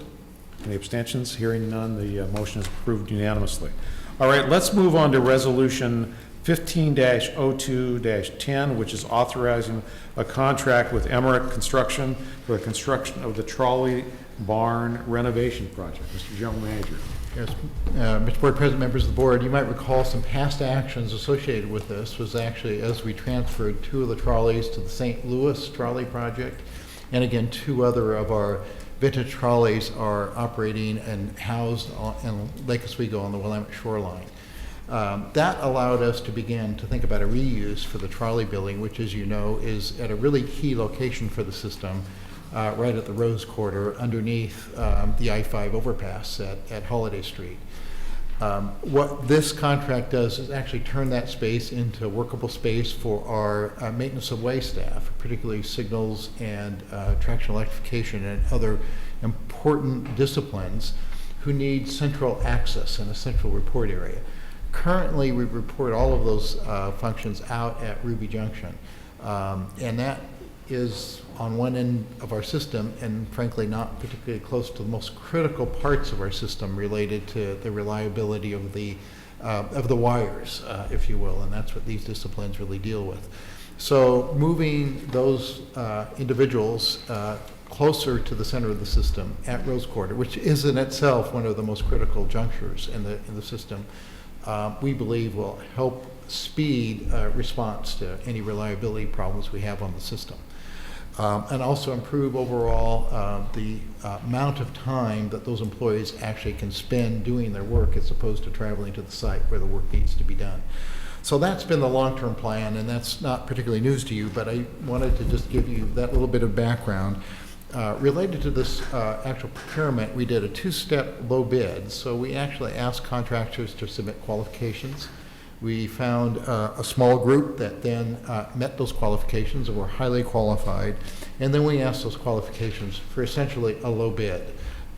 S1: Any abstentions? Hearing none, the motion is approved unanimously. All right, let's move on to resolution 15-02-10, which is authorizing a contract with Emmerich Construction for the construction of the trolley barn renovation project. Mr. General Manager.
S14: Yes, Mr. Board President, members of the board, you might recall some past actions associated with this was actually as we transferred 2 of the trolleys to the St. Louis trolley project, and again 2 other of our vintage trolleys are operating and housed in Lake Oswego on the Willamette shoreline. That allowed us to begin to think about a reuse for the trolley building, which, as you know, is at a really key location for the system, right at the Rose Quarter underneath the I-5 overpass at Holiday Street. What this contract does is actually turn that space into workable space for our maintenance of way staff, particularly signals and traction electrification and other important disciplines who need central access and a central report area. Currently, we report all of those functions out at Ruby Junction, and that is on one end of our system and frankly not particularly close to the most critical parts of our system related to the reliability of the wires, if you will, and that's what these disciplines really deal with. So moving those individuals closer to the center of the system at Rose Quarter, which is in itself one of the most critical junctures in the system, we believe will help speed response to any reliability problems we have on the system. And also improve overall the amount of time that those employees actually can spend doing their work as opposed to traveling to the site where the work needs to be done. So that's been the long-term plan, and that's not particularly news to you, but I wanted to just give you that little bit of background. Related to this actual procurement, we did a 2-step low bid. So we actually asked contractors to submit qualifications. We found a small group that then met those qualifications and were highly qualified. And then we asked those qualifications for essentially a low bid.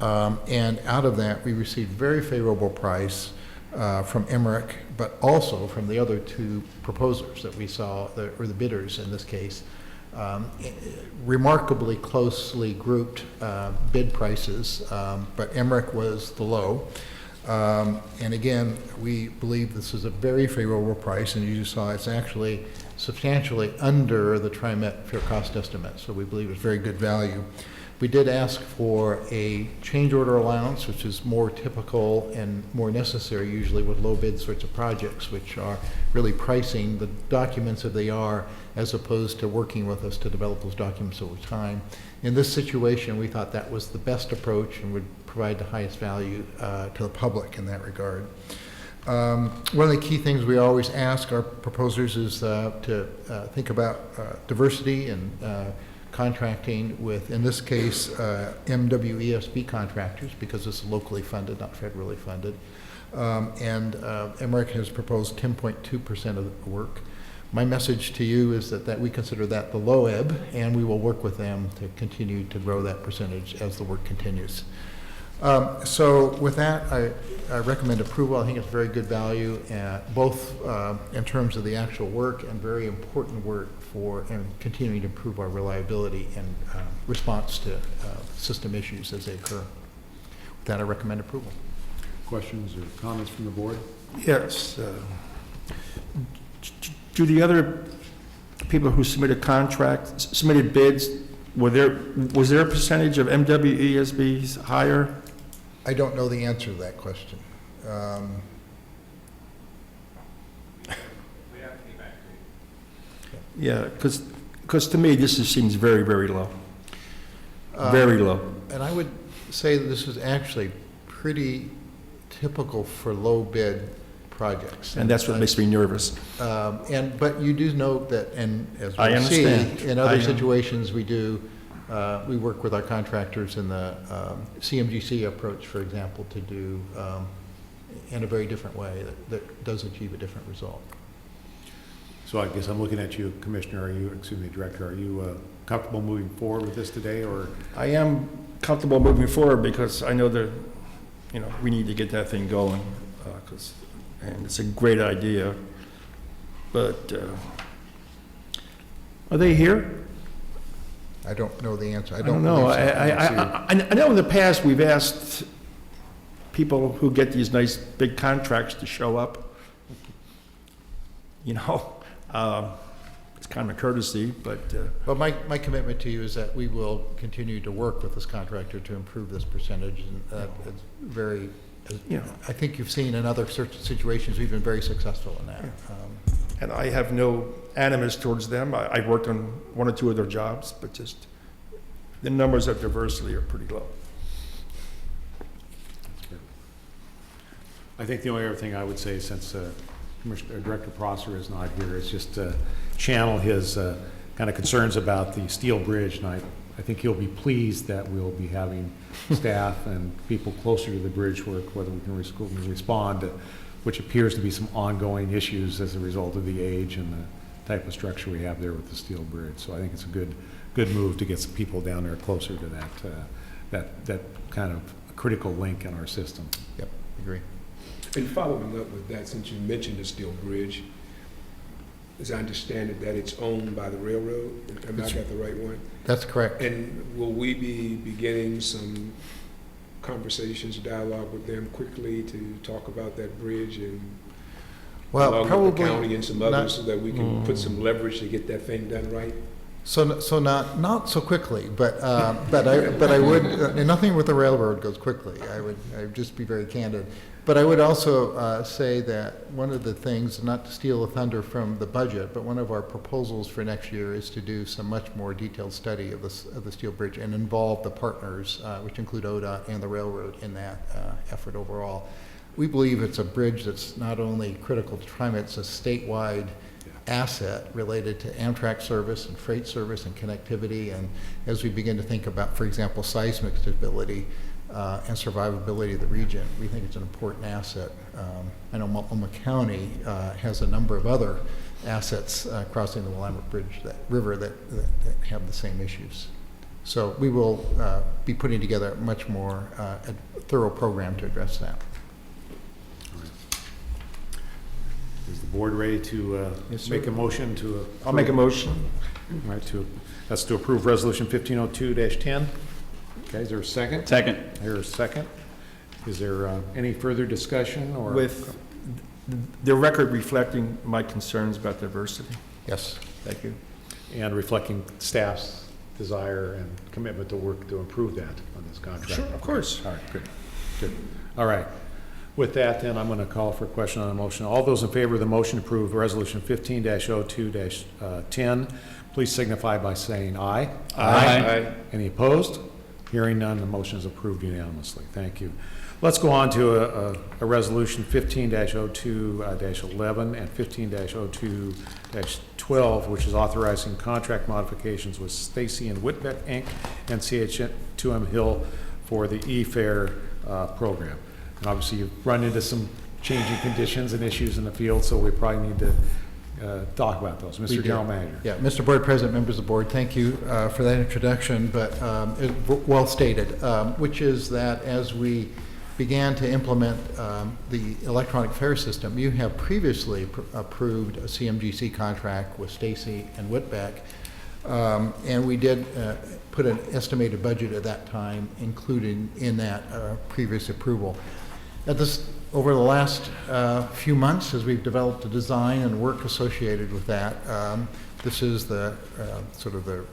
S14: And out of that, we received very favorable price from Emmerich, but also from the other 2 proposers that we saw, or the bidders in this case, remarkably closely grouped bid prices, but Emmerich was the low. And again, we believe this is a very favorable price, and you saw it's actually substantially under the TriMet fair cost estimate, so we believe it's very good value. We did ask for a change order allowance, which is more typical and more necessary usually with low bid sorts of projects, which are really pricing the documents as they are, as opposed to working with us to develop those documents over time. In this situation, we thought that was the best approach and would provide the highest value to the public in that regard. One of the key things we always ask our proposers is to think about diversity and contracting with, in this case, MWESB contractors, because it's locally funded, not federally funded. Emmerich has proposed 10.2% of the work. My message to you is that we consider that the low ebb, and we will work with them to continue to grow that percentage as the work continues. So with that, I recommend approval. I think it's very good value, both in terms of the actual work and very important work for continuing to improve our reliability and response to system issues as they occur. With that, I recommend approval.
S6: Questions or comments from the board?
S5: Yes. Do the other people who submitted bids, was there a percentage of MWESBs higher?
S14: I don't know the answer to that question.
S5: Yeah, because to me, this seems very, very low. Very low.
S14: And I would say that this is actually pretty typical for low bid projects.
S5: And that's what makes me nervous.
S14: But you do note that, and as
S5: I
S14: we'll see,
S5: understand.
S14: in other situations we do, we work with our contractors in the CMGC approach, for example, to do in a very different way that does achieve a different result.
S1: So I guess I'm looking at you, Commissioner, Director, are you comfortable moving forward with this today, or?
S5: I am comfortable moving forward because I know that, we need to get that thing going, and it's a great idea. But are they here?
S14: I don't know the answer.
S5: I don't know. I know in the past we've asked people who get these nice big contracts to show up. It's kind of a courtesy, but...
S14: Well, my commitment to you is that we will continue to work with this contractor to improve this percentage, and it's very, I think you've seen in other situations we've been very successful in that.
S5: And I have no animus towards them. I've worked on one or two of their jobs, but just the numbers of diversity are pretty low.
S1: I think the only other thing I would say, since Director Prosser is not here, is just to channel his kind of concerns about the steel bridge. And I think he'll be pleased that we'll be having staff and people closer to the bridge work, whether we can respond to, which appears to be some ongoing issues as a result of the age and the type of structure we have there with the steel bridge. So I think it's a good move to get some people down there closer to that kind of critical link in our system.
S14: Yep, agree.
S4: And following up with that, since you mentioned the steel bridge, as I understand it, that it's owned by the railroad. Am I got the right one?
S14: That's correct.
S4: And will we be beginning some conversations, dialogue with them quickly to talk about that bridge and along
S14: probably
S4: with the county and some others, so that we can put some leverage to get that thing done right?
S14: So not so quickly, but I would, and nothing with the railroad goes quickly. I would just be very candid. But I would also say that one of the things, not to steal the thunder from the budget, but one of our proposals for next year is to do some much more detailed study of the steel bridge and involve the partners, which include ODOT and the railroad, in that effort overall. We believe it's a bridge that's not only critical to TriMet, it's a statewide asset related to Amtrak service and freight service and connectivity. And as we begin to think about, for example, seismic stability and survivability of the region, we think it's an important asset. I know Multnomah County has a number of other assets crossing the Willamette River that have the same issues. So we will be putting together a much more thorough program to address that.
S1: Is the board ready to make a motion to?
S5: I'll make a motion
S1: All right, that's to approve Resolution 1502-10. Okay, is there a second?
S2: Second.
S1: Here's a second. Is there any further discussion or?
S5: With the record reflecting my concerns about diversity.
S14: Yes.
S5: Thank you.
S1: And reflecting staff's desire and commitment to work to improve that on this contract.
S5: Sure, of course.
S1: All right, good, good. All right. With that, then, I'm going to call for a question on the motion. All those in favor of the motion to approve Resolution 15-02-10, please signify by saying aye.
S5: Aye.
S1: Any opposed? Hearing none, the motion is approved unanimously. Thank you. Let's go on to a resolution 15-02-11 and 15-02-12, which is authorizing contract modifications with Stacy and Whitbeck, Inc. and CH2M Hill for the e-fare program. And obviously, you've run into some changing conditions and issues in the field, so we probably need to talk about those. Mr. General Manager.
S14: Yeah, Mr. Board President, members of the board, thank you for that introduction, but well stated, which is that as we began to implement the electronic fare system, you have previously approved a CMGC contract with Stacy and Whitbeck, and we did put an estimated budget at that time included in that previous approval. Over the last few months, as we've developed a design and work associated with that, this is the sort of the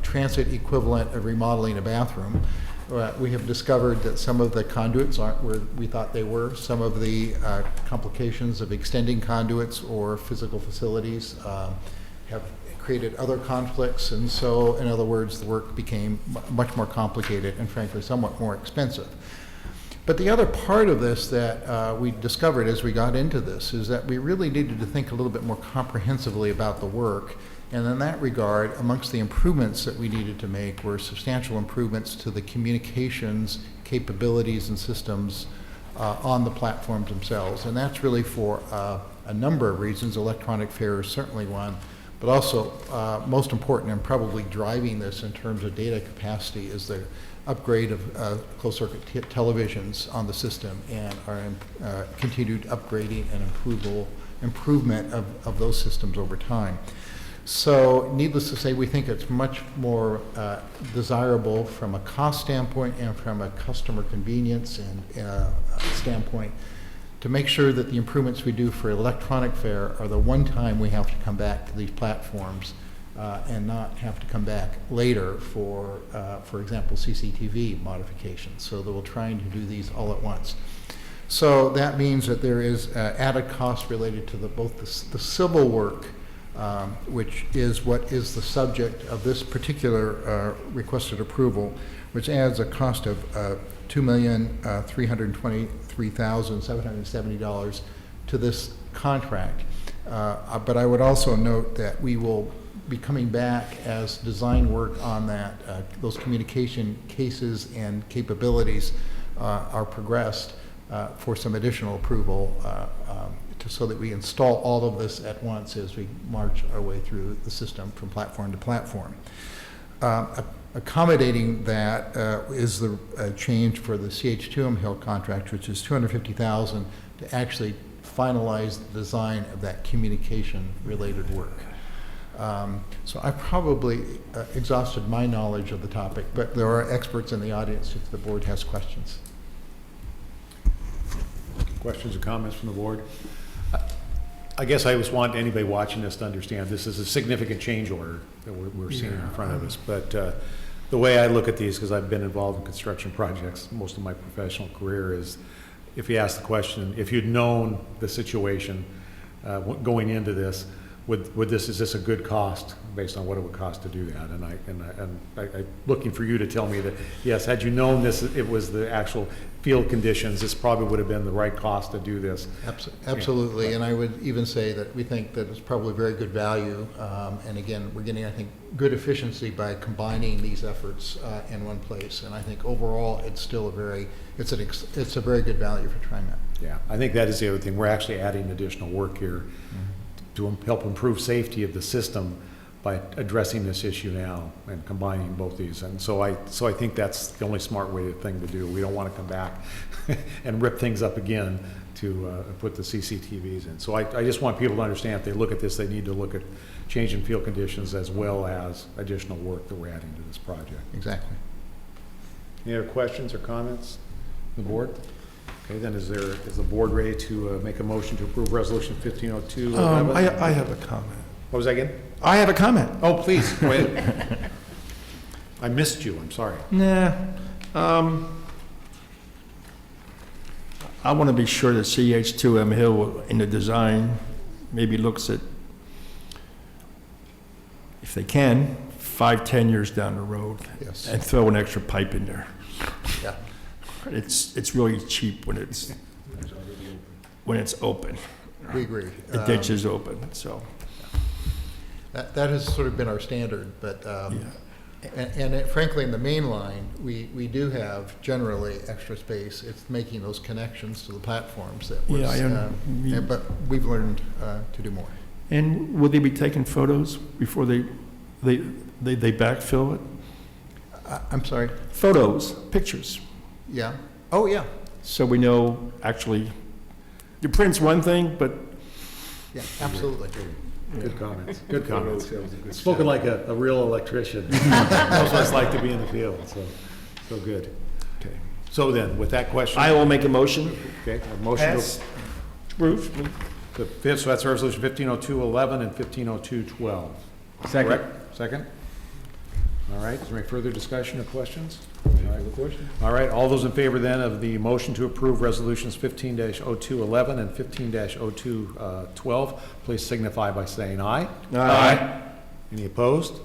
S14: transit equivalent of remodeling a bathroom. We have discovered that some of the conduits aren't where we thought they were. Some of the complications of extending conduits or physical facilities have created other conflicts, and so, in other words, the work became much more complicated and frankly somewhat more expensive. But the other part of this that we discovered as we got into this is that we really needed to think a little bit more comprehensively about the work. And in that regard, amongst the improvements that we needed to make were substantial improvements to the communications capabilities and systems on the platforms themselves. And that's really for a number of reasons. Electronic fare is certainly one, but also most important and probably driving this in terms of data capacity is the upgrade of closed-circuit televisions on the system and our continued upgrading and improvement of those systems over time. So needless to say, we think it's much more desirable from a cost standpoint and from a customer convenience and standpoint to make sure that the improvements we do for electronic fare are the one time we have to come back to these platforms and not have to come back later for example, CCTV modifications. So that we're trying to do these all at once. So that means that there is added cost related to both the civil work, which is what is the subject of this particular requested approval, which adds a cost of $2,323,770 to this contract. But I would also note that we will be coming back as design work on that, those communication cases and capabilities are progressed for some additional approval so that we install all of this at once as we march our way through the system from platform to platform. Accommodating that is the change for the CH2M Hill contract, which is $250,000 to actually finalize the design of that communication-related work. So I probably exhausted my knowledge of the topic, but there are experts in the audience if the board has questions.
S1: Questions or comments from the board? I guess I just want anybody watching this to understand this is a significant change order that we're seeing in front of us. But the way I look at these, because I've been involved in construction projects most of my professional career, is if you ask the question, if you'd known the situation going into this, is this a good cost based on what it would cost to do that? And I'm looking for you to tell me that yes, had you known this, it was the actual field conditions, this probably would have been the right cost to do this.
S14: Absolutely, and I would even say that we think that it's probably very good value. And again, we're getting, I think, good efficiency by combining these efforts in one place. And I think overall, it's still it's a very good value for TriMet.
S1: Yeah, I think that is the other thing. We're actually adding additional work here to help improve safety of the system by addressing this issue now and combining both these. And so I think that's the only smart thing to do. We don't want to come back and rip things up again to put the CCTVs in. So I just want people to understand if they look at this, they need to look at change in field conditions as well as additional work that we're adding to this project.
S14: Exactly.
S1: Any other questions or comments from the board? Okay, then is the board ready to make a motion to approve resolution 1502?
S5: I have a comment.
S1: What was that again?
S5: I have a comment.
S1: Oh, please, go ahead. I missed you, I'm sorry.
S5: Nah. I want to be sure that CH2M Hill in the design maybe looks at, if they can, 5-10 years down the road.
S14: Yes.
S5: And throw an extra pipe in there.
S14: Yeah.
S5: It's really cheap when it's open.
S14: We agree.
S5: The ditch is open, so.
S14: That has sort of been our standard, but, frankly, in the main line, we do have generally extra space. It's making those connections to the platforms that was, but we've learned to do more.
S5: And will they be taking photos before they backfill it?
S14: I'm sorry?
S5: Photos, pictures.
S14: Yeah. Oh, yeah.
S5: So we know, actually, the print's one thing, but.
S14: Yeah, absolutely.
S1: Good comments. Good comments. Spoken like a real electrician. Knows what it's like to be in the field. So good.
S5: Okay.
S1: So then, with that question,
S5: I will make a motion.
S1: Okay. A motion
S5: Pass. Approved.
S1: so that's resolution 1502-11 and 1502-12.
S5: Second.
S1: Correct? Second. All right. Is there any further discussion or questions? All right. All those in favor then of the motion to approve resolutions 15-02-11 and 15-02-12, please signify by saying aye.
S5: Aye.
S1: Any opposed?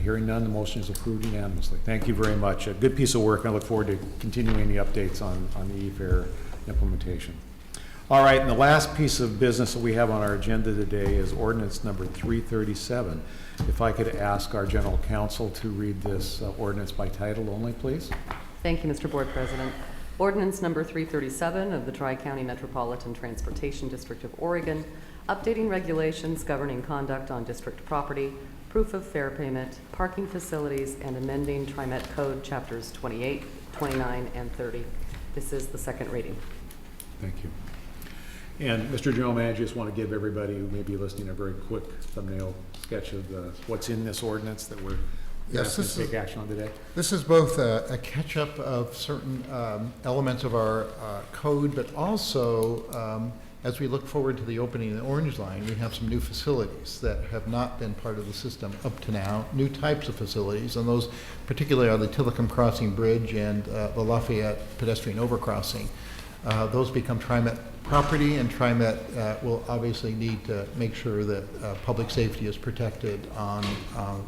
S1: Hearing none, the motion is approved unanimously. Thank you very much. A good piece of work. I look forward to continuing the updates on the e-fare implementation. All right, and the last piece of business that we have on our agenda today is ordinance number 337. If I could ask our general counsel to read this ordinance by title only, please.
S16: Thank you, Mr. Board President. Ordinance number 337 of the Tri-County Metropolitan Transportation District of Oregon, updating regulations governing conduct on district property, proof of fare payment, parking facilities, and amending TriMet Code Chapters 28, 29, and 30. This is the second reading.
S1: Thank you. And Mr. General Manager, just want to give everybody who may be listening a very quick thumbnail sketch of what's in this ordinance that we're asking to take action on today.
S14: This is both a catch-up of certain elements of our code, but also as we look forward to the opening of the Orange Line, we have some new facilities that have not been part of the system up to now, new types of facilities, and those particularly are the Tillicum Crossing Bridge and the Lafayette pedestrian overcrossing. Those become TriMet property, and TriMet will obviously need to make sure that public safety is protected on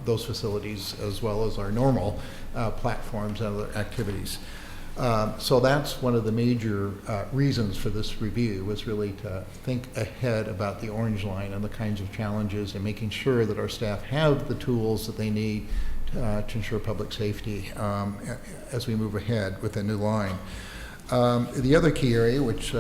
S14: those facilities as well as our normal platforms and other activities. So that's one of the major reasons for this review, was really to think ahead about the Orange Line and the kinds of challenges, and making sure that our staff have the tools that they need to ensure public safety as we move ahead with the new line. The other key area, which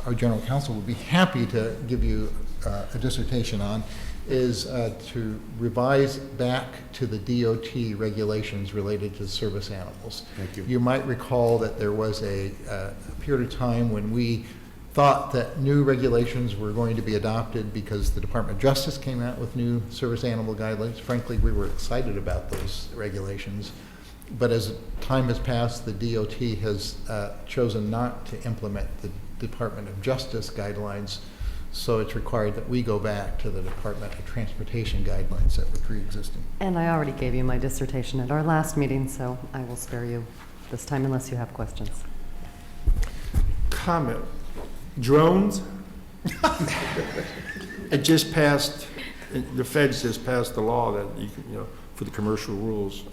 S14: our general counsel would be happy to give you a dissertation on, is to revise back to the DOT regulations related to service animals.
S1: Thank you.
S14: You might recall that there was a period of time when we thought that new regulations were going to be adopted because the Department of Justice came out with new service animal guidelines. Frankly, we were excited about those regulations. But as time has passed, the DOT has chosen not to implement the Department of Justice guidelines, so it's required that we go back to the Department of Transportation guidelines that were pre-existing.
S16: And I already gave you my dissertation at our last meeting, so I will spare you this time unless you have questions.
S5: Comment. Drones? It just passed, the feds just passed the law that you can, for the commercial rules.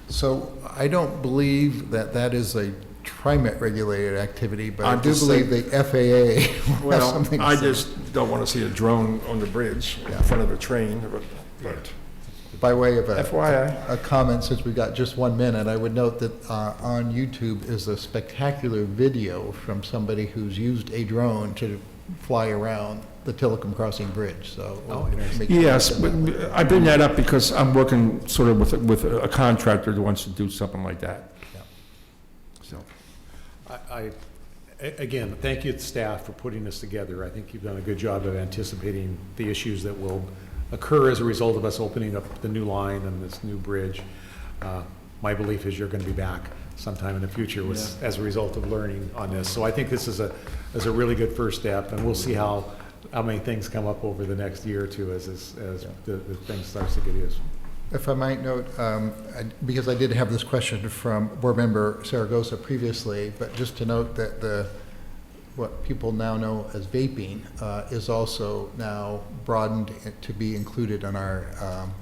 S14: So I don't believe that that is a TriMet regulated activity, but I do believe the FAA will have something to
S5: I
S14: say.
S5: just don't want to see a drone on the bridge in front of a train. But
S14: By way of
S5: FYI.
S14: a comment, since we've got just 1 minute, I would note that on YouTube is a spectacular video from somebody who's used a drone to fly around the Tillicum Crossing Bridge, so.
S1: Oh, interesting.
S5: Yes, but I bring that up because I'm working sort of with a contractor that wants to do something like that.
S14: Yeah.
S5: So,
S1: Again, thank you to staff for putting this together. I think you've done a good job of anticipating the issues that will occur as a result of us opening up the new line and this new bridge. My belief is you're going to be back sometime in the future as a result of learning on this. So I think this is a really good first step, and we'll see how many things come up over the next year or two as the thing starts to get used.
S14: If I might note, because I did have this question from Board Member Saragosa previously, but just to note that what people now know as vaping is also now broadened to be included in our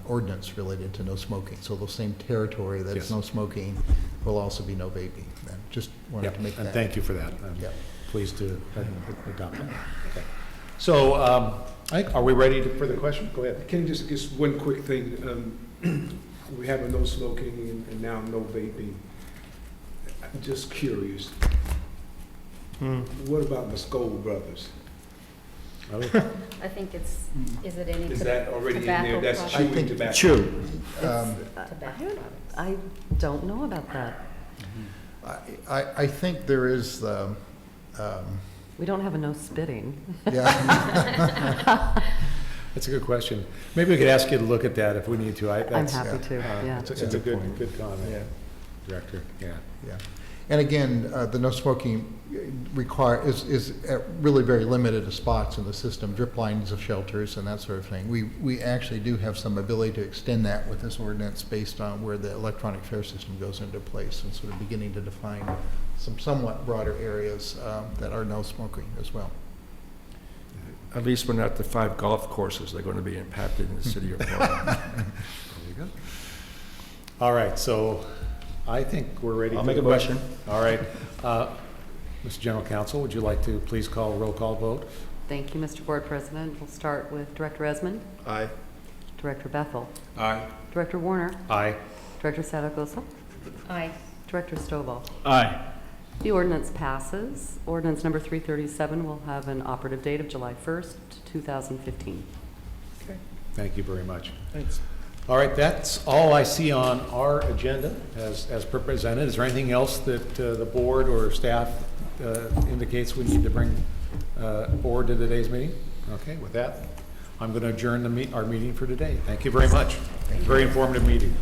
S14: ordinance related to no smoking. So the same territory that is no smoking will also be no vaping. And just wanted to make that.
S1: And thank you for that. I'm pleased to adopt that. Okay. So, are we ready for the question? Go ahead.
S4: Can you just one quick thing? We have a no smoking and now no vaping. I'm just curious. What about the Skoll brothers?
S3: I think is it any
S4: Is that already in there? That's
S3: tobacco
S4: chewing tobacco.
S5: Chew.
S3: tobacco products?
S16: I don't know about that.
S14: I think there is the,
S16: We don't have a no spitting.
S14: yeah.
S1: That's a good question. Maybe we could ask you to look at that if we need to.
S16: I'm happy to, yeah.
S1: It's a good comment, Director. Yeah.
S14: Yeah. And again, the no smoking is really very limited to spots in the system, drip lines of shelters and that sort of thing. We actually do have some ability to extend that with this ordinance based on where the electronic fare system goes into place and sort of beginning to define some somewhat broader areas that are no smoking as well.
S5: At least we're not the 5 golf courses that are going to be impacted in the city of Portland.
S1: There you go. All right, so I think we're ready.
S5: I'll
S1: for
S5: make
S1: the
S5: a motion.
S1: All right. Mr. General Counsel, would you like to please call a roll call vote?
S16: Thank you, Mr. Board President. We'll start with Director Esmond,
S5: Aye.
S16: Director Bethel,
S4: Aye.
S16: Director Warner,
S1: Aye.
S16: Director Saragosa,
S3: Aye.
S16: Director Stovall.
S2: Aye.
S16: The ordinance passes. Ordinance number 337 will have an operative date of July 1st, 2015.
S1: Okay. Thank you very much.
S5: Thanks.
S1: All right, that's all I see on our agenda as presented. Is there anything else that the board or staff indicates we need to bring forward to today's meeting? Okay, with that, I'm going to adjourn our meeting for today. Thank you very much. Very informative meeting.